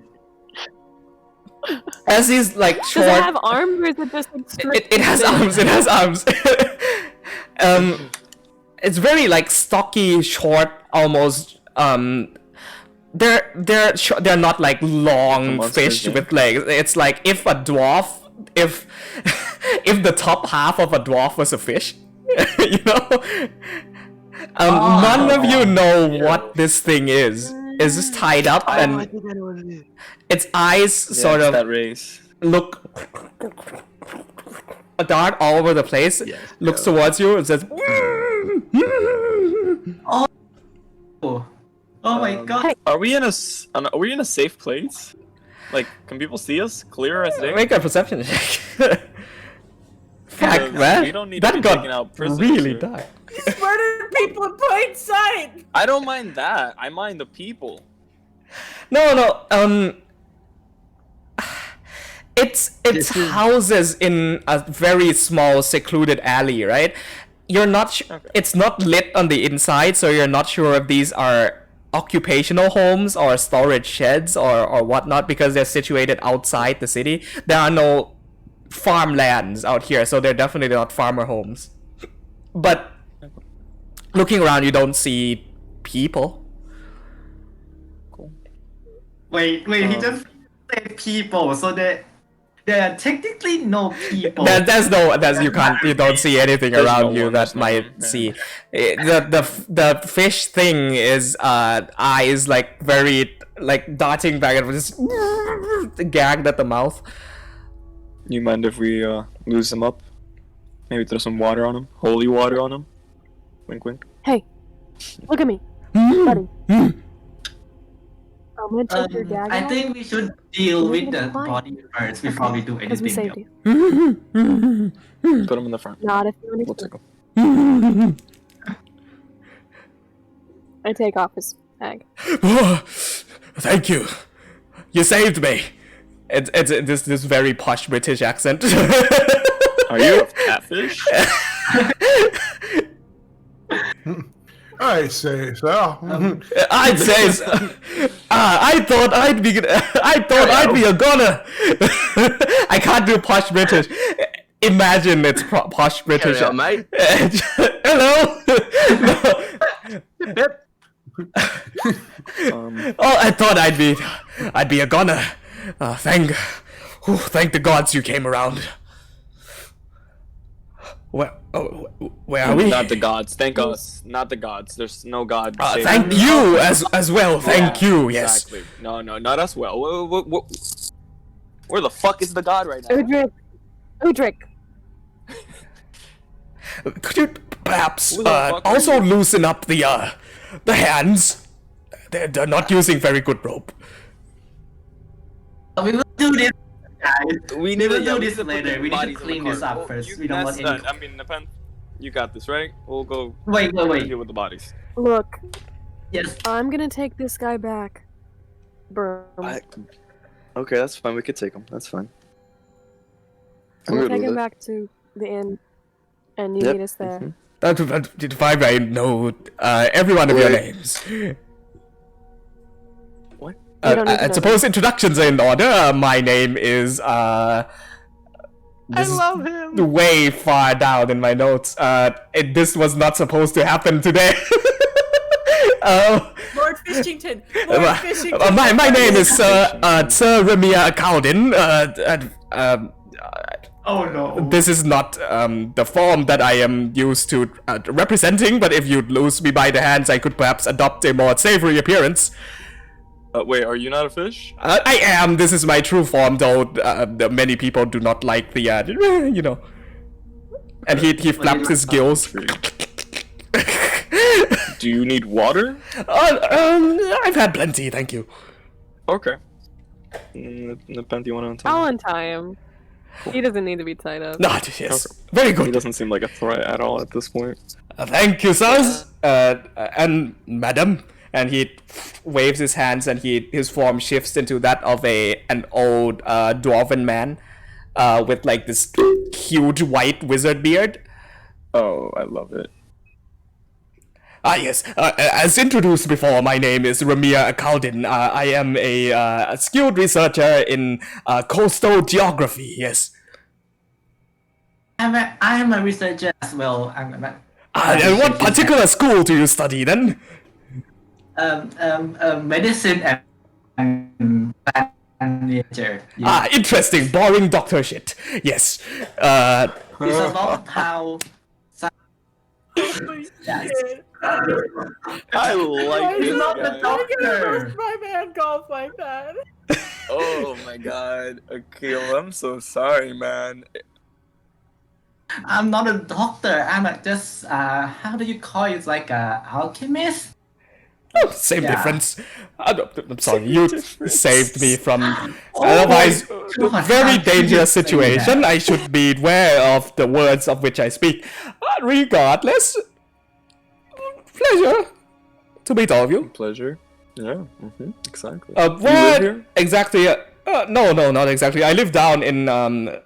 As he's like Does short. it have arms or is it just like strict? It has arms. It has arms. It's very like stocky, short, almost. They're not like long monsters, fish yeah. with legs. It's like if a dwarf, if the top half of a dwarf was a fish, you know. None of you know what this thing is. It's just tied up, I and think I know what it is. its eyes sort of that race. look a dart all over the place. Yes, Looks towards you and says, oh my god. Are we in a safe place? Like, can people see us clear as day? "Make a perception check." Fuck, Because man, we don't need to that be got taking out prisoners really here. dark. Murdered people in plain sight. I don't mind that. I mind the people. No. It's This is- houses in a very small, secluded alley, right? You're not. Okay. It's not lit on the inside, so you're not sure if these are occupational homes or storage sheds or whatnot because they're situated outside the city. There are no farmlands out here, so they're definitely not farmer homes. But looking around, you don't see people. Wait, he just said people, so there are technically no people. You don't see anything There's around no you one, that there's no might one, see. The fish thing is eyes like very like darting back and just gagged at the mouth. You mind if we lose him up? Maybe throw some water on him? Holy water on him? Wink wink. Hey, look at me, buddy. I'm gonna take your gag I off think we should deal We're with gonna the be fine. body first before we do because we anything saved else. you. Put him in the front. Not if you We'll understand. take him. I take off his bag. Oh, thank you. You saved me. It's this very posh British accent. Are you a catfish? I say so. I'd say so. I thought I'd be a goner. I can't do posh British. Imagine it's posh British. Carry on, mate. Hello. Oh, I thought I'd be a goner. Thank the gods you came around. Where are we? Not the gods. Thank us. Not the gods. There's no god. Thank you as well. Thank you. Yes. Exactly. No, not us. Well, where the fuck is the god right now? Udric. Could you perhaps Who the fuck are also you? loosen up the hands? They're not using very good rope. We will do this, guys. We We will yeah, do we this need to put later. the We need to bodies in the clean this cart. up Well, first. you- We don't want that's- any. I mean, Nepen, you got this, right? We'll go Wait. deal with the bodies. Look, Yes. I'm gonna take this guy back. Broom. Okay, that's fine. We could take him. That's fine. I'm We'll good take with him it. back to the inn, and you Yep. meet us there. If I may know every one of your Wait. names. What? You don't need to I know suppose introductions are in order. My name is I this is love him. way far down in my notes. This was not supposed to happen today. Lord Fishington. Lord Fishington. My name is Sir Remia Cowden. Oh no. This is not the form that I am used to representing, but if you'd loose me by the hands, I could perhaps adopt a more savory appearance. Wait, are you not a fish? I am. This is my true form, though many people do not like the, you know. And he flaps his gills. Do you need water? I've had plenty, thank you. Okay. Nepen, do you want to I'll untie him. He doesn't need to be tied up. Not yes. Very He good. doesn't seem like a threat at all at this point. Thank you, sirs. And madam. And he waves his hands, and his form shifts into that of an old dwarven man, with like this huge white wizard beard. Oh, I love it. Yes. As introduced before, my name is Ramia Cowden. I am a skilled researcher in coastal geography. Yes. I am a researcher as well. I'm a And what particular school do you study then? medicine and nature. Interesting. Boring doctor shit. Yes. It's about how. Yes. I like He's this not the guy. doctor. My man golf like that. Oh my god. Akil, I'm so sorry, man. I'm not a doctor. I'm just how do you call it? Like a alchemist. Same Yeah. difference. I'm sorry, you saved me from Oh otherwise my God, very how could you dangerous say situation. that? I should be aware of the words of which I speak. Regardless, pleasure to meet all of you. Pleasure. Yeah, exactly. You live What here? exactly? No, not exactly. I live down in one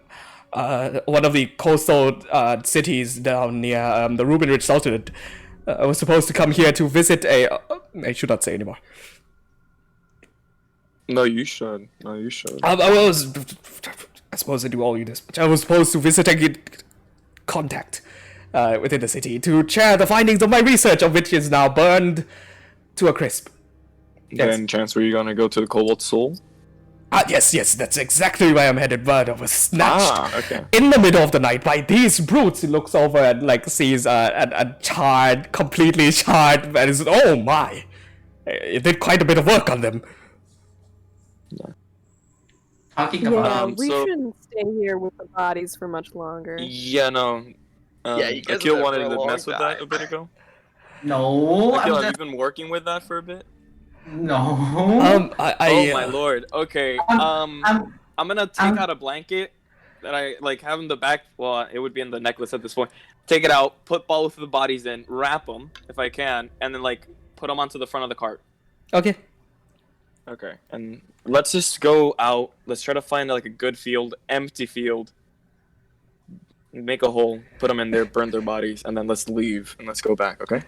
of the coastal cities down near the Rubin Ridge Sultanate. I was supposed to come here to visit a. I should not say anymore. No, you should. No, you should. I suppose I do all you this, but I was supposed to visit a good contact within the city to share the findings of my research, of which is now burned to a crisp. Yes. Any chance were you gonna go to the Cobalt Soul? Yes, that's exactly where I'm headed, but I was snatched Okay. in the middle of the night by these brutes. He looks over and like sees a charred, completely charred, and is, oh my! It did quite a bit of work on them. Talking about Yeah, we so- shouldn't stay here with the bodies for much longer. Yeah, no. Yeah, you guys Akil were there wanted for a to long mess with that time. a bit ago. no, Akil, I'm have just, you been working with that for a bit? no. Oh my lord. Okay. I'm I'm gonna take out a blanket that I like have in the back. Well, it would be in the necklace at this point. Take it out, put both of the bodies in, wrap them if I can, and then like put them onto the front of the cart. Okay. Okay. And let's just go out. Let's try to find like a good field, empty field. Make a hole, put them in there, burn their bodies, and then let's leave and let's go back. Okay.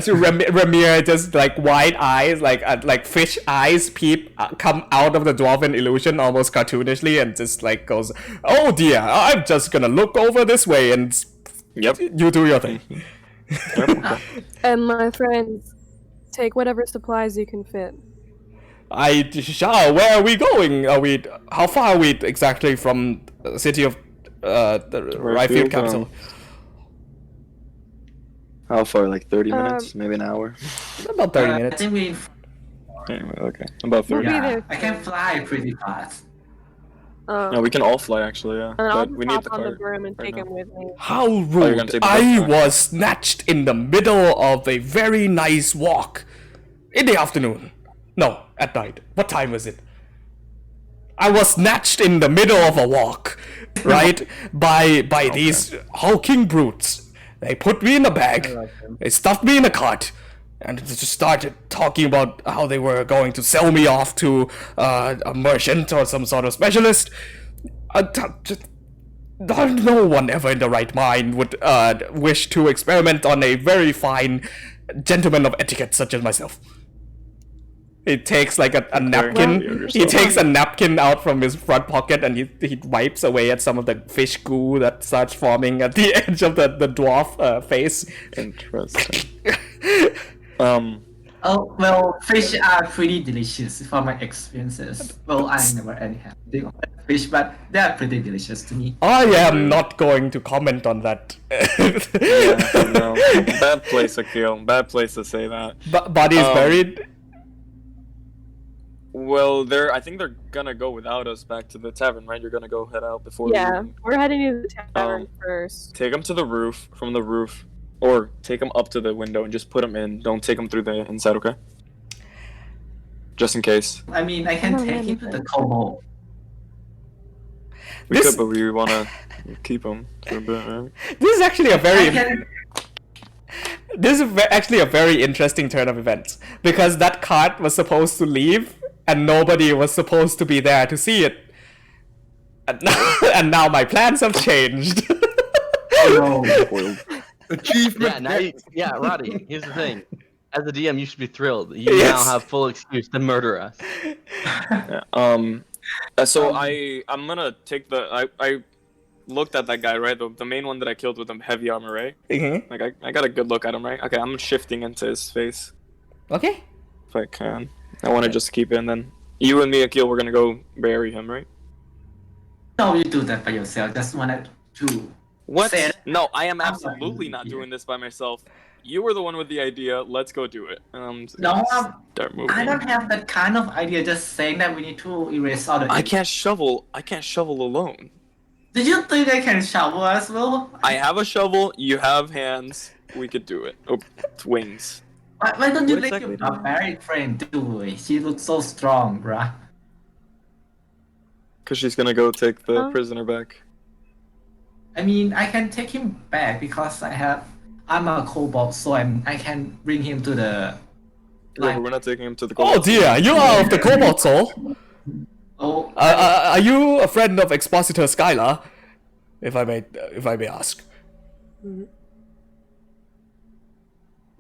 So Ramir just like wide eyes, like fish eyes peep come out of the dwarven illusion almost cartoonishly, and just like goes, "Oh dear, I'm just gonna look over this way and Yep. you do your thing." Yep. Okay. And my friends, take whatever supplies you can fit. I shall. Where are we going? Are we? How far are we exactly from the city of the Ryfield capital? How far? Like 30 Um, minutes? Maybe an hour? About 30 I minutes. think we. Anyway, okay. About 30. We'll be Yeah, there. I can fly pretty fast. Yeah, we can all fly actually, yeah. And I'll But just we need hop the on the cart. broom and right take now. him with me. How you're gonna rude! take the I backpack. was snatched in the middle of a very nice walk in the afternoon. No, at night. What time was it? I was snatched in the middle of a walk, right? by these hulking brutes. They put me in a bag. They stuffed me in a cart. And just started talking about how they were going to sell me off to a merchant or some sort of specialist. No one ever in the right mind would wish to experiment on a very fine gentleman of etiquette such as myself. He takes like a napkin. Well, He takes a napkin out from his front pocket and he wipes away at some of the fish goo that starts forming at the edge of the dwarf face. Interesting. Oh well, fish are pretty delicious from my experiences. Well, I never had fish, but they are pretty delicious to me. I am not going to comment on that. Yeah, no. Bad place to kill. Bad place to say that. Body is buried. Well, I think they're gonna go without us back to the tavern, right? You're gonna go head out before Yeah, we we're heading to the tavern Um, first. take them to the roof, from the roof, or take them up to the window and just put them in. Don't take them through the inside, okay? Just in case. I mean, I can Oh, take him to the Cobalt. We This- could, but we wanna keep them for a bit, right? This is actually a I very can. this is actually a very interesting turn of events because that cart was supposed to leave and nobody was supposed to be there to see it. And now my plans have changed. Oh no. Spoiled. Achievement. Roddy, here's the thing. As a DM, you should be thrilled. You Yes. now have full excuse to murder us. Yeah, so I'm gonna take I looked at that guy, right? The main one that I killed with the heavy armor, right? Mhm. Like I got a good look at him, right? Okay, I'm shifting into his face Okay. if I can. I want to just keep it, and then you and me, Akil, we're gonna go bury him, right? No, you do that by yourself. Just wanted to. What? Say it. No, I am I'm absolutely not not doing this by myself. You were the one with the idea. Let's go do it. No, Start moving. I don't have that kind of idea. Just saying that we need to erase all the. I can't shovel. I can't shovel alone. Did you think I can shovel as well? I have a shovel. You have hands. We could do it. Oh, it's wings. Why don't you What let exactly your do you- barbaric friend do it? She looks so strong, bruh. Cause she's gonna go take the Huh? prisoner back. I mean, I can take him back because I'm a kobold, so I can bring him to the. Yeah, but we're not taking him to the. Oh dear, you are of the Cobalt Soul. Oh, Are you a friend of Expositor Skylar? If I may ask.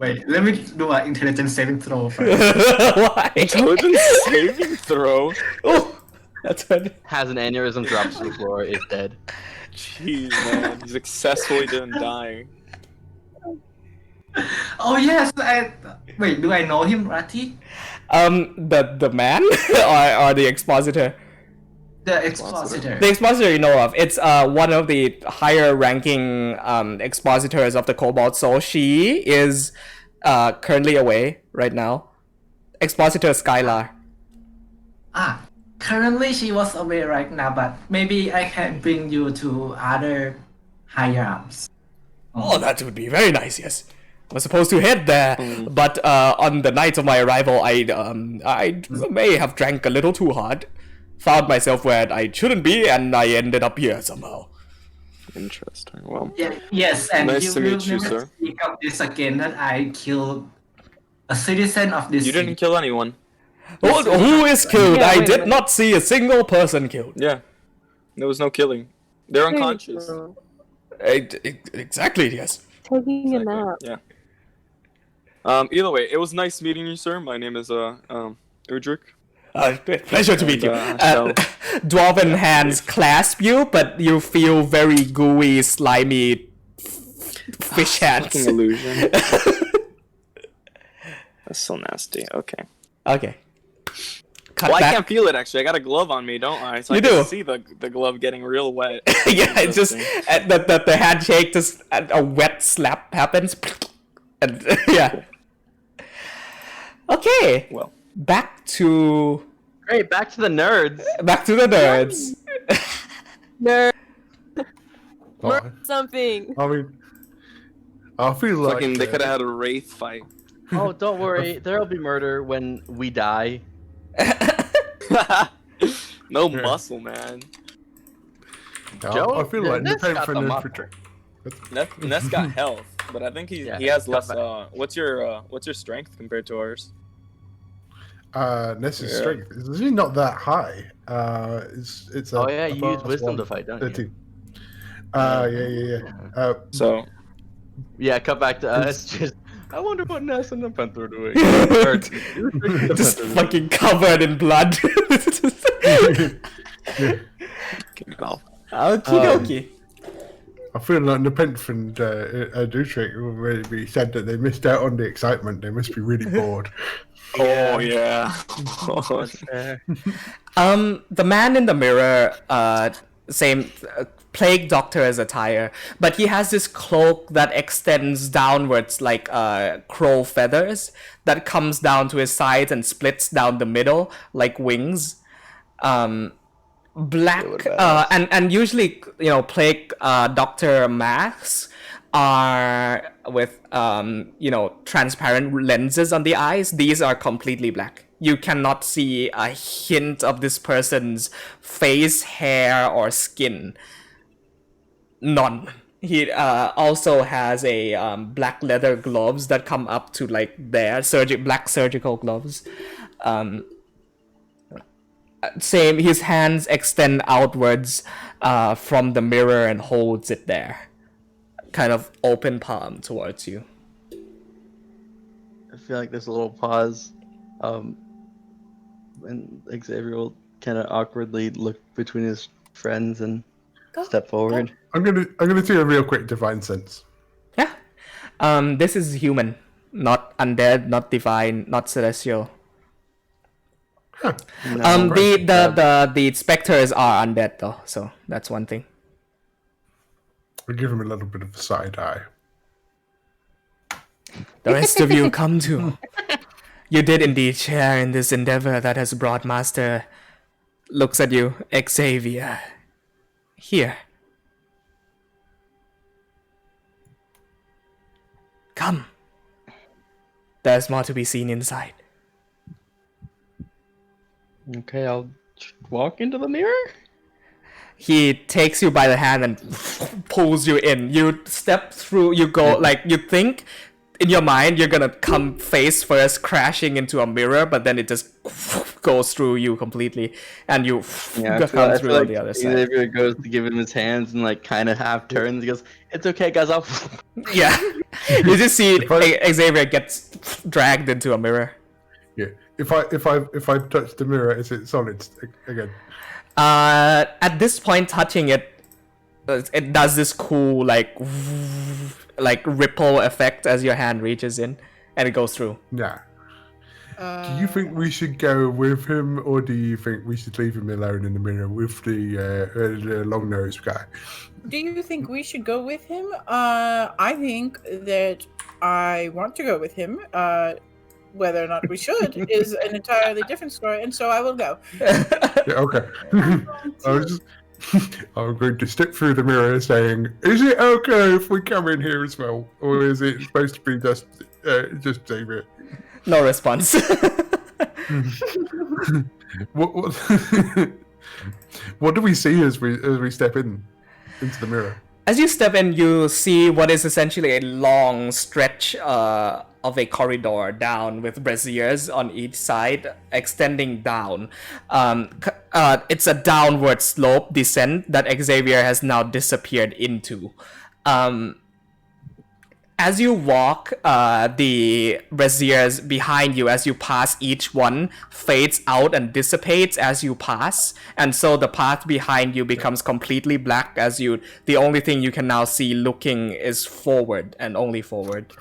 Wait, let me do an intelligence saving throw first. Why? Intelligence saving throw. Oh, that's good. Has an aneurysm, drops to the floor, is dead. Jeez, man, he successfully didn't die. Oh yes, wait, do I know him, Rati? The man or the expositor? The expositor. The expositor you know of. It's one of the higher ranking expositors of the Cobalt Soul. She is currently away right now. Expositor Skylar. Currently she was away right now, but maybe I can bring you to other higher ups. Oh, that would be very nice, yes. I was supposed to head there, but on the night of my arrival, I may have drank a little too hard. Found myself where I shouldn't be, and I ended up here somehow. Interesting. Well, Yes, and nice you to will meet you, never sir. speak of this again that I killed a citizen of this you didn't kill anyone. Oh, who is killed? Yeah, I wait a did minute. not see a single person killed. Yeah, there was no killing. They're unconscious. Exactly, yes. Taking a nap. Yeah. Either way, it was nice meeting you, sir. My name is Udrik. Pleasure to meet you. so- Dwarven hands clasp you, but you feel very gooey, slimy fish hands. Fucking illusion. That's so nasty. Okay. Okay. Cut Well, I back. can't feel it actually. I got a glove on me, don't I? So You I can do. see the glove getting real wet. Yeah, it's just the handshake, just a wet slap happens, and yeah. Okay, Well, back to Great, back to the nerds. the nerds. Nerd Oh, something. I mean, I feel like fucking, they could have had a wraith fight. Oh, don't worry. There'll be murder when we die. No Yeah. muscle, man. Joe, I feel like Ness depending got on the the muscle. infantry. Ness got health, but I think he Yeah, has got less. that. What's your strength compared to ours? Ness's Yeah. strength is actually not that high. It's Oh yeah, you use above wisdom to 1, fight, don't you? 13. Yeah. So Yeah, cut back to us. Just, I wonder what Ness and the Panther are doing. Just fucking covered in blood. well, Okie dokie. I feel like Nepenthe and Dutrik already said that they missed out on the excitement. They must be really bored. oh yeah. The man in the mirror, same plague doctor's attire, but he has this cloak that extends downwards like crow feathers that comes down to his sides and splits down the middle like wings. Black and usually plague doctor masks are with transparent lenses on the eyes. These are completely black. You cannot see a hint of this person's face, hair, or skin. None. He also has a black leather gloves that come up to like there, black surgical gloves. Same, his hands extend outwards from the mirror and holds it there. Kind of open palm towards you. I feel like there's a little pause, and Xavier will kind of awkwardly look between his friends and step forward. I'm gonna do a real quick divine sense. Yeah. This is human, not undead, not divine, not celestial. Huh. The specters are undead though, so that's one thing. I'll give him a little bit of a side eye. The rest of you come too. You did indeed share in this endeavor that has brought Master. Looks at you, Xavier. Here. Come. There's more to be seen inside. Okay, I'll walk into the mirror. He takes you by the hand and pulls you in. You step through, you go, like, you think in your mind, you're gonna come face first crashing into a mirror, but then it just goes through you completely, and you Yeah, come I through feel on like the other side. Xavier goes to give him his hands and like kind of half turns. He goes, "It's okay, guys. I'll." Yeah, you just see If Xavier gets dragged into a mirror. Yeah. If I touch the mirror, is it solid again? At this point, touching it, it does this cool like ripple effect as your hand reaches in, and it goes through. Nah. Do you think we should go with him, or do you think we should leave him alone in the mirror with the long-nosed guy? Do you think we should go with him? I think that I want to go with him. Whether or not we should is an entirely different story, and so I will go. Yeah, okay. I'm going to step through the mirror saying, "Is it okay if we come in here as well, or is it supposed to be just Xavier?" No response. What what do we see as we step into the mirror? As you step in, you see what is essentially a long stretch of a corridor down with braziers on each side, extending down. It's a downward slope descent that Xavier has now disappeared into. As you walk, the braziers behind you, as you pass each one, fades out and dissipates as you pass, and so the path behind you becomes completely black as the only thing you can now see looking is forward and only forward.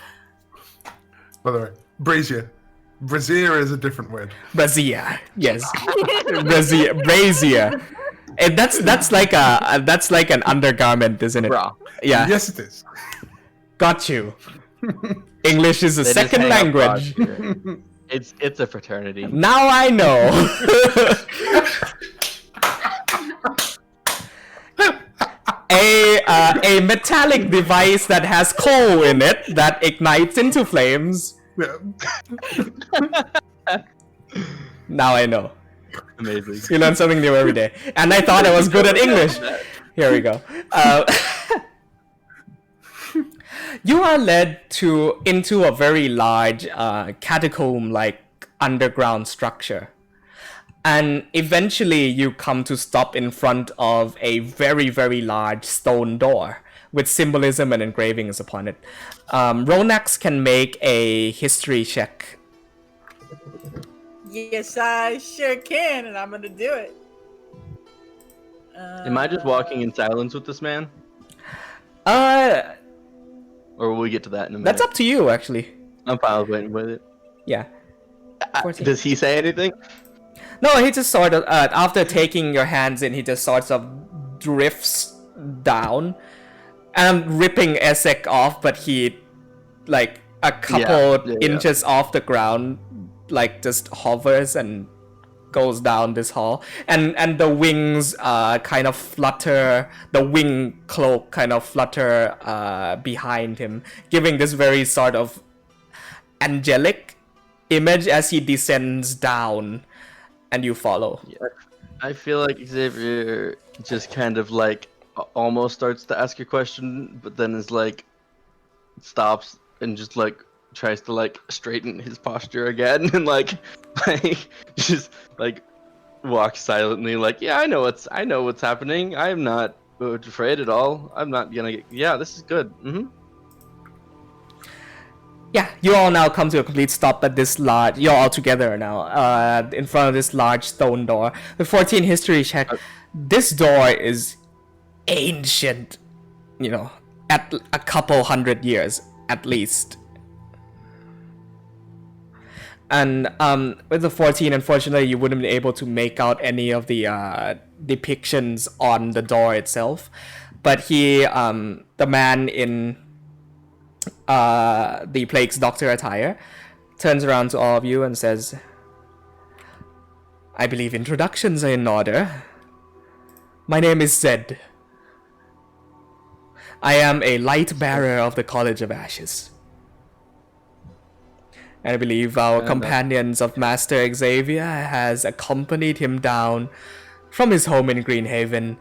By the way, brazier. Brazier is a different word. Brazier, yes. Brazier. And that's like an undergarment, isn't it? Bra. Yeah. Yes, it is. Got you. English is a They just second hang out language. broad. It's a fraternity. Now I know. A metallic device that has coal in it that ignites into flames. Yeah. Now I know. Amazing. You learn something new every day. And I thought I was good at English. Here we go. You are led into a very large catacomb-like underground structure. And eventually you come to stop in front of a very, very large stone door with symbolism and engravings upon it. Ronax can make a history check. Yes, I sure can, and I'm gonna do it. Am I just walking in silence with this man, Uh, or will we get to that in a minute? that's up to you, actually. I'm fine with waiting with it. Yeah. 14. Does he say anything? No, he just sort of, after taking your hands in, he just sort of drifts down. And I'm ripping Essek off, but he, like, a couple inches off the ground, like, just hovers and goes down this hall. And the wings kind of flutter, the wing cloak kind of flutter behind him, giving this very sort of angelic image as he descends down. And you follow. Yeah. I feel like Xavier just kind of like almost starts to ask a question, but then is like stops and just like tries to like straighten his posture again and like just like walks silently like, yeah, I know what's happening. I'm not afraid at all. I'm not gonna get, yeah, this is good. Yeah, you all now come to a complete stop at this large. You're all together now, in front of this large stone door. The 14 history check. This door is ancient, you know, at a couple hundred years at least. And with the 14, unfortunately, you wouldn't be able to make out any of the depictions on the door itself. But he, the man in the Plague's Doctor attire, turns around to all of you and says, I believe introductions are in order. My name is Zed. I am a light bearer of the College of Ashes. And I believe our companions of Master Xavier has accompanied him down from his home in Greenhaven,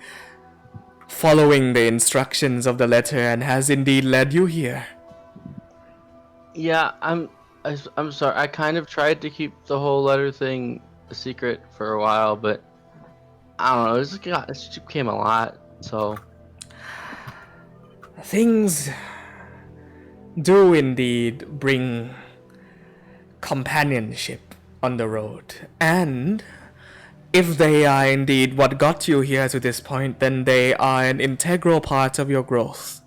following the instructions of the letter, and has indeed led you here. Yeah, I'm sorry. I kind of tried to keep the whole letter thing a secret for a while, but I don't know. It just became a lot. So Things do indeed bring companionship on the road, and if they are indeed what got you here to this point, then they are an integral part of your growth.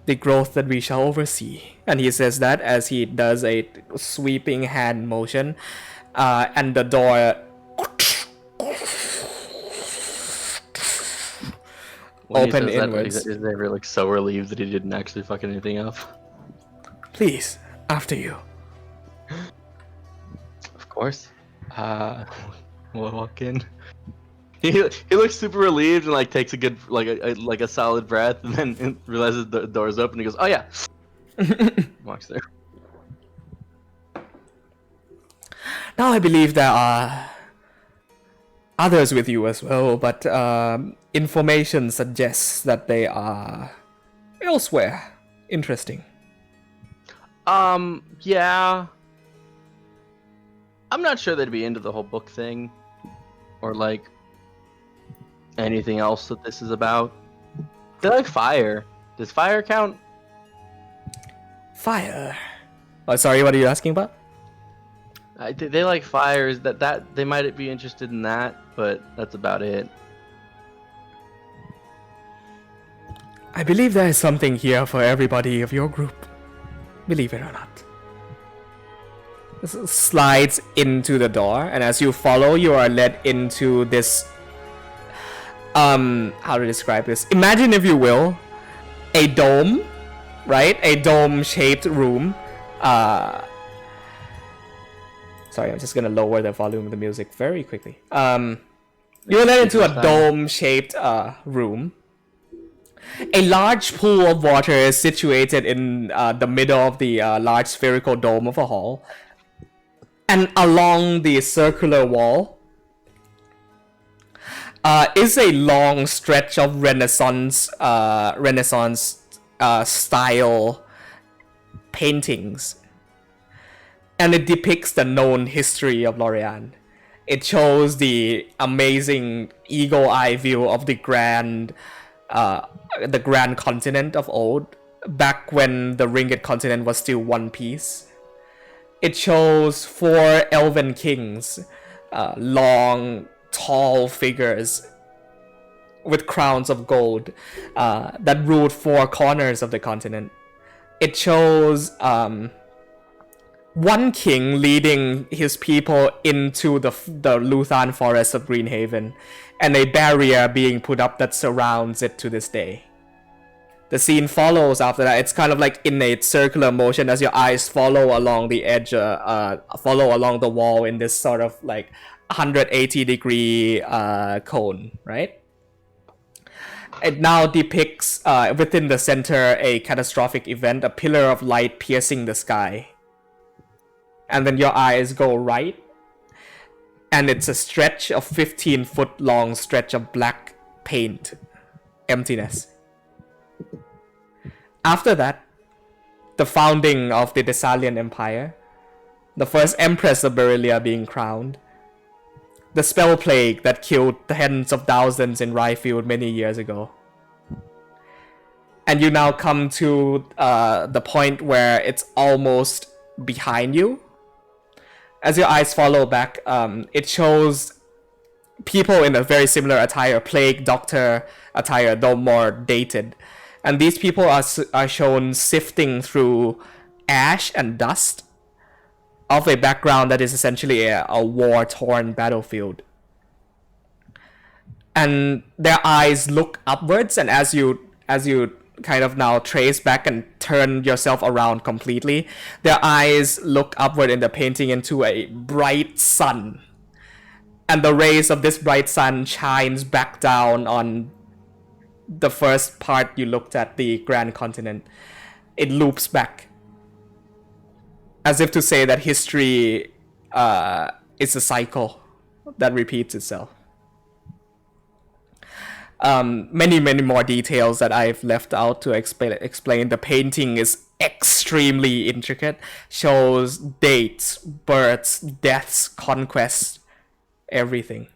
The growth that we shall oversee. And he says that as he does a sweeping hand motion, and the door when open he says inwards. that, is ever like so relieved that he didn't actually fuck anything up? Please, after you. Of course. We'll walk in. He looks super relieved and like takes a good like a solid breath, and then realizes the door's open. And he goes, "Oh yeah." Walks there. Now I believe there are others with you as well, but information suggests that they are elsewhere. Interesting. Yeah. I'm not sure they'd be into the whole book thing, or like anything else that this is about. They like fire. Does fire count? Fire. Oh, sorry, what are you asking about? They like fires. That they might be interested in that, but that's about it. I believe there is something here for everybody of your group. Believe it or not. This slides into the door, and as you follow, you are led into this how to describe this? Imagine, if you will, a dome, right? A dome-shaped room. Sorry, I'm just gonna lower the volume of the music very quickly. You're led into a dome-shaped room. A large pool of water is situated in the middle of the large spherical dome of a hall. And along the circular wall is a long stretch of Renaissance style paintings. And it depicts the known history of Lorei'an. It shows the amazing eagle eye view of the grand continent of old, back when the Ringed continent was still one piece. It shows 4 elven kings, long, tall figures with crowns of gold that ruled 4 corners of the continent. It shows one king leading his people into the Lorei'an forest of Greenhaven, and a barrier being put up that surrounds it to this day. The scene follows after that. It's kind of like in a circular motion as your eyes follow along the edge, follow along the wall in this sort of like 180-degree cone, right? It now depicts within the center a catastrophic event, a pillar of light piercing the sky. And then your eyes go right, and it's a stretch of 15-foot long stretch of black paint, emptiness. After that, the founding of the Thessalian Empire, the first Empress of Berylia being crowned, the spell plague that killed tens of thousands in Ryfield many years ago. And you now come to the point where it's almost behind you. As your eyes follow back, it shows people in a very similar attire, plague doctor attire, though more dated. And these people are shown sifting through ash and dust of a background that is essentially a war-torn battlefield. And their eyes look upwards, and as you kind of now trace back and turn yourself around completely, their eyes look upward in the painting into a bright sun. And the rays of this bright sun shines back down on the first part you looked at, the Grand Continent. It loops back, as if to say that history is a cycle that repeats itself. Many more details that I've left out to explain. The painting is extremely intricate, shows dates, births, deaths, conquests, everything.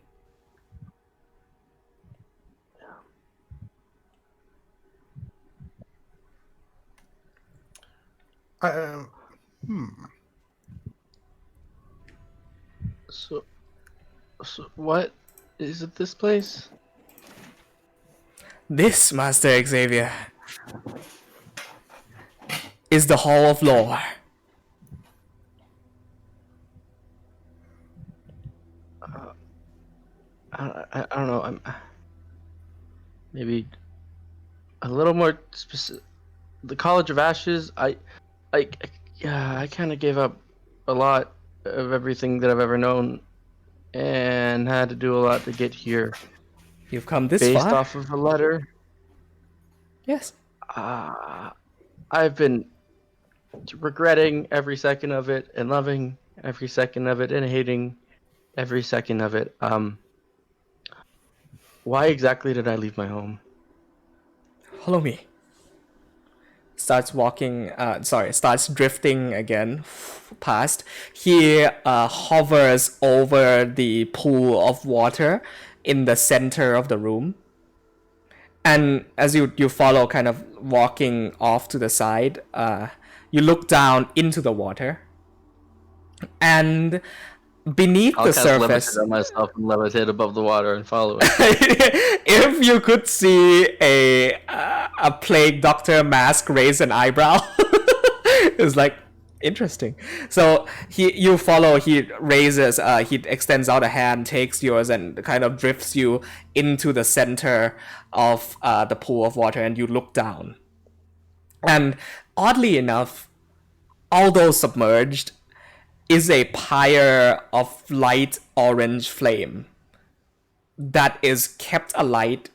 So what is it? This place? This, Master Xavier, is the Hall of Lore. I don't know. I'm maybe a little more specific. The College of Ashes. Yeah, I kind of gave up a lot of everything that I've ever known, and had to do a lot to get here. You've come this Based far? off of a letter. Yes. I've been regretting every second of it, and loving every second of it, and hating every second of it. Why exactly did I leave my home? Follow me. Starts drifting again past. He hovers over the pool of water in the center of the room. And as you follow, kind of walking off to the side, you look down into the water. And beneath I'll the cast surface, levitate on myself and levitate above the water and follow it. if you could see a plague doctor mask raise an eyebrow, it's like interesting. So you follow. He raises. He extends out a hand, takes yours, and kind of drifts you into the center of the pool of water, and you look down. And oddly enough, although submerged, is a pyre of light orange flame that is kept alight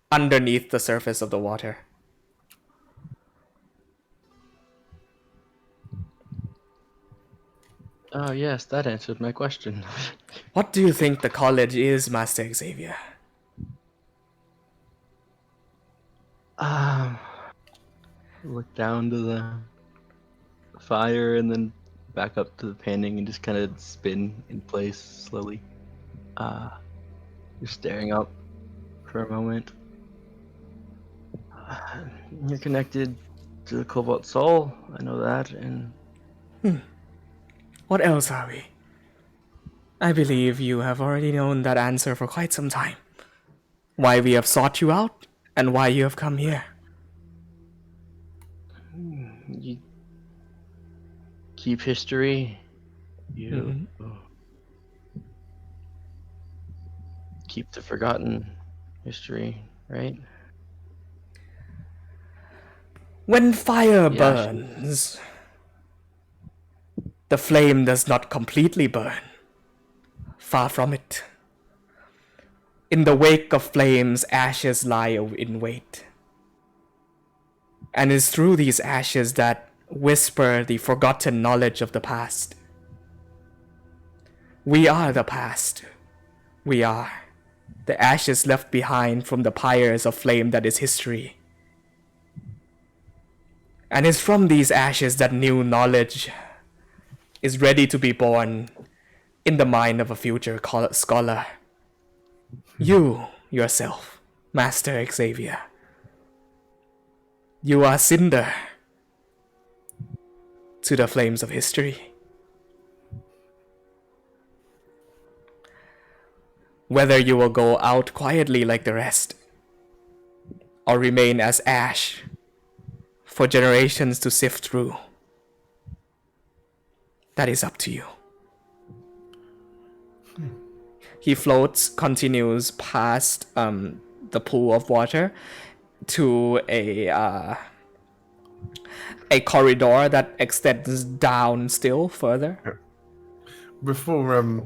underneath the surface of the water. Oh yes, that answered my question. What do you think the college is, Master Xavier? Look down to the fire and then back up to the painting and just kind of spin in place slowly. You're staring up for a moment. You're connected to the Cobalt Soul. I know that, and What else are we? I believe you have already known that answer for quite some time. Why we have sought you out, and why you have come here. you keep history. You keep the forgotten history, right? When fire Yeah, burns, the flame does not completely burn. Far from it. In the wake of flames, ashes lie in wait. And it's through these ashes that whisper the forgotten knowledge of the past. We are the past. We are the ashes left behind from the pyres of flame that is history. And it's from these ashes that new knowledge is ready to be born in the mind of a future scholar. You, yourself, Master Xavier. You are cinder to the flames of history. Whether you will go out quietly like the rest, or remain as ash for generations to sift through, that is up to you. He floats, continues past the pool of water to a corridor that extends down still further. Before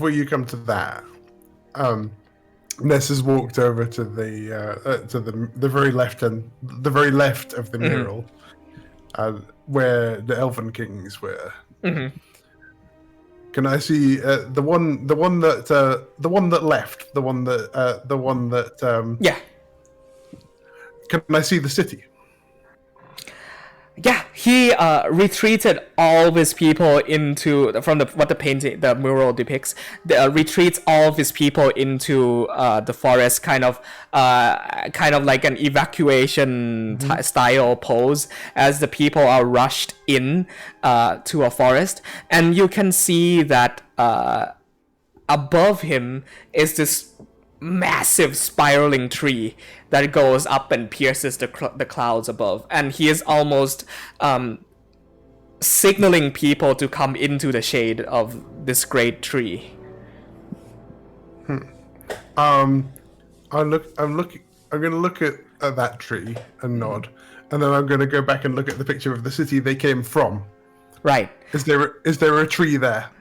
you come to that, Ness has walked over to the very left of the mural, where the Elven Kings were. Mm-hmm. Can I see the one that left? Yeah. Can I see the city? Yeah, he retreated all of his people into from what the mural depicts. Retreats all of his people into the forest, kind of like an evacuation style pose, as the people are rushed in to a forest, and you can see that above him is this massive spiraling tree that goes up and pierces the clouds above, and he is almost signaling people to come into the shade of this great tree. I'm gonna look at that tree and nod, and then I'm gonna go back and look at the picture of the city they came from. Right. Is there a tree there?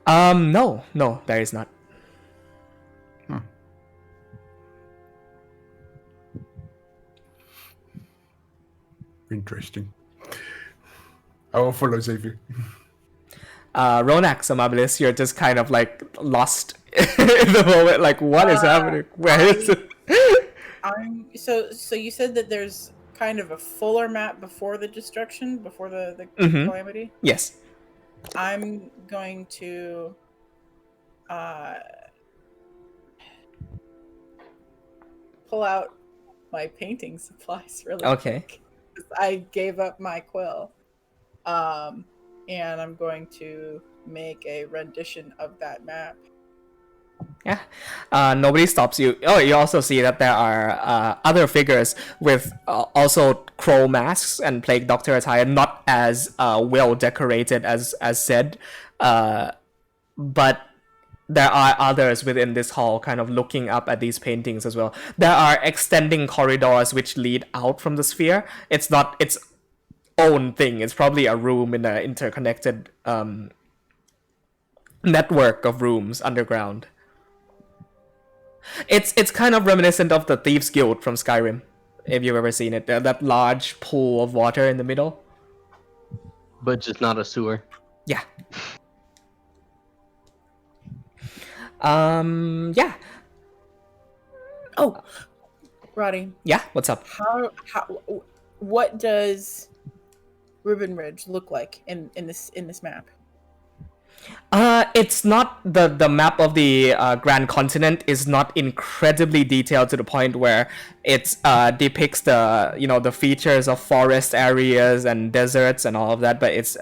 No, there is not. Interesting. I will follow Xavier. Ronax, Amabilis, you're just kind of like lost in the moment. Like, what is happening? Where is it? So you said that there's kind of a fuller map before the destruction, before the calamity? Yes. I'm going to pull out my painting supplies really quick. I gave up my quill. And I'm going to make a rendition of that map. Yeah. Nobody stops you. Oh, you also see that there are other figures with also crow masks and plague doctor attire, not as well decorated as said, but there are others within this hall kind of looking up at these paintings as well. There are extending corridors which lead out from the sphere. It's not its own thing. It's probably a room in an interconnected network of rooms underground. It's kind of reminiscent of the Thieves Guild from Skyrim, if you've ever seen it. That large pool of water in the middle. But just not a sewer. Yeah. Yeah. Oh, Roddy. Yeah, what's up? What does Ribbon Ridge look like in this map? It's not the map of the Grand Continent is not incredibly detailed to the point where it depicts the features of forest areas and deserts and all of that, but it's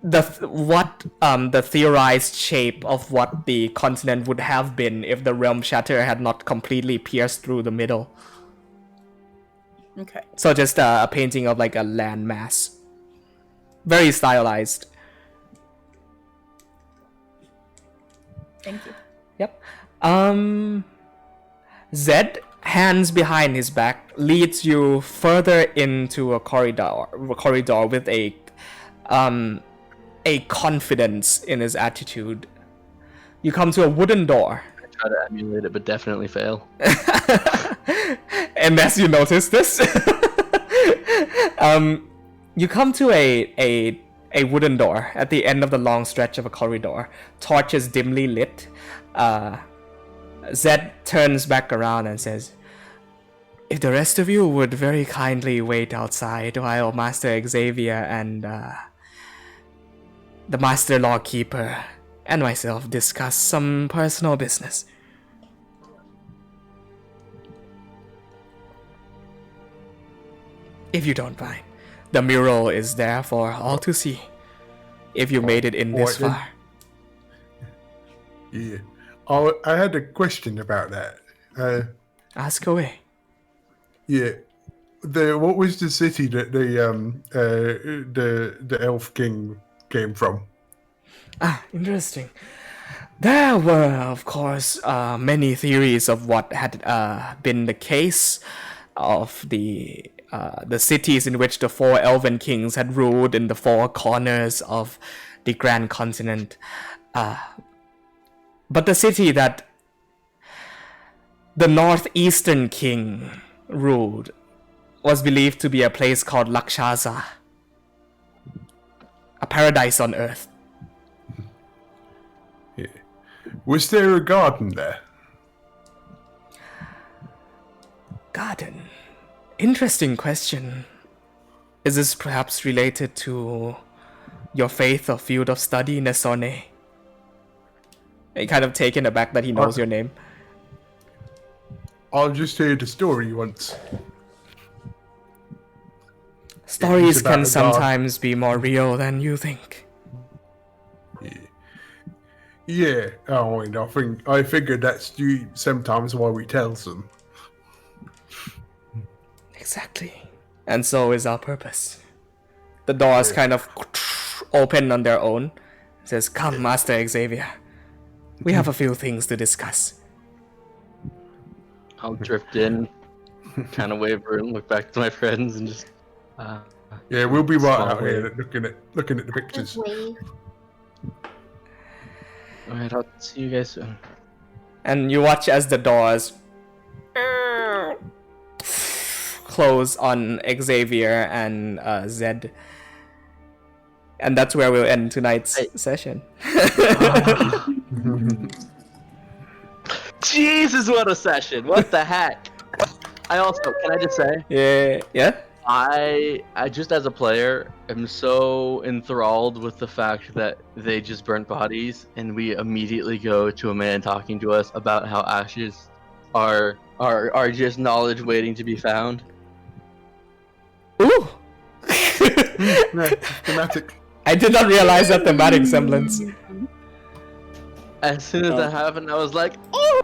the theorized shape of what the continent would have been if the realm shatter had not completely pierced through the middle. Okay. So just a painting of like a landmass. Very stylized. Thank you. Yep. Zed, hands behind his back, leads you further into a corridor with a confidence in his attitude. You come to a wooden door. I try to emulate it, but definitely fail. And as you notice this, you come to a wooden door at the end of the long stretch of a corridor. Torches dimly lit. Zed turns back around and says, "If the rest of you would very kindly wait outside while Master Xavier and the Master Lawkeeper and myself discuss some personal business." If you don't mind. The mural is there for all to see. If you made it in this far. Yeah. Oh, I had a question about that. Ask away. Yeah. What was the city that the Elf King came from? Ah, interesting. There were, of course, many theories of what had been the case of the cities in which the four elven kings had ruled in the four corners of the Grand Continent. But the city that the northeastern king ruled was believed to be a place called Lakshaza, a paradise on earth. Yeah. Was there a garden there? Garden? Interesting question. Is this perhaps related to your faith or field of study, Nesone? I'm kind of taken aback that he knows your name. I'll just hear the story once. Stories about can a god. sometimes be more real than you think. Yeah. Oh, and I figured that's sometimes why we tell them. Exactly. And so is our purpose. The doors kind of open on their own. It says, "Come, Master Xavier. We have a few things to discuss." I'll drift in, kind of waver and look back to my friends and just. Yeah, we'll be right out Small here looking at the pictures. Just wave. Alright, I'll see you guys soon. And you watch as the doors close on Xavier and Zed. And that's where we'll end tonight's session. Jesus, what a session! What the heck? I also, can I just say, Yeah. I just as a player am so enthralled with the fact that they just burnt bodies and we immediately go to a man talking to us about how ashes are just knowledge waiting to be found. Ooh! Thematic. I did not realize that thematic semblance. As soon as that happened, I was like, oh!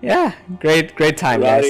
Yeah, great time, guys.